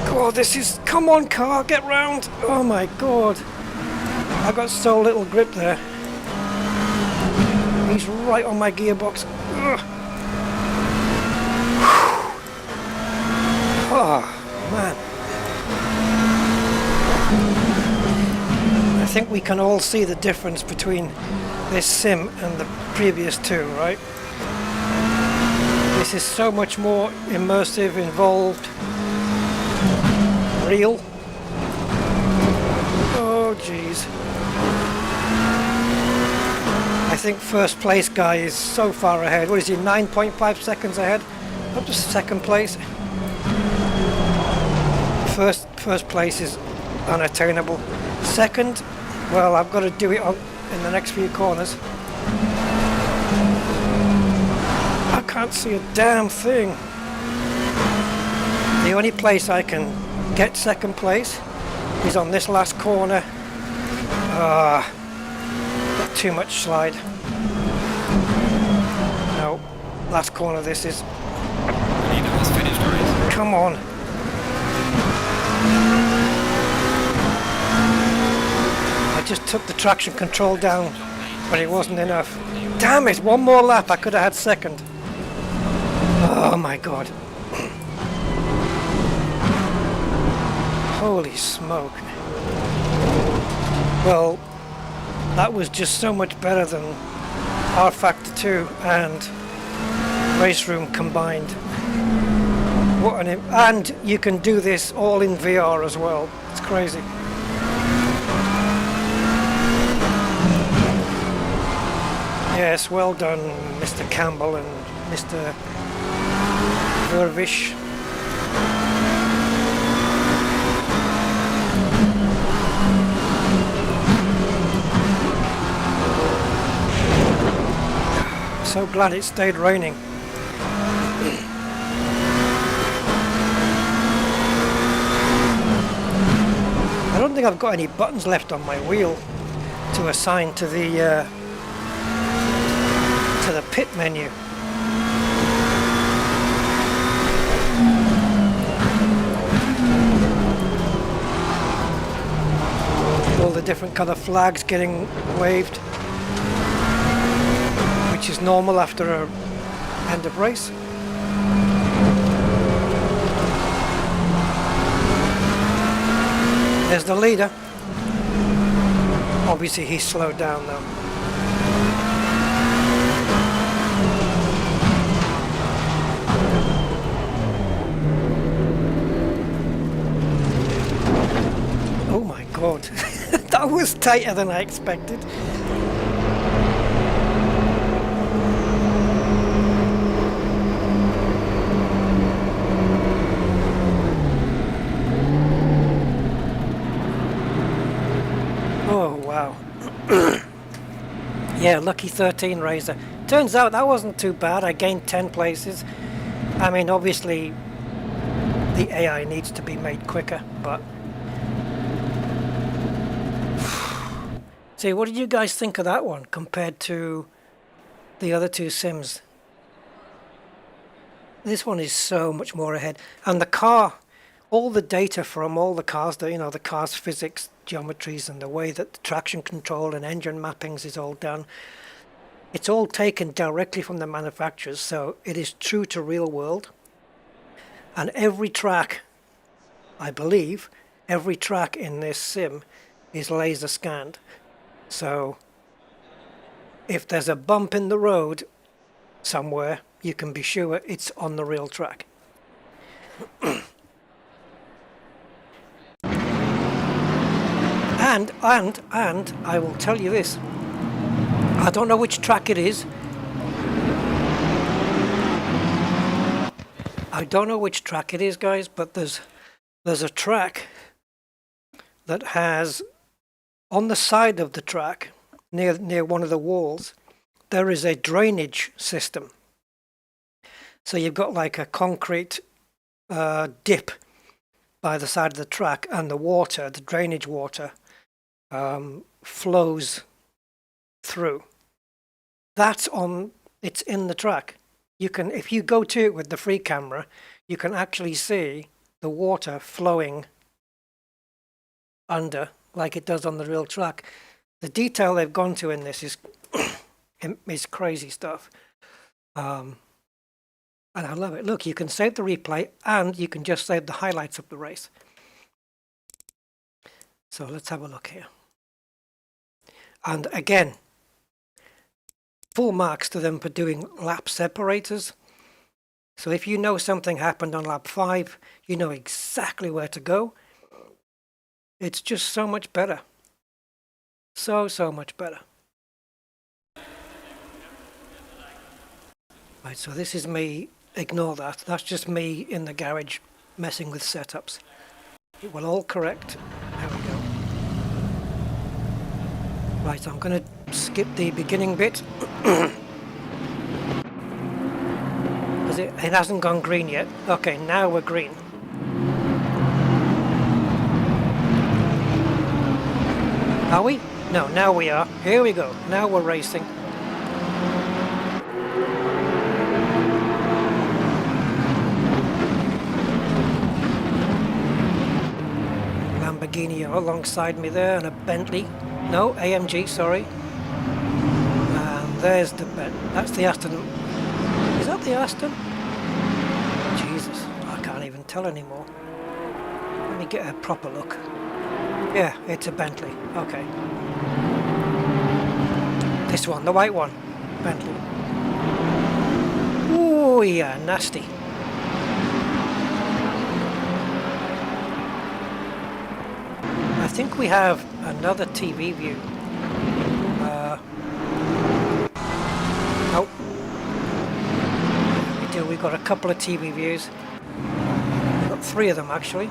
God, this is... Come on, car, get round. Oh, my God. I got so little grip there. He's right on my gearbox. Ugh. Oh, man. I think we can all see the difference between this sim and the previous two, right? This is so much more immersive, involved, real. Oh, jeez. I think first place guy is so far ahead. What is he, 9.5 seconds ahead? Up to second place. First place is unattainable. Second, well, I've got to do it in the next few corners. I can't see a damn thing. The only place I can get second place is on this last corner. Got too much slide. No, last corner this is. Has finished the race. Come on. I just took the traction control down, but it wasn't enough. Damn it, one more lap, I could have had second. Oh my God. Holy smoke. Well, that was just so much better than R Factor 2 and Race Room combined. What an and you can do this all in VR as well. It's crazy. Yes, well done, Mr. Campbell and Mr. Vervish. So glad it stayed raining. I don't think I've got any buttons left on my wheel to assign to the pit menu. All the different colour flags getting waved, which is normal after a end of race. There's the leader. Obviously he's slowed down though. Oh my God, that was tighter than I expected. Oh wow. Yeah, lucky 13 Razor. Turns out that wasn't too bad. I gained 10 places. I mean, obviously the AI needs to be made quicker, but see, what did you guys think of that one compared to the other two sims? This one is so much more ahead, and the car, all the data from all the cars, the car's physics, geometries, and the way that the traction control and engine mappings is all done, it's all taken directly from the manufacturers, so it is true to real world. And every track, I believe, every track in this sim is laser scanned. So if there's a bump in the road somewhere, you can be sure it's on the real track. And I will tell you this. I don't know which track it is. I don't know which track it is, guys, but there's a track that has, on the side of the track, near one of the walls, there is a drainage system. So you've got like a concrete dip by the side of the track, and the water, the drainage water, flows through. It's in the track. You can, if you go to it with the free camera, you can actually see the water flowing under like it does on the real track. The detail they've gone to in this is is crazy stuff. And I love it. Look, you can save the replay and you can just save the highlights of the race. So let's have a look here. And again, full marks to them for doing lap separators. So if you know something happened on lap 5, you know exactly where to go. It's just so much better. So much better. Right, so this is me. Ignore that. That's just me in the garage messing with setups. It will all correct. There we go. Right, I'm going to skip the beginning bit. Because it hasn't gone green yet. Okay, now we're green. Are we? No, now we are. Here we go. Now we're racing. Lamborghini alongside me there, and a Bentley. No, AMG, sorry. And there's the that's the Aston. Is that the Aston? Jesus, I can't even tell anymore. Let me get a proper look. Yeah, it's a Bentley. Okay. This one, the white one. Bentley. Oh yeah, nasty. I think we have another TV view. Nope. We do. We've got a couple of TV views. We've got 3 of them actually.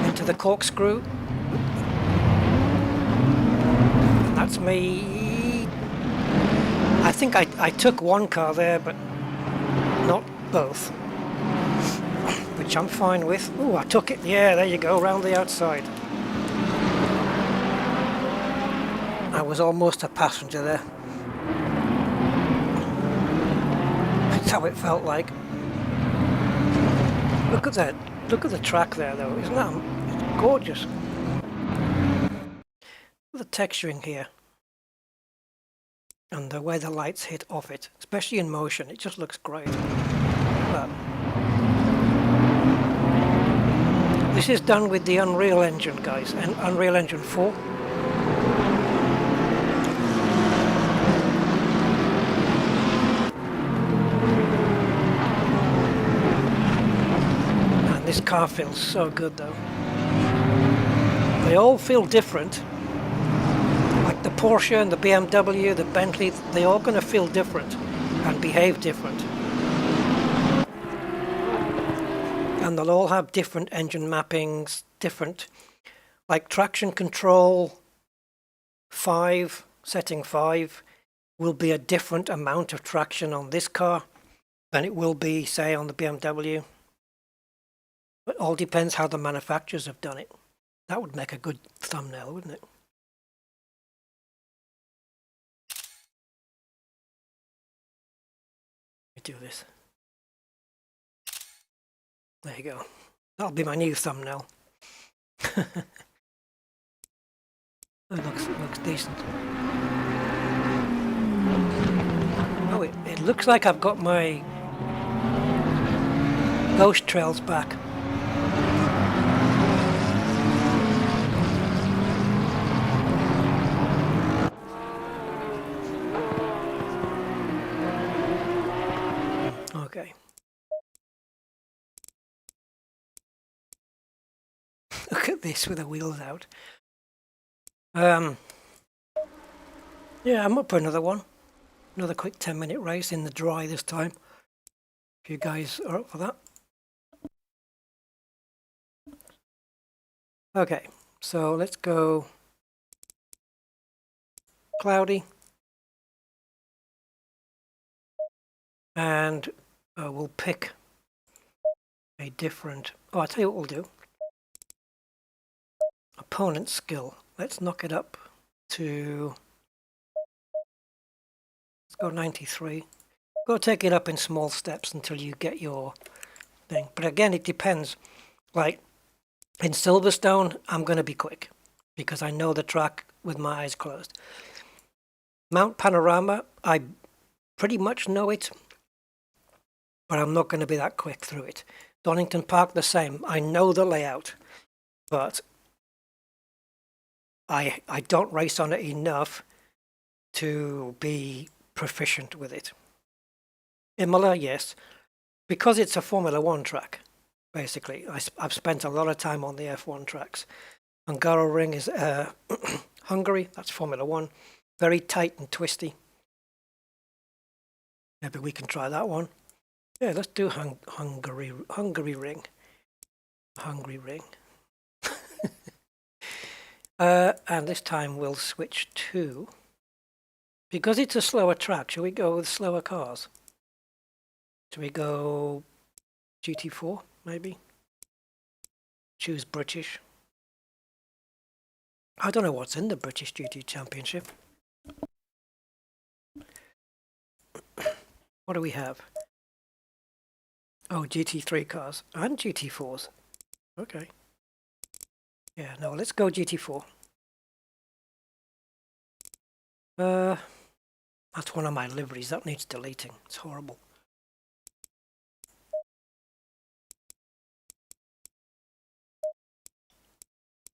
Into the corkscrew. And that's me. I think I took one car there, but not both, which I'm fine with. Oh, I took it. Yeah, there you go, round the outside. I was almost a passenger there. That's how it felt like. Look at that. Look at the track there, though. Isn't that it's gorgeous? The texturing here. And the way the lights hit off it, especially in motion, it just looks great. But this is done with the Unreal Engine, guys, and Unreal Engine 4. car feels so good though. They all feel different. Like the Porsche and the BMW, the Bentley, they're all going to feel different and behave different. And they'll all have different engine mappings, different, like traction control 5, setting 5, will be a different amount of traction on this car than it will be, say, on the BMW. It all depends how the manufacturers have done it. That would make a good thumbnail, wouldn't it? Let me do this. There you go. That'll be my new thumbnail. It looks decent. Oh, it looks like I've got my ghost trails back. Okay. Look at this with the wheels out. Yeah, I'm up for another one. Another quick 10-minute race in the dry this time. If you guys are up for that. Okay, so let's go cloudy. And we'll pick a different... Oh, I'll tell you what we'll do. Opponent skill. Let's knock it up to... Let's go 93. Go take it up in small steps until you get your thing. But again, it depends. Like, in Silverstone, I'm going to be quick because I know the track with my eyes closed. Mount Panorama, I pretty much know it, but I'm not going to be that quick through it. Donington Park, the same. I know the layout, but I don't race on it enough to be proficient with it. Imola, yes, because it's a Formula 1 track, basically. I've spent a lot of time on the F1 tracks. Hungaroring is Hungary, that's Formula 1. Very tight and twisty. Maybe we can try that one. Yeah, let's do Hungary ring. Hungary ring. And this time we'll switch to... Because it's a slower track, shall we go with slower cars? Shall we go GT4, maybe? Choose British. I don't know what's in the British GT Championship. What do we have? Oh, GT3 cars and GT4s. Okay. Yeah, no, let's go GT4. That's one of my liveries. That needs deleting. It's horrible.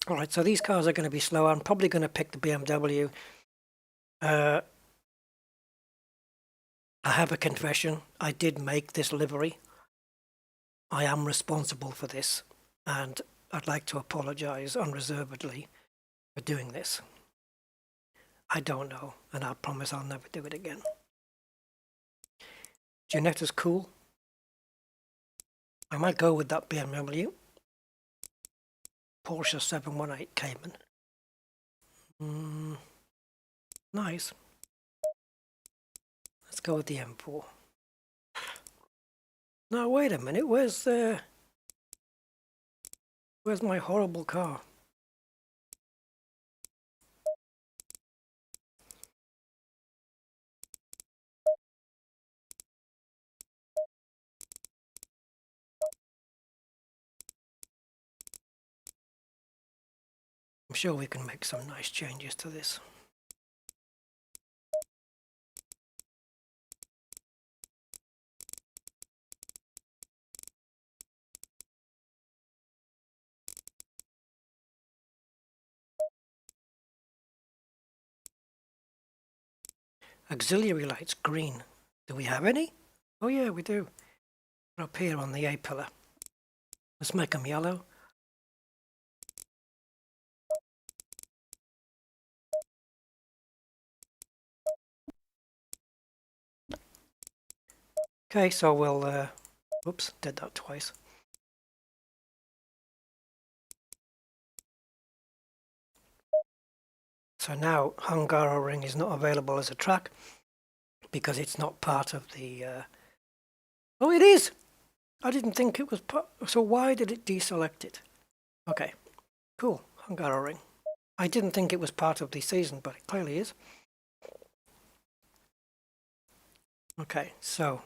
Alright, so these cars are going to be slower. I'm probably going to pick the BMW. I have a confession. I did make this livery. I am responsible for this, and I'd like to apologize unreservedly for doing this. I don't know, and I promise I'll never do it again. Giannetta's cool. I might go with that BMW. Porsche 718 Cayman. Nice. Let's go with the M4. Now wait a minute, where's my horrible car? I'm sure we can make some nice changes to this. Auxiliary lights, green. Do we have any? Oh yeah, we do. Up here on the A pillar. Let's make them yellow. Okay, so we'll, oops, did that twice. So now Hungaroring is not available as a track because it's not part of the, oh it is! I didn't think it was part, so why did it deselect it? Okay, cool, Hungaroring. I didn't think it was part of the season, but it clearly is. Okay, so.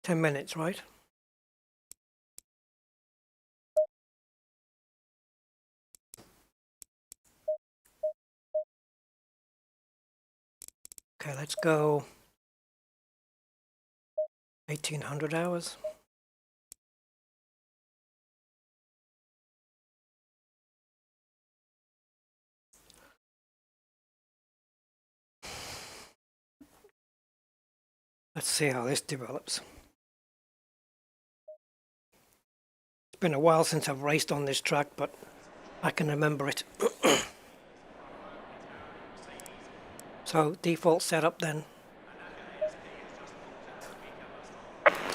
"10 minutes, right?" Okay, let's go 1800 hours. Let's see how this develops. It's been a while since I've raced on this track, but I can remember it. So default setup then.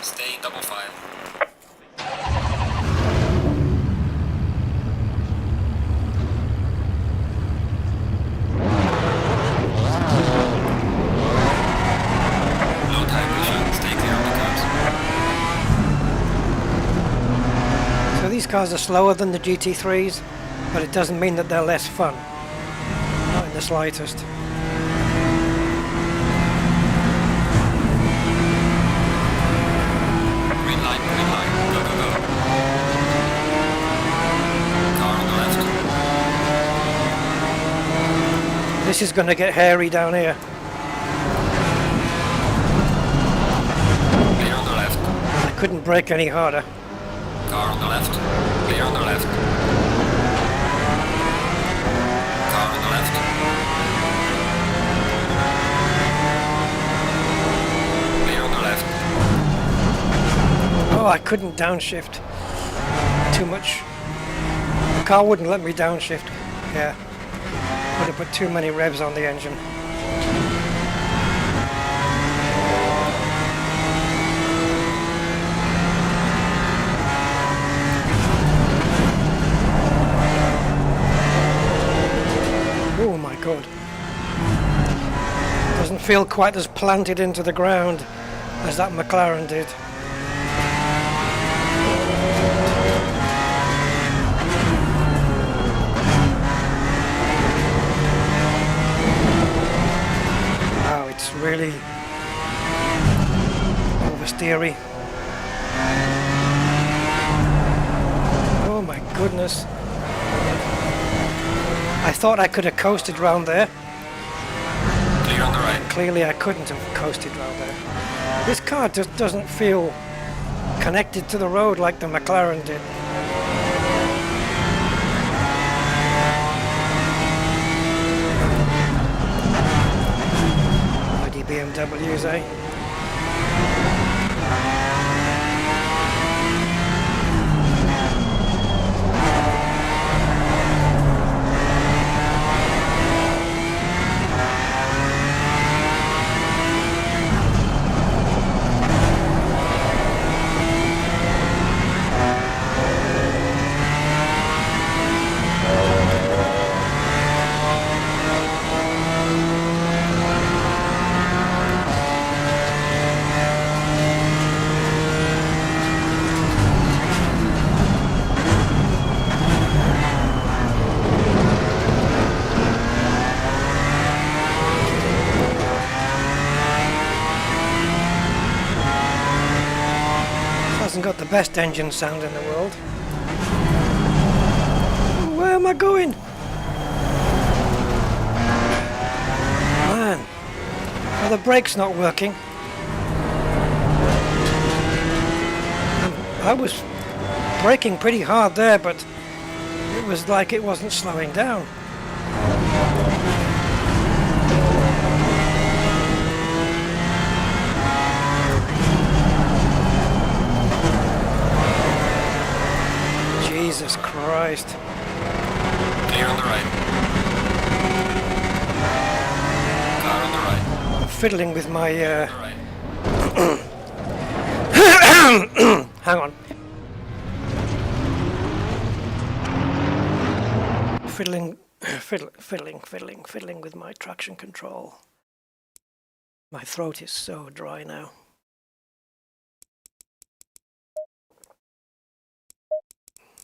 Stay double file. Low tide vision. Stay clear of the curbs. So these cars are slower than the GT3s, but it doesn't mean that they're less fun. Not in the slightest. Green light, go, go, go. Car on the left. This is going to get hairy down here. Clear on the left. I couldn't brake any harder. Car on the left. Clear on the left. Car on the left. Clear on the left. Oh, I couldn't downshift. Too much. The car wouldn't let me downshift. Yeah. Would have put too many revs on the engine. Oh my god. Doesn't feel quite as planted into the ground as that McLaren did. Wow, it's really oversteery. Oh my goodness. I thought I could have coasted round there. Clear on the right. Clearly I couldn't have coasted round there. This car just doesn't feel connected to the road like the McLaren did. Bloody BMWs, eh? Hasn't got the best engine sound in the world. Where am I going? Man, well, the brake's not working. I was braking pretty hard there, but it was like it wasn't slowing down. Jesus Christ. Clear on the right. Car on the right. I'm fiddling with my... On the right. hang on. Fiddling with my traction control. My throat is so dry now.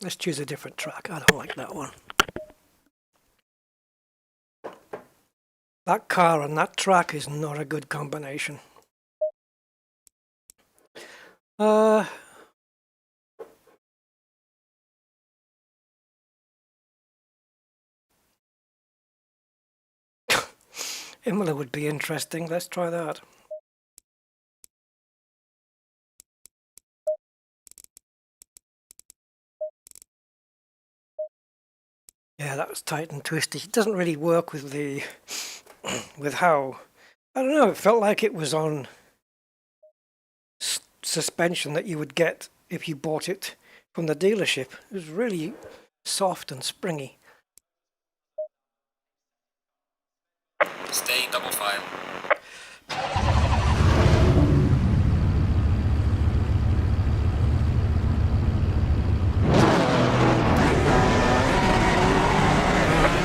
Let's choose a different track. I don't like that one. That car and that track is not a good combination. Imola would be interesting. Let's try that. Yeah, that was tight and twisty. It doesn't really work with the with how, I don't know, it felt like it was on suspension that you would get if you bought it from the dealership. It was really soft and springy. Stay in double file.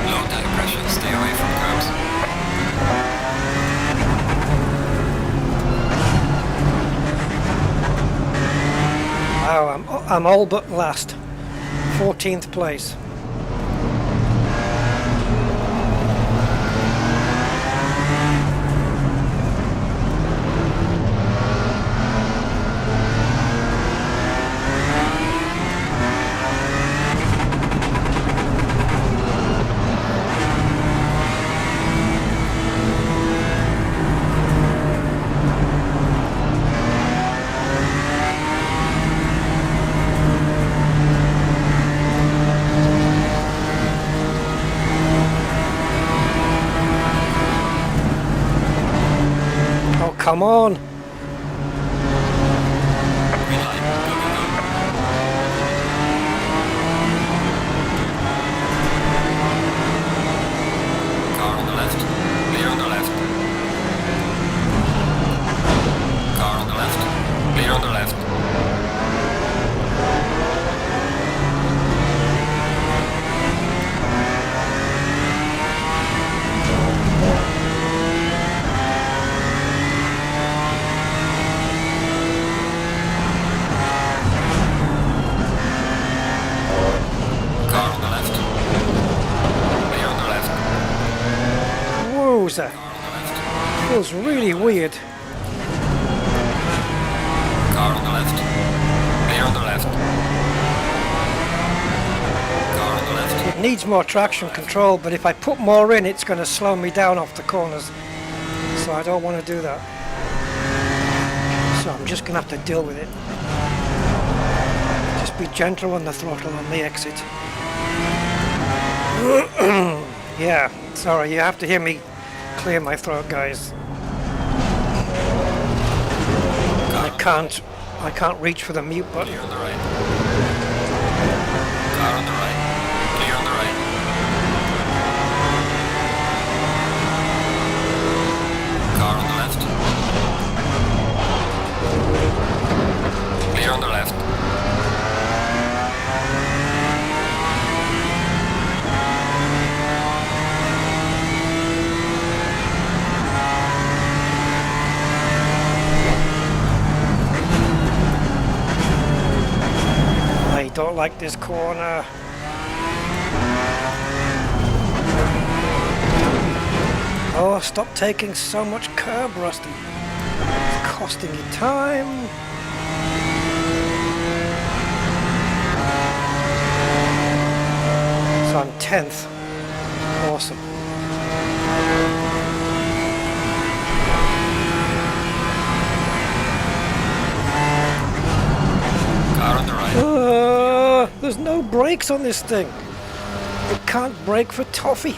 Low tire pressure, stay away from curbs. Wow, I'm all but last. 14th place. Come on! Green light, go, go, go. Car on the left, clear on the left. Car on the left, clear on the left. That feels really weird. Car on the left. Clear on the left. Car on the left. It needs more traction control, but if I put more in, it's going to slow me down off the corners. So I don't want to do that. So I'm just going to have to deal with it. Just be gentle on the throttle on the exit. Yeah, sorry, you have to hear me clear my throat, guys. I can't reach for the mute button. Clear on the right. Car on the right. Clear on the right. Car on the left. Clear on the left. I don't like this corner. Oh, stop taking so much curb, Rusty. It's costing you time. So I'm 10th. Awesome. Car on the right. There's no brakes on this thing. It can't brake for toffee.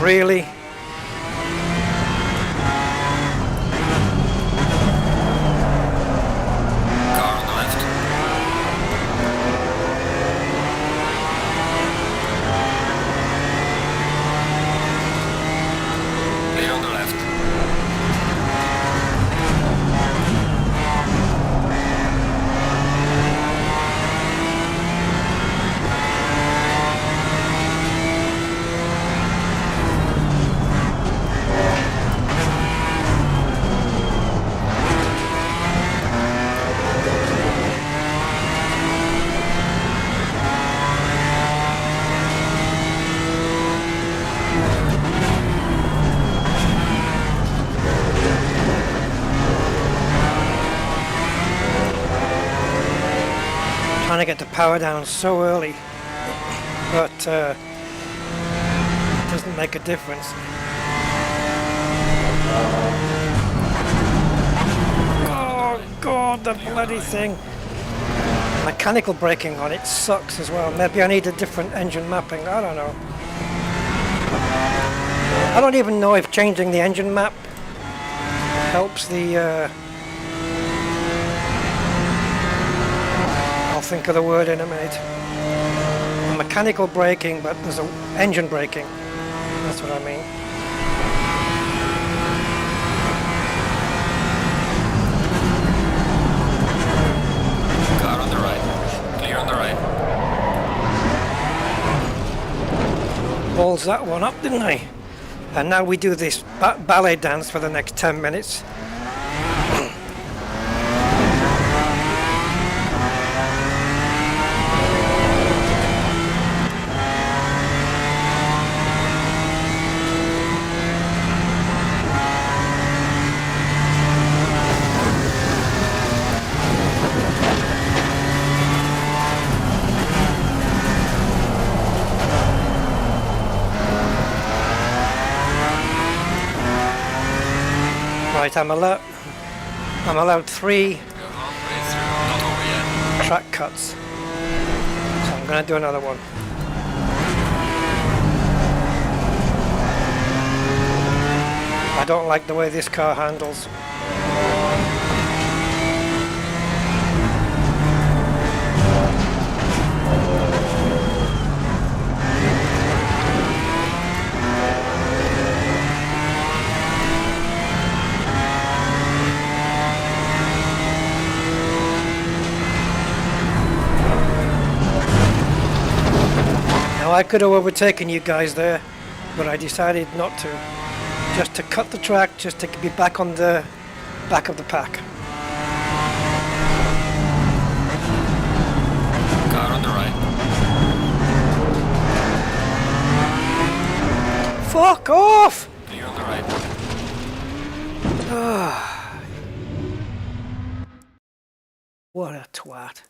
Really? Car on the left. Clear on the left. Trying to get the power down so early, but it doesn't make a difference. Oh god, the bloody thing! Mechanical braking on it sucks as well. Maybe I need a different engine mapping, I don't know. I don't even know if changing the engine map helps the I'll think of the word in a minute. Mechanical braking, but there's a engine braking. That's what I mean. Car on the right. Clear on the right. Balls that one up, didn't I? And now we do this ballet dance for the next 10 minutes. Right, I'm allowed 3 You're halfway through. Not over yet. track cuts. So I'm going to do another one. I don't like the way this car handles. Now I could have overtaken you guys there, but I decided not to. Just to cut the track, just to be back on the back of the pack. Car on the right. Fuck off! Clear on the right. What a twat.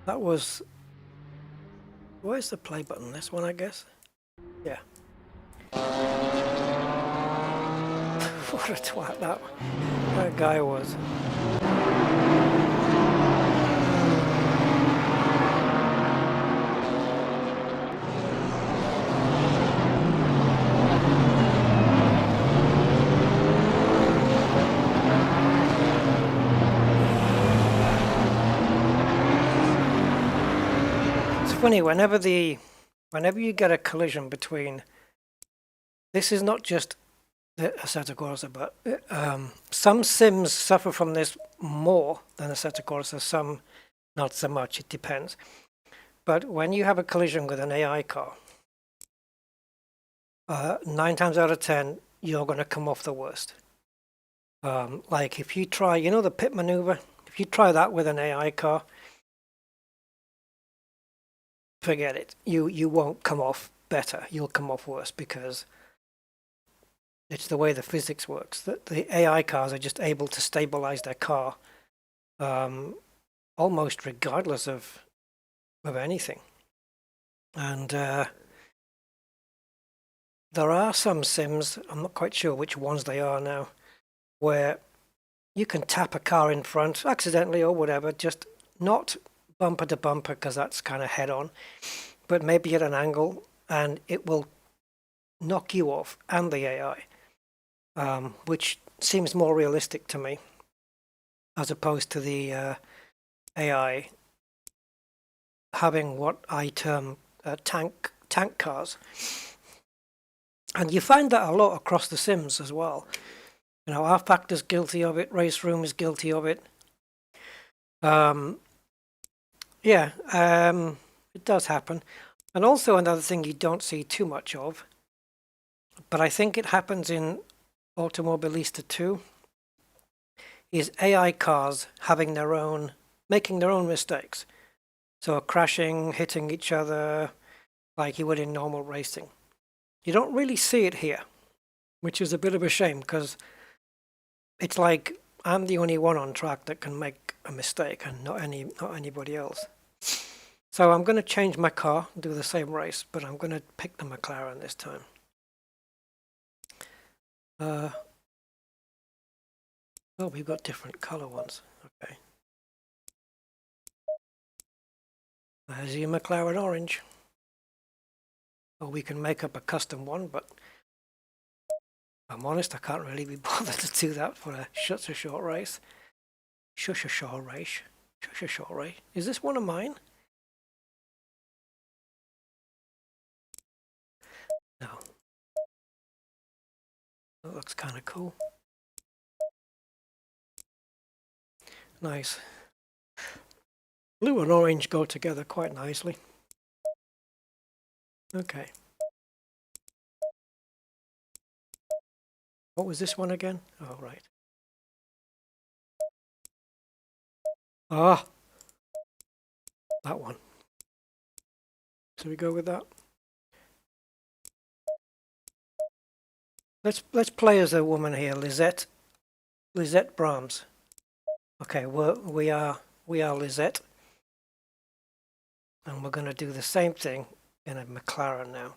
That was... Where's the play button? This one, I guess? Yeah. What a twat that guy was. Funny, whenever you get a collision between, this is not just the Assetto Corsa, but some sims suffer from this more than Assetto Corsa, some not so much, it depends. But when you have a collision with an AI car, 9 times out of 10, you're going to come off the worst. Like if you try, you know the pit maneuver, if you try that with an AI car, forget it. You won't come off better. You'll come off worse because it's the way the physics works. That the AI cars are just able to stabilize their car almost regardless of anything. And there are some sims, I'm not quite sure which ones they are now, where you can tap a car in front accidentally or whatever, just not bumper to bumper because that's kind of head on, but maybe at an angle, and it will knock you off and the AI, which seems more realistic to me, as opposed to the AI having what I term tank cars. And you find that a lot across the sims as well. You know, R-Factor's guilty of it, Race Room is guilty of it. It does happen. And also another thing you don't see too much of, but I think it happens in Automobilista 2, is AI cars having making their own mistakes. So crashing, hitting each other, like you would in normal racing. You don't really see it here, which is a bit of a shame, because it's like I'm the only one on track that can make a mistake and not anybody else. So I'm going to change my car, do the same race, but I'm going to pick the McLaren this time. Oh, we've got different color ones. Okay. There's your McLaren orange. Or we can make up a custom one, but I'm honest, I can't really be bothered to do that for such a short race. Shush a short race. Shush a short race. Is this one of mine? No. That looks kind of cool. Nice. Blue and orange go together quite nicely. Okay. What was this one again? Oh, right. Ah! That one. So we go with that. Let's play as a woman here, Lisette Brahms. Okay, we are Lisette, and we're going to do the same thing in a McLaren now.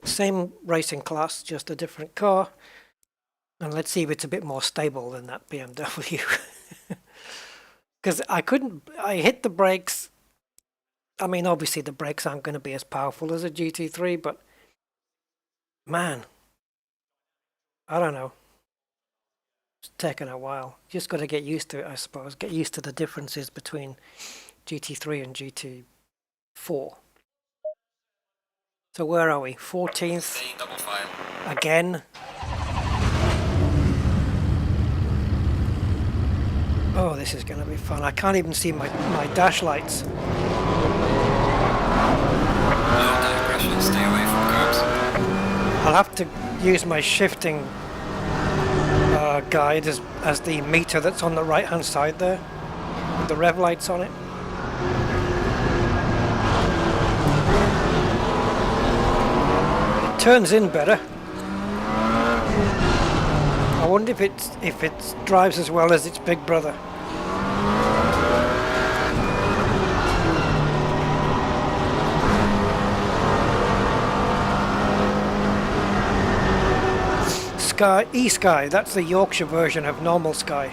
Same racing class, just a different car, and let's see if it's a bit more stable than that BMW. Because I hit the brakes. I mean, obviously the brakes aren't going to be as powerful as a GT3, but man, I don't know. It's taken a while. Just got to get used to it, I suppose. Get used to the differences between GT3 and GT4. So where are we? 14th. Again. Oh, this is going to be fun. I can't even see my dash lights. Stay away from curbs. I'll have to use my shifting guide as the meter that's on the right hand side there, with the rev lights on it. It turns in better. I wonder if it drives as well as its big brother. E-Sky, that's the Yorkshire version of normal Sky.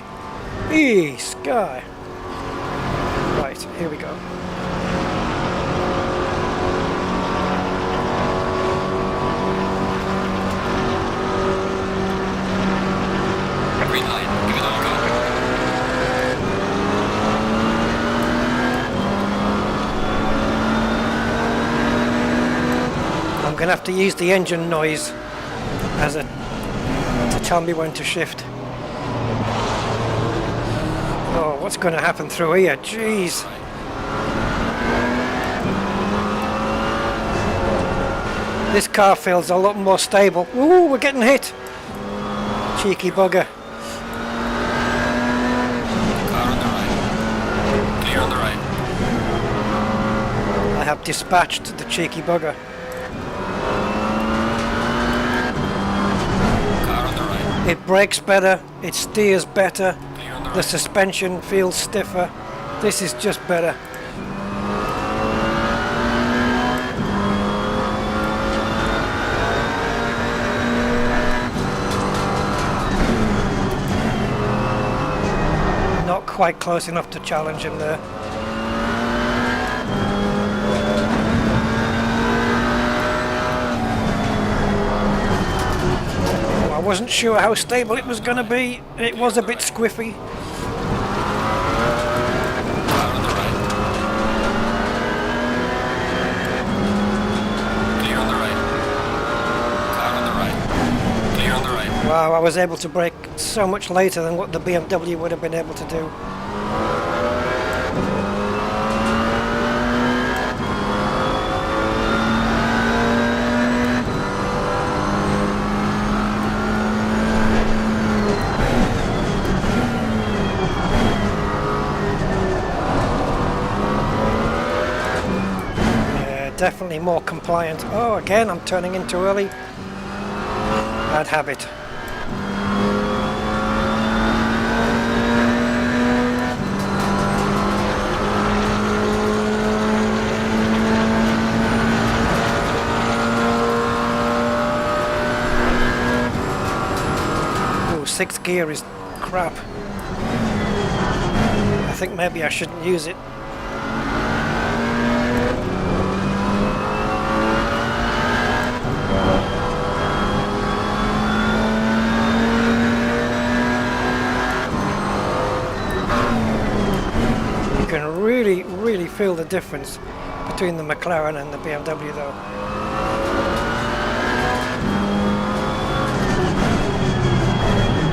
E-Sky. Right, here we go. Green light, give it all go. I'm going to have to use the engine noise as to tell me when to shift. Oh, what's going to happen through here? Jeez. This car feels a lot more stable. Ooh, we're getting hit. Cheeky bugger. Car on the right. Clear on the right. I have dispatched the cheeky bugger. It brakes better, it steers better, the suspension feels stiffer. This is just better. Not quite close enough to challenge him there. wasn't sure how stable it was going to be. It was a bit squiffy. Car on the right. Clear on the right. Car on the right. Clear on the right. Wow, I was able to brake so much later than what the BMW would have been able to do. Definitely more compliant. Oh, again, I'm turning in too early. Bad habit. Oh, sixth gear is crap. I think maybe I shouldn't use it. Really feel the difference between the McLaren and the BMW though.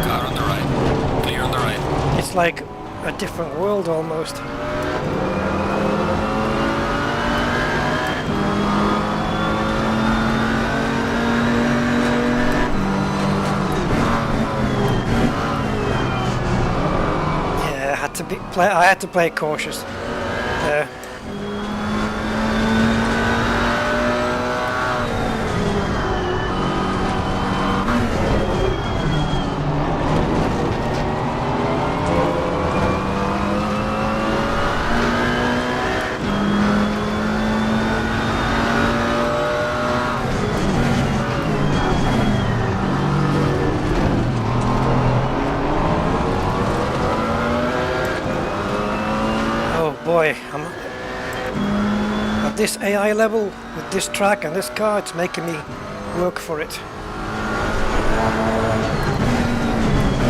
Car on the right. Clear on the right. It's like a different world almost. Yeah, I had to play cautious. Boy, I'm at this AI level with this track and this car, it's making me work for it.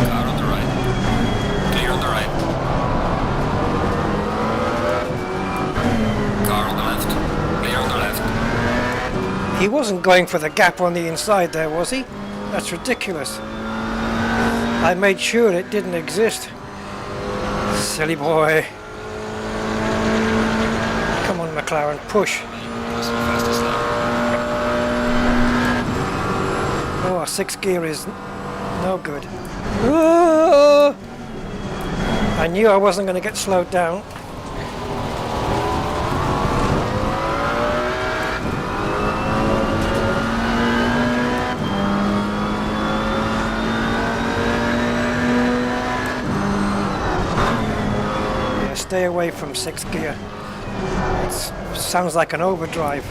Car on the right. Clear on the right. Car on the left. Clear on the left. He wasn't going for the gap on the inside there, was he? That's ridiculous. I made sure it didn't exist. Silly boy. Come on, McLaren, push. Oh, sixth gear is no good. Oh! I knew I wasn't going to get slowed down. Yeah, stay away from sixth gear. It sounds like an overdrive.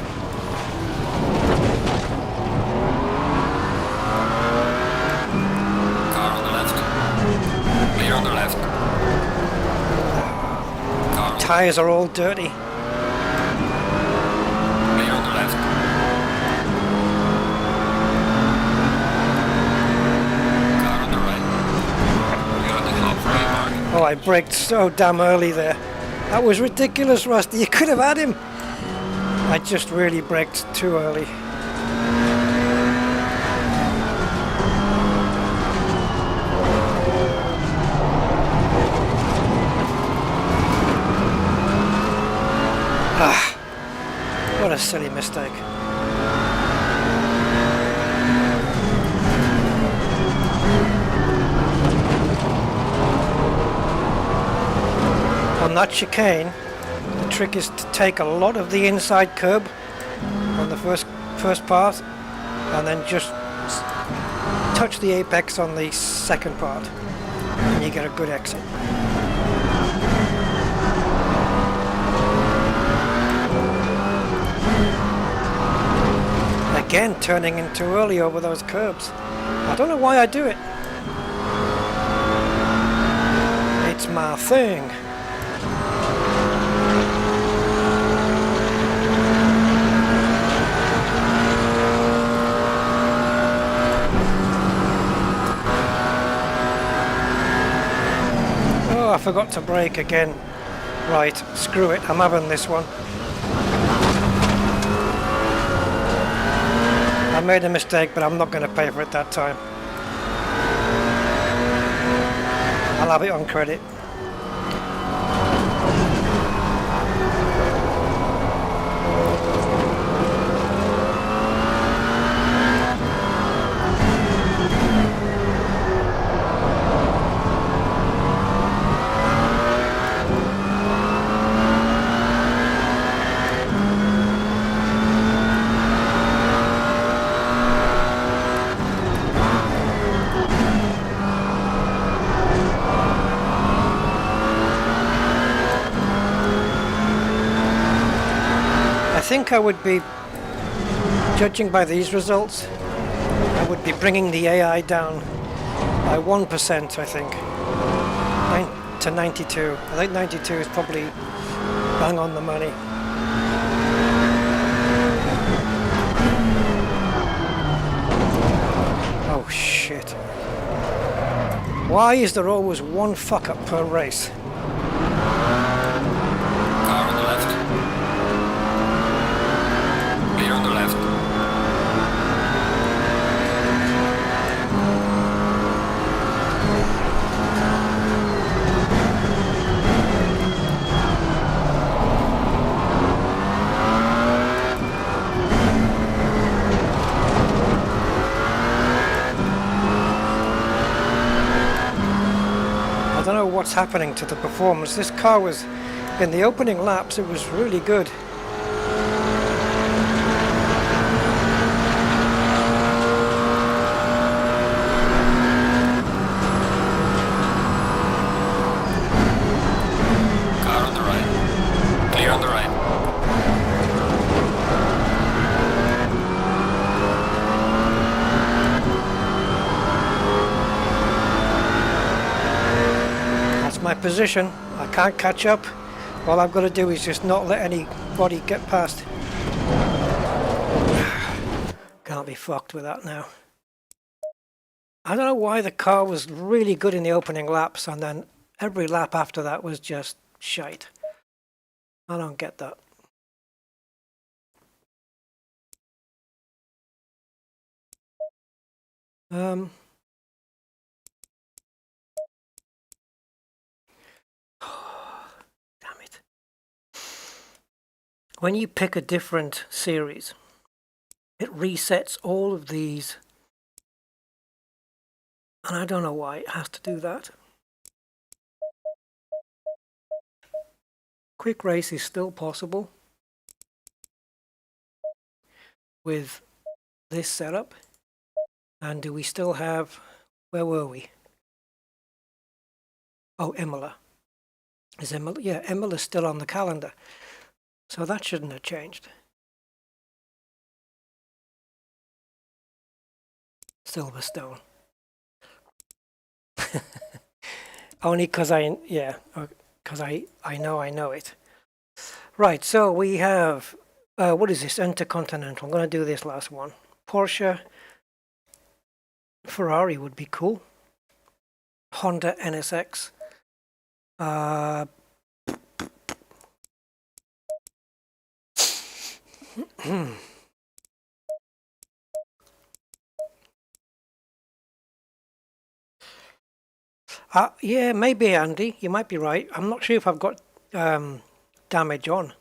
Car on the left. Clear on the left. Car Tires are all dirty. Clear on the left. Car on the right. We are at the halfway mark. Oh, I braked so damn early there. That was ridiculous, Rusty. You could have had him. I just really braked too early. Ah, what a silly mistake. On that chicane, the trick is to take a lot of the inside curb on the first part and then just touch the apex on the second part and you get a good exit. Again, turning in too early over those curbs. I don't know why I do it. It's my thing. Oh, I forgot to brake again. Right, screw it, I'm having this one. I made a mistake, but I'm not going to pay for it that time. I'll have it on credit. I think I would be, judging by these results, I would be bringing the AI down by 1%, I think, to 92. I think 92 is probably bang on the money. Oh shit. Why is there always one fuck up per race? Car on the left. Clear on the left. I don't know what's happening to the performance. This car was, in the opening laps, it was really good. Car on the right. Clear on the right. That's my position. I can't catch up. All I've got to do is just not let anybody get past. Can't be fucked with that now. I don't know why the car was really good in the opening laps and then every lap after that was just shite. I don't get that. Damn it. When you pick a different series, it resets all of these. And I don't know why it has to do that. Quick race is still possible with this setup. And do we still have, where were we? Oh, Imola. Is Imola? Yeah, Imola's still on the calendar. So that shouldn't have changed. Silverstone. Only because I know it. Right, so we have, what is this? Intercontinental. I'm going to do this last one. Porsche, Ferrari would be cool. Honda NSX. Yeah, maybe Andy, you might be right. I'm not sure if I've got damage on.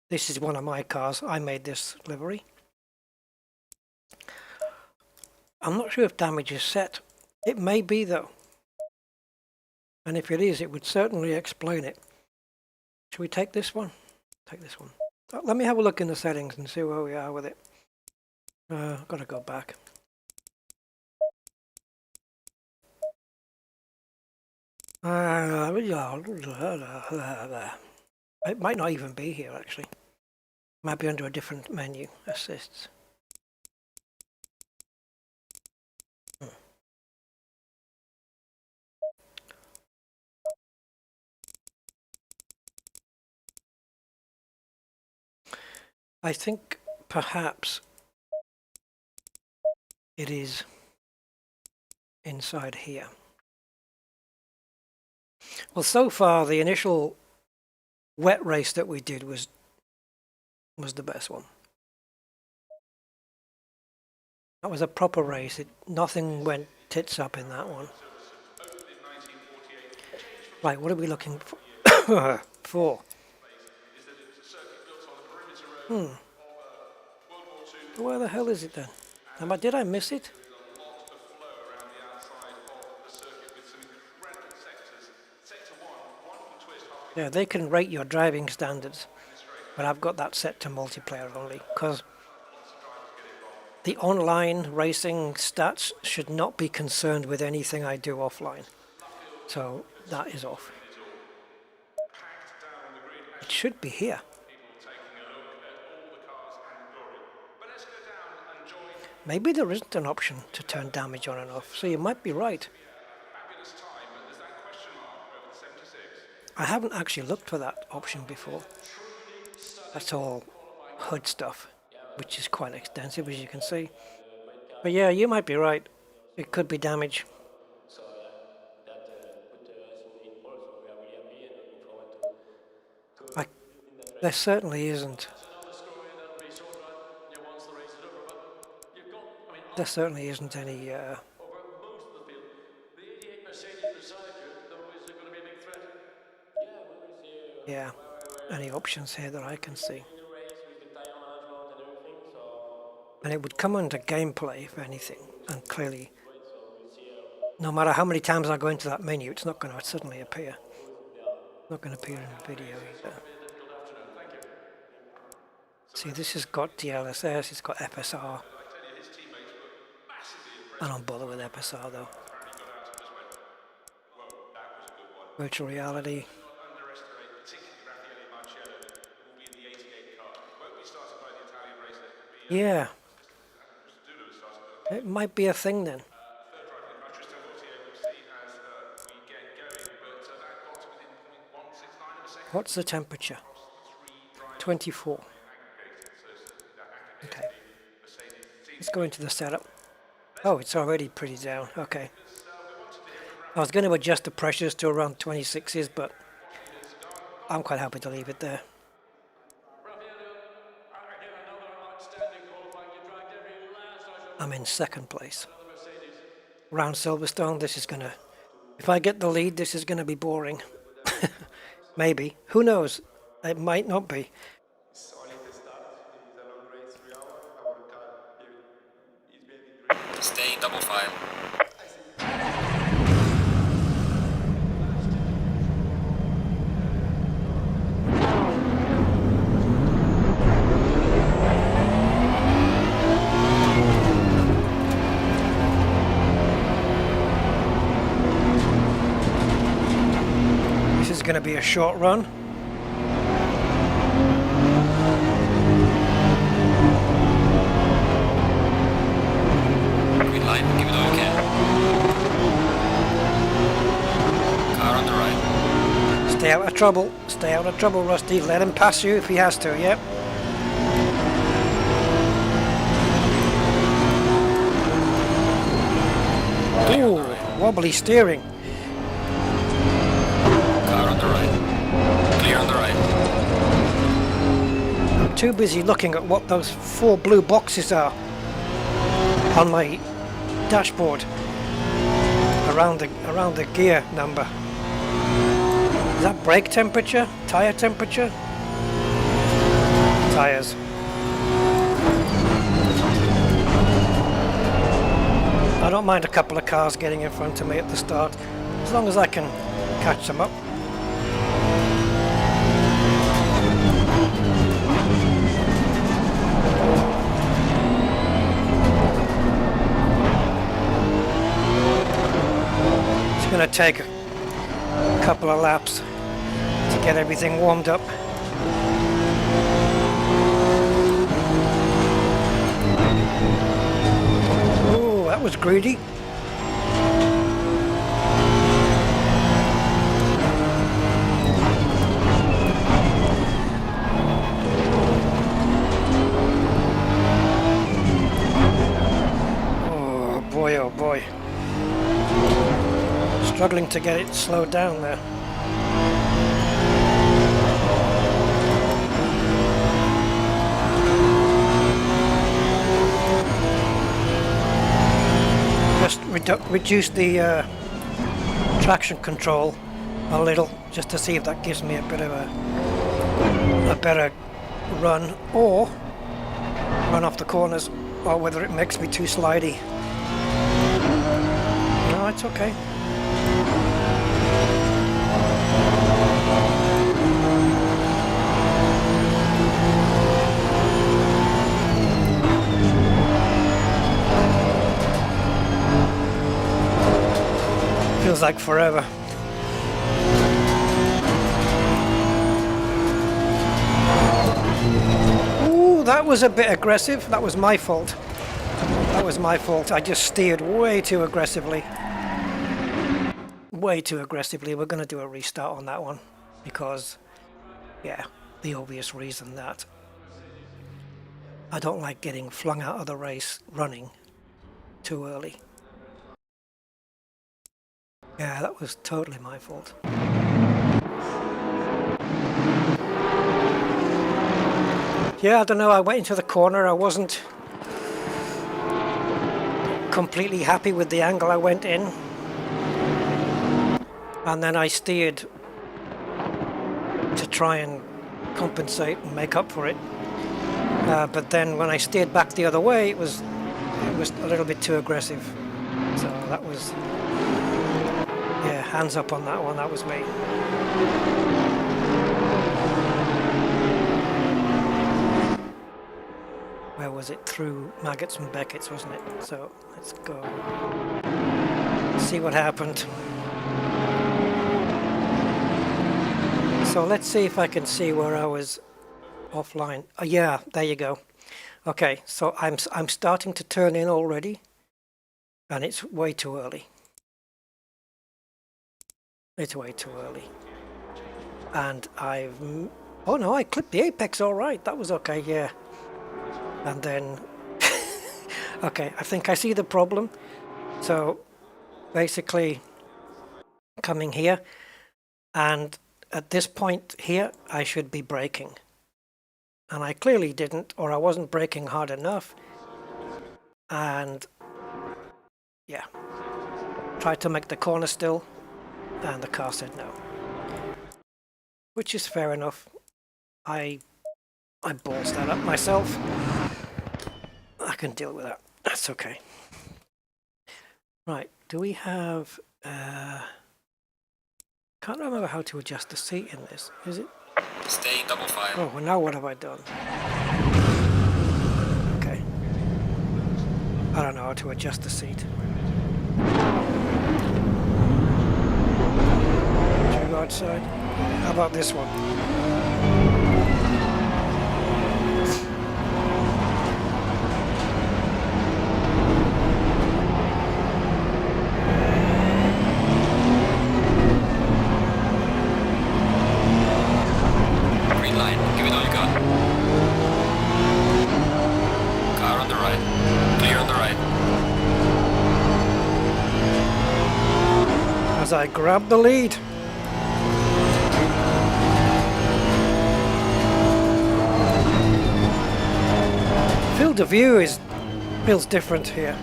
This is one of my cars. I made this livery. I'm not sure if damage is set. It may be though. And if it is, it would certainly explain it. Should we take this one? Take this one. Let me have a look in the settings and see where we are with it. I've got to go back. It might not even be here actually. Might be under a different menu. Assists. I think perhaps it is inside here. Well, so far the initial wet race that we did was the best one. That was a proper race. Nothing went tits up in that one. Right, what are we looking for? Where the hell is it then? Did I miss it? Yeah, they can rate your driving standards, but I've got that set to multiplayer only, because the online racing stats should not be concerned with anything I do offline. So that is off. It should be here. Maybe there isn't an option to turn damage on and off, so you might be right. I haven't actually looked for that option before. That's all HUD stuff, which is quite extensive, as you can see. But yeah, you might be right. It could be damage. So yeah, that put us in pole, so we are really happy and looking forward to in that race. There certainly isn't. There certainly isn't any. Over most of the field, the 88 Mercedes beside you, though, is going to be a big threat. Yeah, we will see. Yeah, any options here that I can see. In the race with the tire management and everything, so. And it would come under gameplay, if anything, and clearly, no matter how many times I go into that menu, it's not going to suddenly appear. Not going to appear in the video either. See, this has got DLSS, it's got FSR. I don't bother with FSR though. Virtual reality. Yeah. It might be a thing then. What's the temperature? 24. Okay. Let's go into the setup. Oh, it's already pretty down. Okay. I was going to adjust the pressures to around 26s, but I'm quite happy to leave it there. I'm in second place. Round Silverstone, this is going to... If I get the lead, this is going to be boring. Maybe. Who knows? It might not be. It's only the start. It is a long race, 3 hours. Our car is behaving great. Stay in double file. This is going to be a short run. Green light, give it all you can. Car on the right. Stay out of trouble. Stay out of trouble, Rusty. Let him pass you if he has to, yep. Ooh, wobbly steering. Car on the right. Clear on the right. I'm too busy looking at what those 4 blue boxes are on my dashboard around the gear number. Is that brake temperature? Tire temperature? Tires. I don't mind a couple of cars getting in front of me at the start, as long as I can catch them up. It's going to take a couple of laps to get everything warmed up. Oh, that was greedy. Oh boy, oh boy. Struggling to get it slowed down there. reduce the traction control a little, just to see if that gives me a bit of a better run, or run off the corners, or whether it makes me too slidey. No, it's okay. Feels like forever. Ooh, that was a bit aggressive. That was my fault. That was my fault. I just steered way too aggressively. Way too aggressively. We're going to do a restart on that one because, yeah, the obvious reason that I don't like getting flung out of the race running too early. Yeah, that was totally my fault. Yeah, I don't know, I went into the corner, I wasn't completely happy with the angle I went in. And then I steered to try and compensate and make up for it. But then when I steered back the other way, it was a little bit too aggressive. So that was... yeah, hands up on that one, that was me. Where was it? Through Maggots and Beckett's, wasn't it? So let's go see what happened. So let's see if I can see where I was offline. Oh yeah, there you go. Okay, so I'm starting to turn in already, and it's way too early. It's way too early. And oh no, I clipped the apex all right. That was okay, yeah. And then, okay, I think I see the problem. So basically coming here, and at this point here, I should be braking. And I clearly didn't, or I wasn't braking hard enough. And yeah, tried to make the corner still. And the car said no, which is fair enough. I ballsed that up myself. I can deal with that. That's okay. Right, do we have... can't remember how to adjust the seat in this. Is it? Stay double file. Oh, well now what have I done? Okay. I don't know how to adjust the seat. Outside. How about this one? Green line, give it all you got. Car on the right. Clear on the right. As I grab the lead. Field of view feels different here.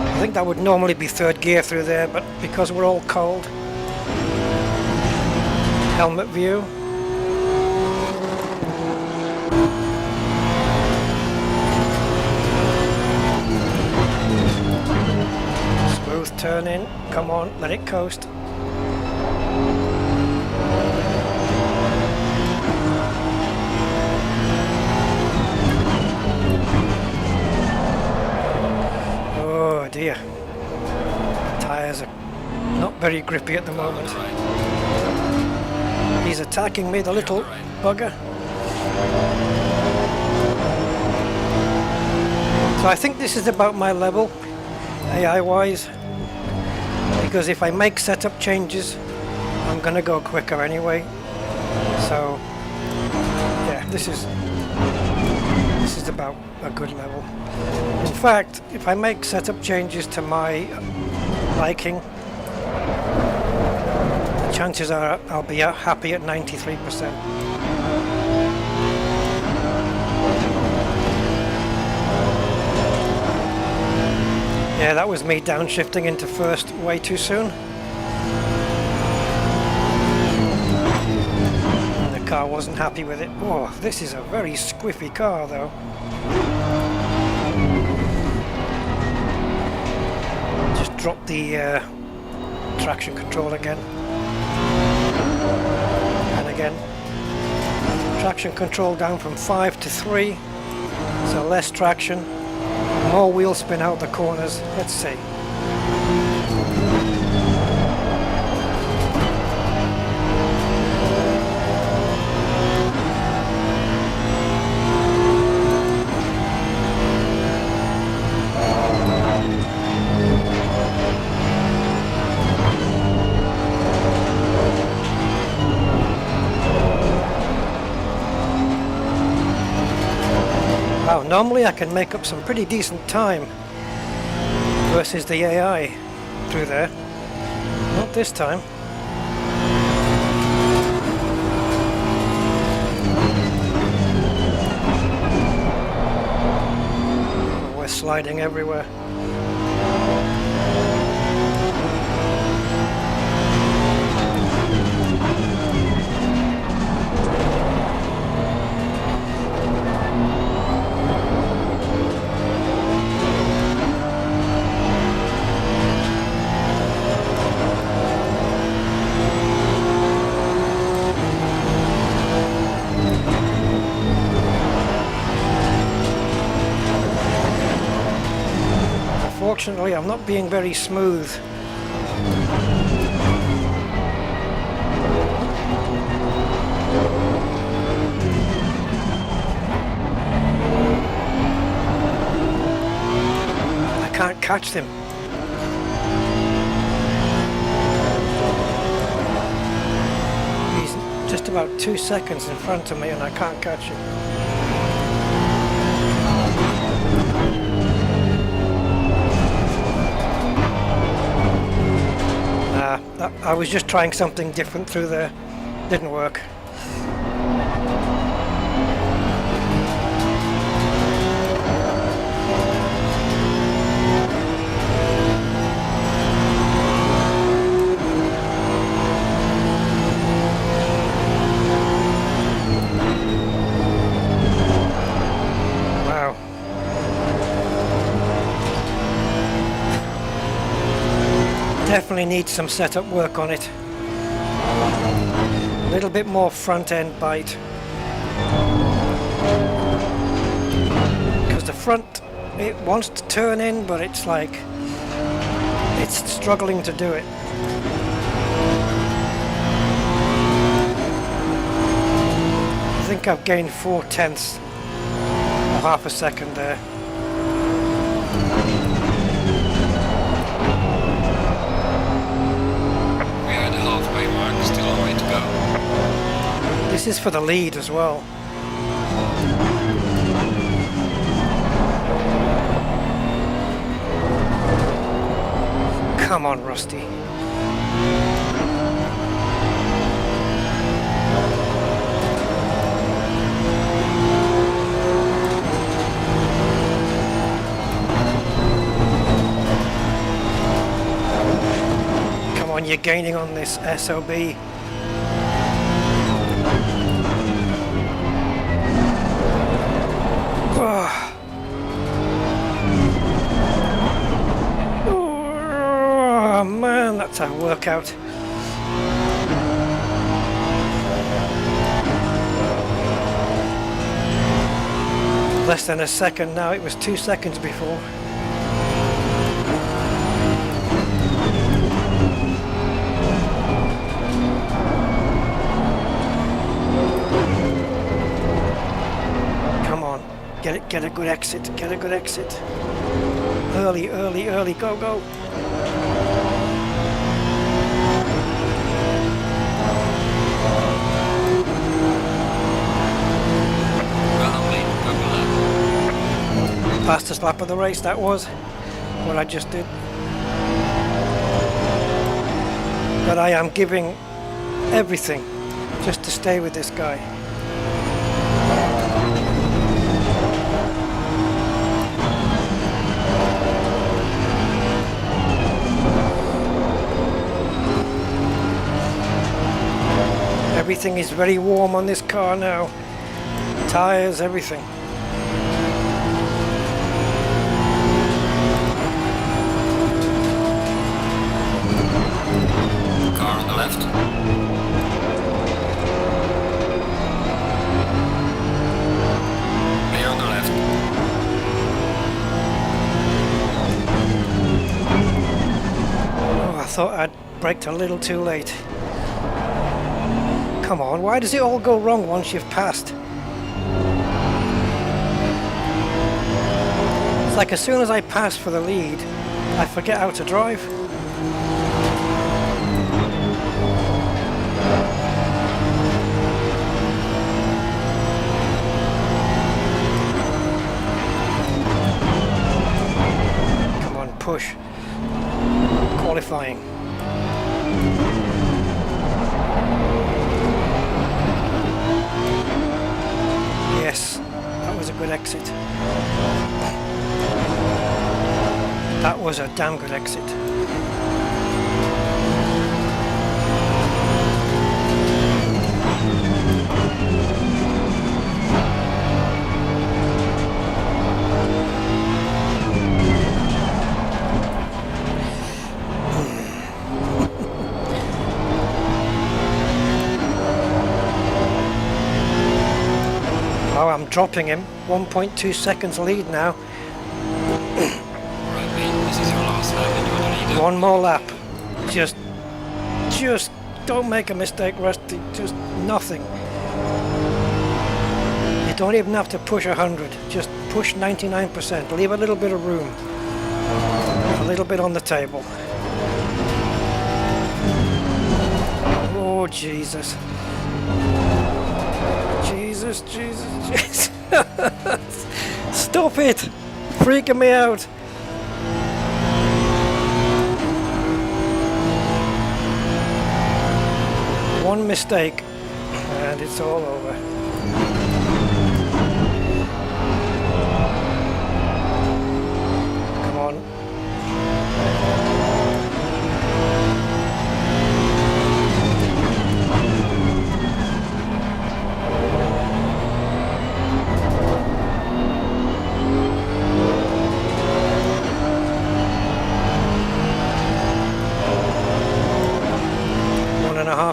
I think that would normally be third gear through there, but because we're all cold, helmet view. Smooth turn in, come on, let it coast. Oh dear, tyres are not very grippy at the moment. He's attacking me, the little bugger. So I think this is about my level, AI wise, because if I make setup changes, I'm gonna go quicker anyway. So yeah, this is about a good level. In fact, if I make setup changes to my liking, the chances are I'll be happy at 93%. Yeah, that was me downshifting into first way too soon. And the car wasn't happy with it. Oh, this is a very squiffy car though. Just drop the traction control again. And again. Traction control down from 5 to 3. So less traction. More wheel spin out the corners. Let's see. Wow, normally I can make up some pretty decent time versus the AI through there. Not this time. Oh, we're sliding everywhere. Unfortunately, I'm not being very smooth. I can't catch them. He's just about 2 seconds in front of me and I can't catch him. I was just trying something different through there. Didn't work. Wow. Definitely needs some setup work on it. A little bit more front end bite. Because the front, it wants to turn in, but it's like, it's struggling to do it. I think I've gained 4/10 or half a second there. Still a way to go. This is for the lead as well. Come on, Rusty. Come on, you're gaining on this SOB. Oh man, that's a workout. Less than a second now, it was 2 seconds before. Come on, get a good exit, get a good exit. Early, early, early, go, go. Fastest lap of the race, that was what I just did. But I am giving everything just to stay with this guy. Everything is very warm on this car now. Tires, everything. Car on the left. Clear on the left. Oh, I thought I'd braked a little too late. Come on, why does it all go wrong once you've passed? It's like as soon as I pass for the lead, I forget how to drive. Come on, push. Qualifying. Yes, that was a good exit. That was a damn good exit. Oh, I'm dropping him. 1.2 seconds lead now. Right, mate, this is your last lap and you're the leader. One more lap. Just don't make a mistake, Rusty. Just nothing. You don't even have to push 100. Just push 99%. Leave a little bit of room. A little bit on the table. Oh, Jesus. Jesus. Stop it! Freaking me out. One mistake and it's all over. Come on.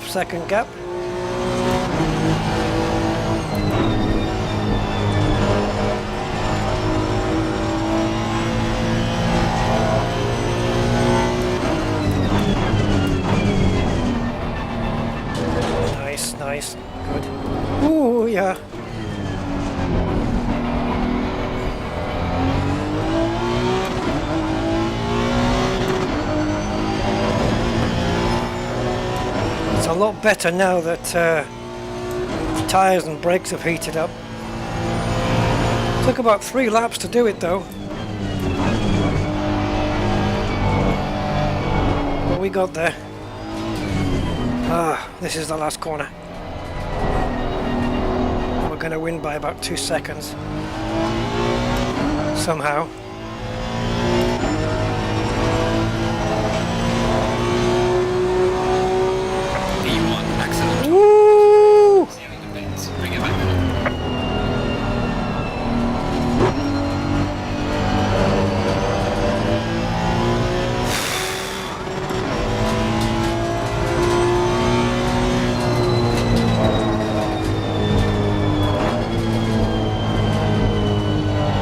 Second gap. Nice, good. Ooh, yeah. A lot better now that the tyres and brakes have heated up. Took about 3 laps to do it though. But we got there. This is the last corner. We're going to win by about 2 seconds. Somehow. Woo! Bring it back.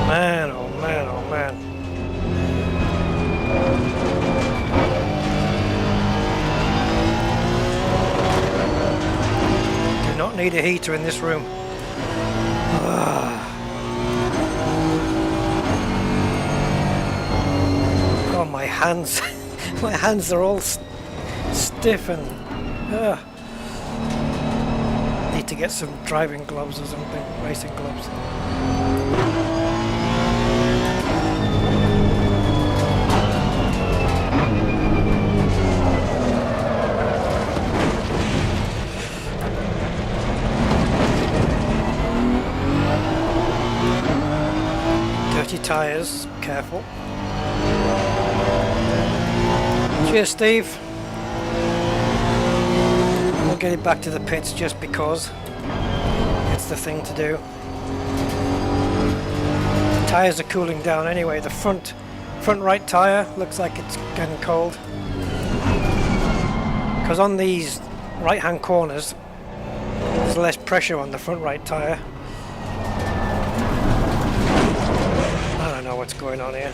Man, oh man, oh man. Not need a heater in this room. Oh, my hands. My hands are all stiff and need to get some driving gloves or something, racing gloves. Tyres, careful. Cheers, Steve. I'll get it back to the pits just because it's the thing to do. The tyres are cooling down anyway. The front right tyre looks like it's getting cold. Because on these right hand corners there's less pressure on the front right tyre. I don't know what's going on here.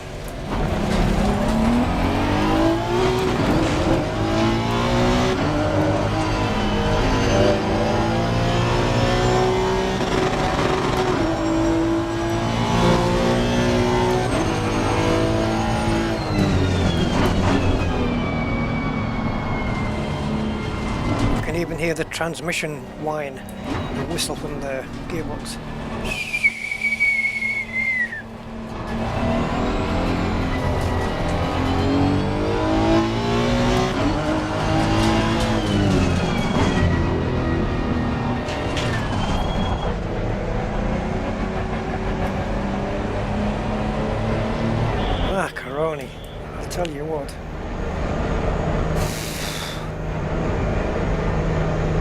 You can even hear the transmission whine, the whistle from the gearbox. Macaroni, I'll tell you what.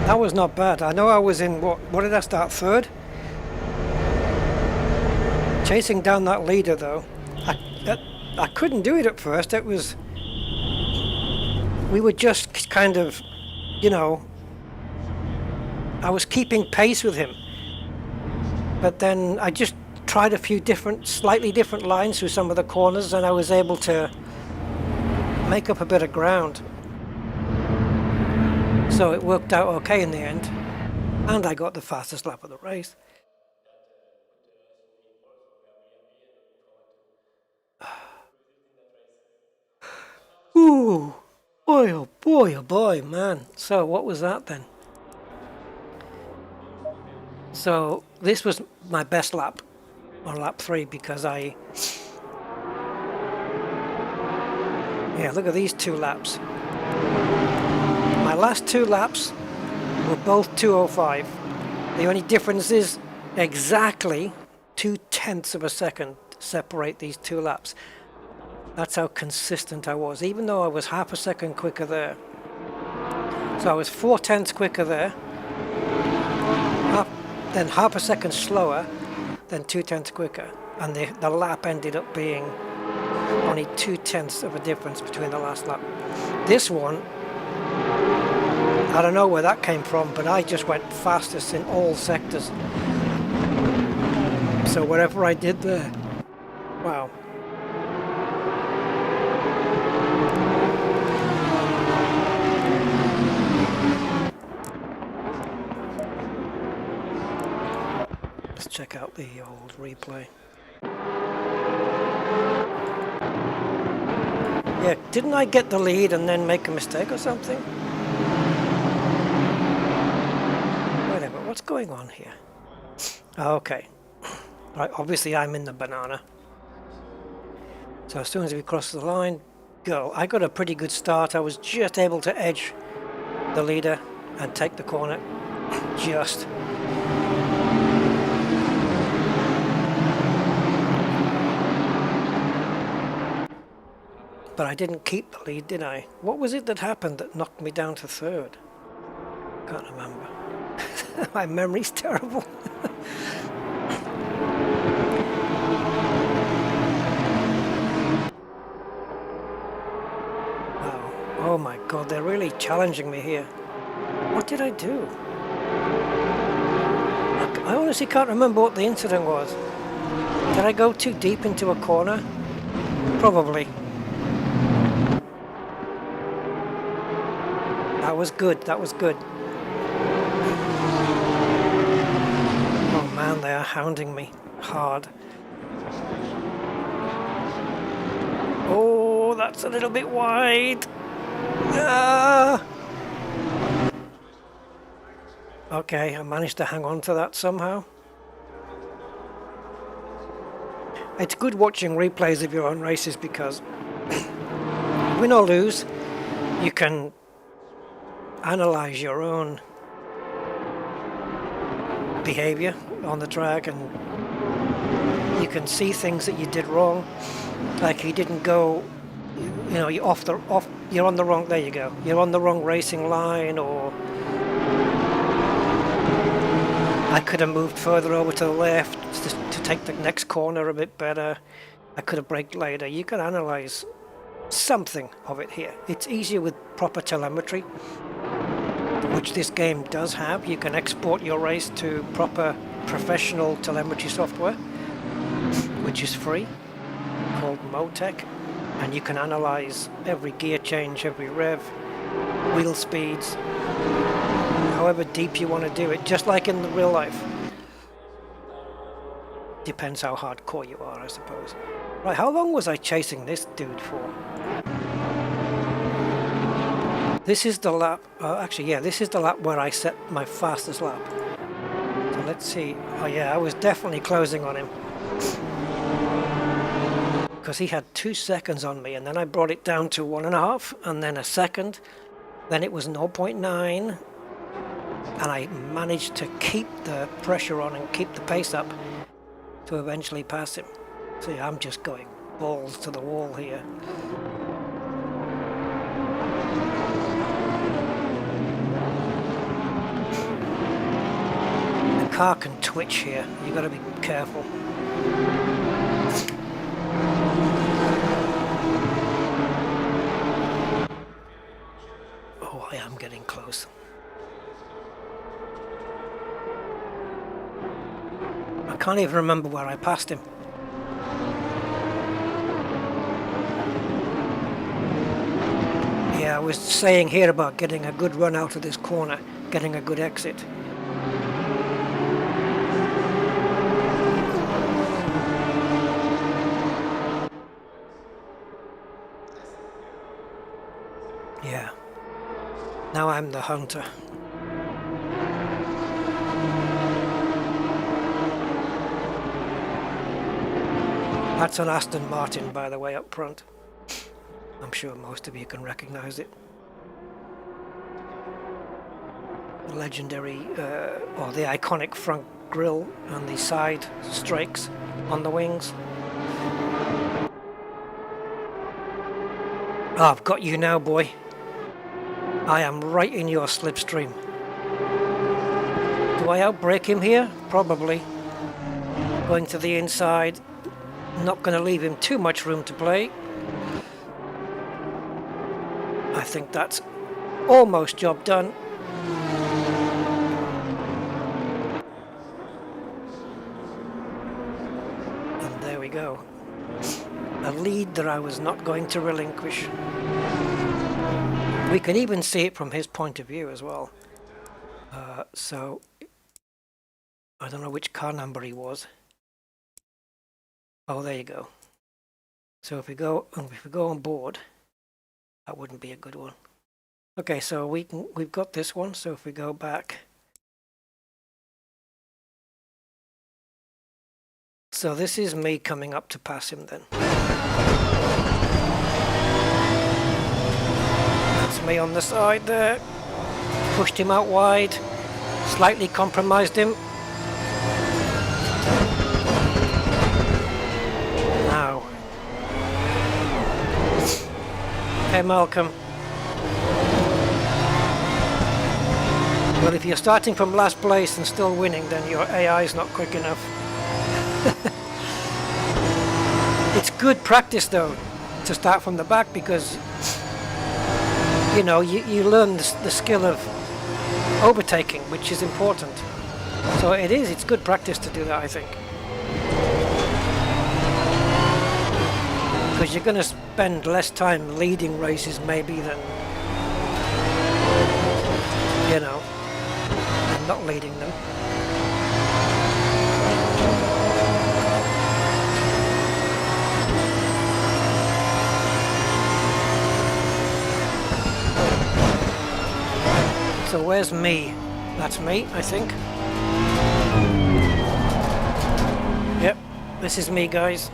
That was not bad. I know I was in, what did I start, third? Chasing down that leader though. I couldn't do it at first. It was, we were just kind of, you know, I was keeping pace with him. But then I just tried a few slightly different lines through some of the corners and I was able to make up a bit of ground. So it worked out okay in the end, and I got the fastest lap of the race. Ooh, boy, oh boy, oh boy, man. So what was that then? So this was my best lap, on lap 3, because yeah, look at these 2 laps. My last 2 laps were both 2:05. The only difference is exactly 0.2 of a second separate these 2 laps. That's how consistent I was, even though I was half a second quicker there. So I was 0.4 quicker there, then half a second slower, then 0.2 quicker. And the lap ended up being only 0.2 of a difference between the last lap. This one, I don't know where that came from, but I just went fastest in all sectors. So whatever I did there, wow. Let's check out the old replay. Yeah, didn't I get the lead and then make a mistake or something? What's going on here? Okay. Right, obviously I'm in the banana. So as soon as we cross the line, go. I got a pretty good start. I was just able to edge the leader and take the corner. Just. But I didn't keep the lead, did I? What was it that happened that knocked me down to third? Can't remember. My memory's terrible. Wow. Oh my god, they're really challenging me here. What did I do? I honestly can't remember what the incident was. Did I go too deep into a corner? Probably. That was good, that was good. Oh man, they are hounding me hard. Oh, that's a little bit wide. Ah! Okay, I managed to hang on to that somehow. It's good watching replays of your own races because win or lose, you can analyze your own behavior on the track and you can see things that you did wrong, like you didn't go, you know, you're on the wrong, there you go, you're on the wrong racing line, or I could have moved further over to the left to take the next corner a bit better. I could have braked later. You can analyze something of it here. It's easier with proper telemetry, which this game does have. You can export your race to proper professional telemetry software, which is free, called Motec, and you can analyze every gear change, every rev, wheel speeds, however deep you want to do it, just like in the real life. Depends how hardcore you are, I suppose. Right, how long was I chasing this dude for? This is the lap, actually yeah, this is the lap where I set my fastest lap. So let's see, oh yeah, I was definitely closing on him. Because he had 2 seconds on me, and then I brought it down to 1.5, and then a second, then it was 0.9, and I managed to keep the pressure on and keep the pace up to eventually pass him. See, I'm just going balls to the wall here. The car can twitch here, you gotta be careful. Oh, I am getting close. I can't even remember where I passed him. Yeah, I was saying here about getting a good run out of this corner, getting a good exit. Yeah. Now I'm the hunter. That's an Aston Martin, by the way, up front. I'm sure most of you can recognize it. The legendary, or the iconic front grille and the side strakes on the wings. Oh, I've got you now, boy. I am right in your slipstream. Do I outbrake him here? Probably. Going to the inside. Not going to leave him too much room to play. I think that's almost job done. And there we go. A lead that I was not going to relinquish. We can even see it from his point of view as well. So I don't know which car number he was. Oh, there you go. So if we go on board, that wouldn't be a good one. Okay, so we've got this one. So if we go back, so this is me coming up to pass him then. That's me on the side there. Pushed him out wide, slightly compromised him. Now. Hey Malcolm. Well, if you're starting from last place and still winning, then your AI is not quick enough. It's good practice though to start from the back, because you know you learn the skill of overtaking, which is important. So it's good practice to do that, I think. Because you're going to spend less time leading races maybe than, you know, than not leading them. So where's me? That's me, I think. Yep, this is me, guys.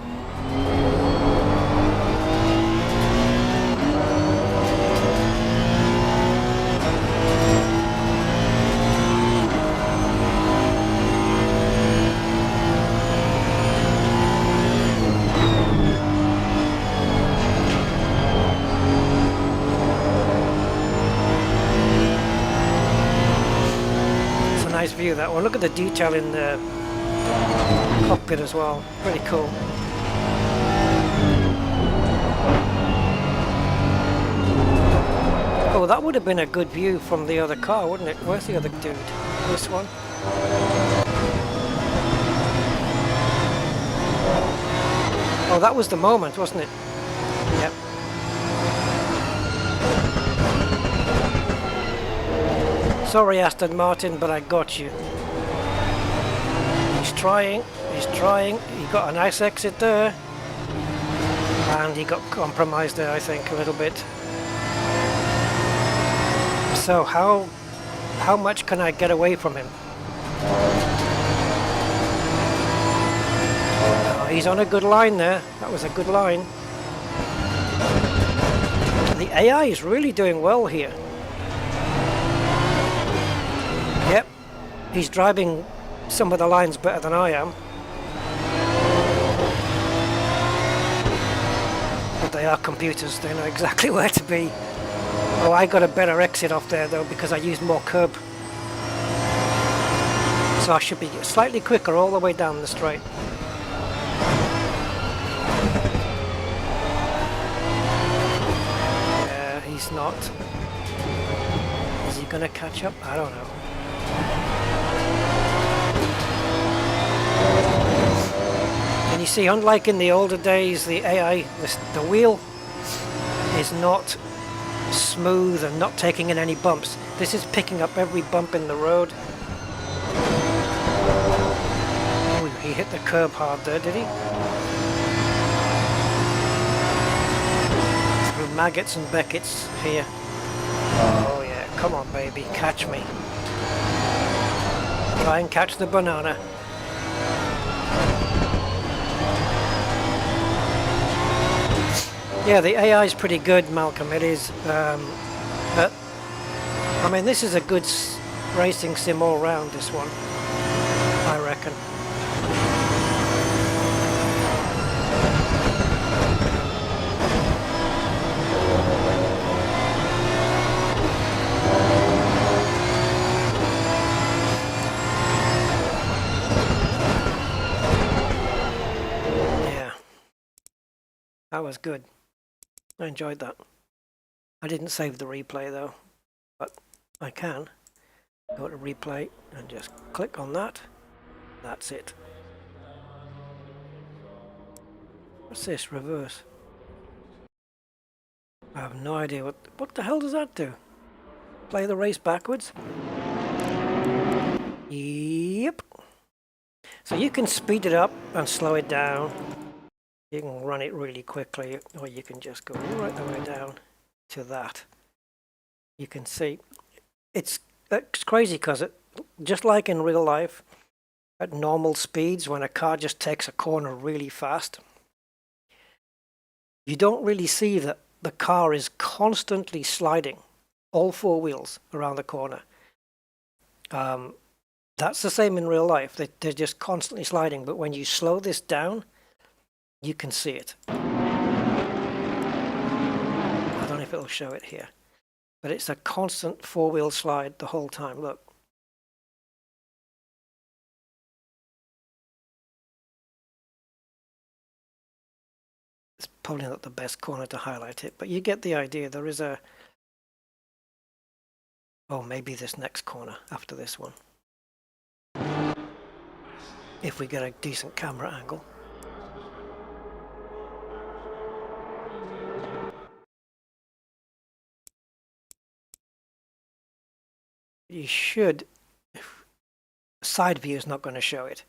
nice view, that one. Look at the detail in the cockpit as well. Pretty cool. Oh, that would have been a good view from the other car, wouldn't it? Where's the other dude? This one? Oh, that was the moment, wasn't it? Yep. Sorry, Aston Martin, but I got you. He's trying, he got a nice exit there. And he got compromised there, I think, a little bit. So how much can I get away from him? Oh, he's on a good line there. That was a good line. The AI is really doing well here. Yep, he's driving some of the lines better than I am. But they are computers, they know exactly where to be. Oh, I got a better exit off there though because I used more curb. So I should be slightly quicker all the way down the straight. Yeah, he's not. Is he gonna catch up? I don't know. And you see, unlike in the older days, the AI, the wheel is not smooth and not taking in any bumps. This is picking up every bump in the road. Oh, he hit the curb hard there, did he? Through maggots and Beckett's here. Oh yeah, come on baby, catch me. Try and catch the banana. Yeah, the AI is pretty good, Malcolm. It is, but I mean, this is a good racing sim all round. This one, I reckon. Yeah, that was good. I enjoyed that. I didn't save the replay though, but I can go to replay and just click on that. That's it. What's this? Reverse. I have no idea what the hell does that do? Play the race backwards? Yep. So you can speed it up and slow it down. You can run it really quickly, or you can just go right the way down to that. You can see it's crazy because just like in real life, at normal speeds, when a car just takes a corner really fast, you don't really see that the car is constantly sliding, all four wheels around the corner. That's the same in real life. They're just constantly sliding, but when you slow this down, you can see it. I don't know if it'll show it here, but it's a constant four-wheel slide the whole time. Look. It's probably not the best corner to highlight it, but you get the idea. There is a... Oh, maybe this next corner after this one. If we get a decent camera angle. You should... Side view is not going to show it.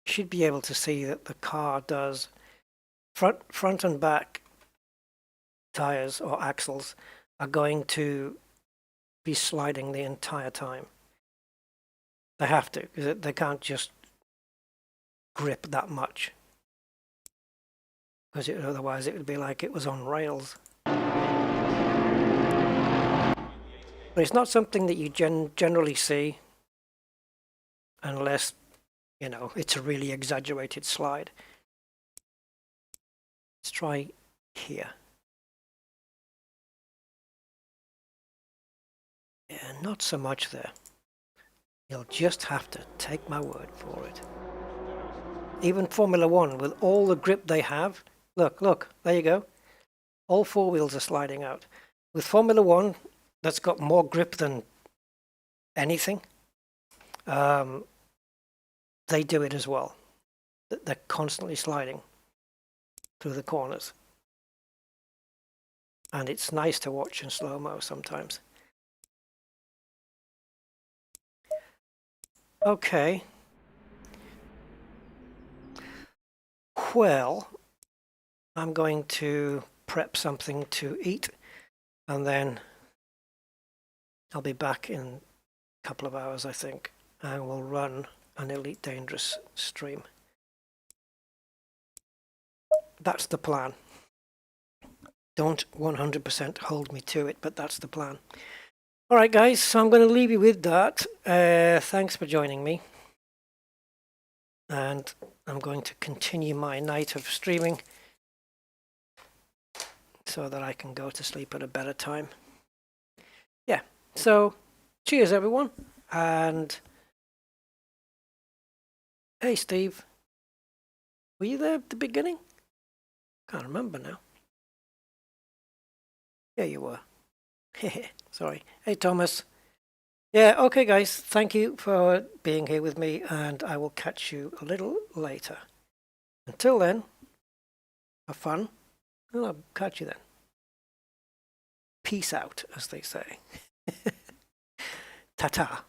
You should be able to see that the car does front and back tires or axles are going to be sliding the entire time. They have to, because they can't just grip that much, because otherwise it would be like it was on rails. But it's not something that you generally see unless, you know, it's a really exaggerated slide. Let's try here. Yeah, not so much there. You'll just have to take my word for it. Even Formula One, with all the grip they have, look, there you go. All four wheels are sliding out. With Formula One, that's got more grip than anything. They do it as well. They're constantly sliding through the corners. And it's nice to watch in slow-mo sometimes. Okay. Well, I'm going to prep something to eat, and then I'll be back in a couple of hours, I think, and we'll run an Elite Dangerous stream. That's the plan. Don't 100% hold me to it, but that's the plan. All right, guys, so I'm going to leave you with that. Thanks for joining me. And I'm going to continue my night of streaming so that I can go to sleep at a better time. Yeah, so cheers, everyone. And hey, Steve, were you there at the beginning? Can't remember now. Yeah, you were. Sorry. Hey, Thomas. Yeah, okay, guys. Thank you for being here with me, and I will catch you a little later. Until then, have fun, and I'll catch you then. Peace out, as they say. Ta-ta.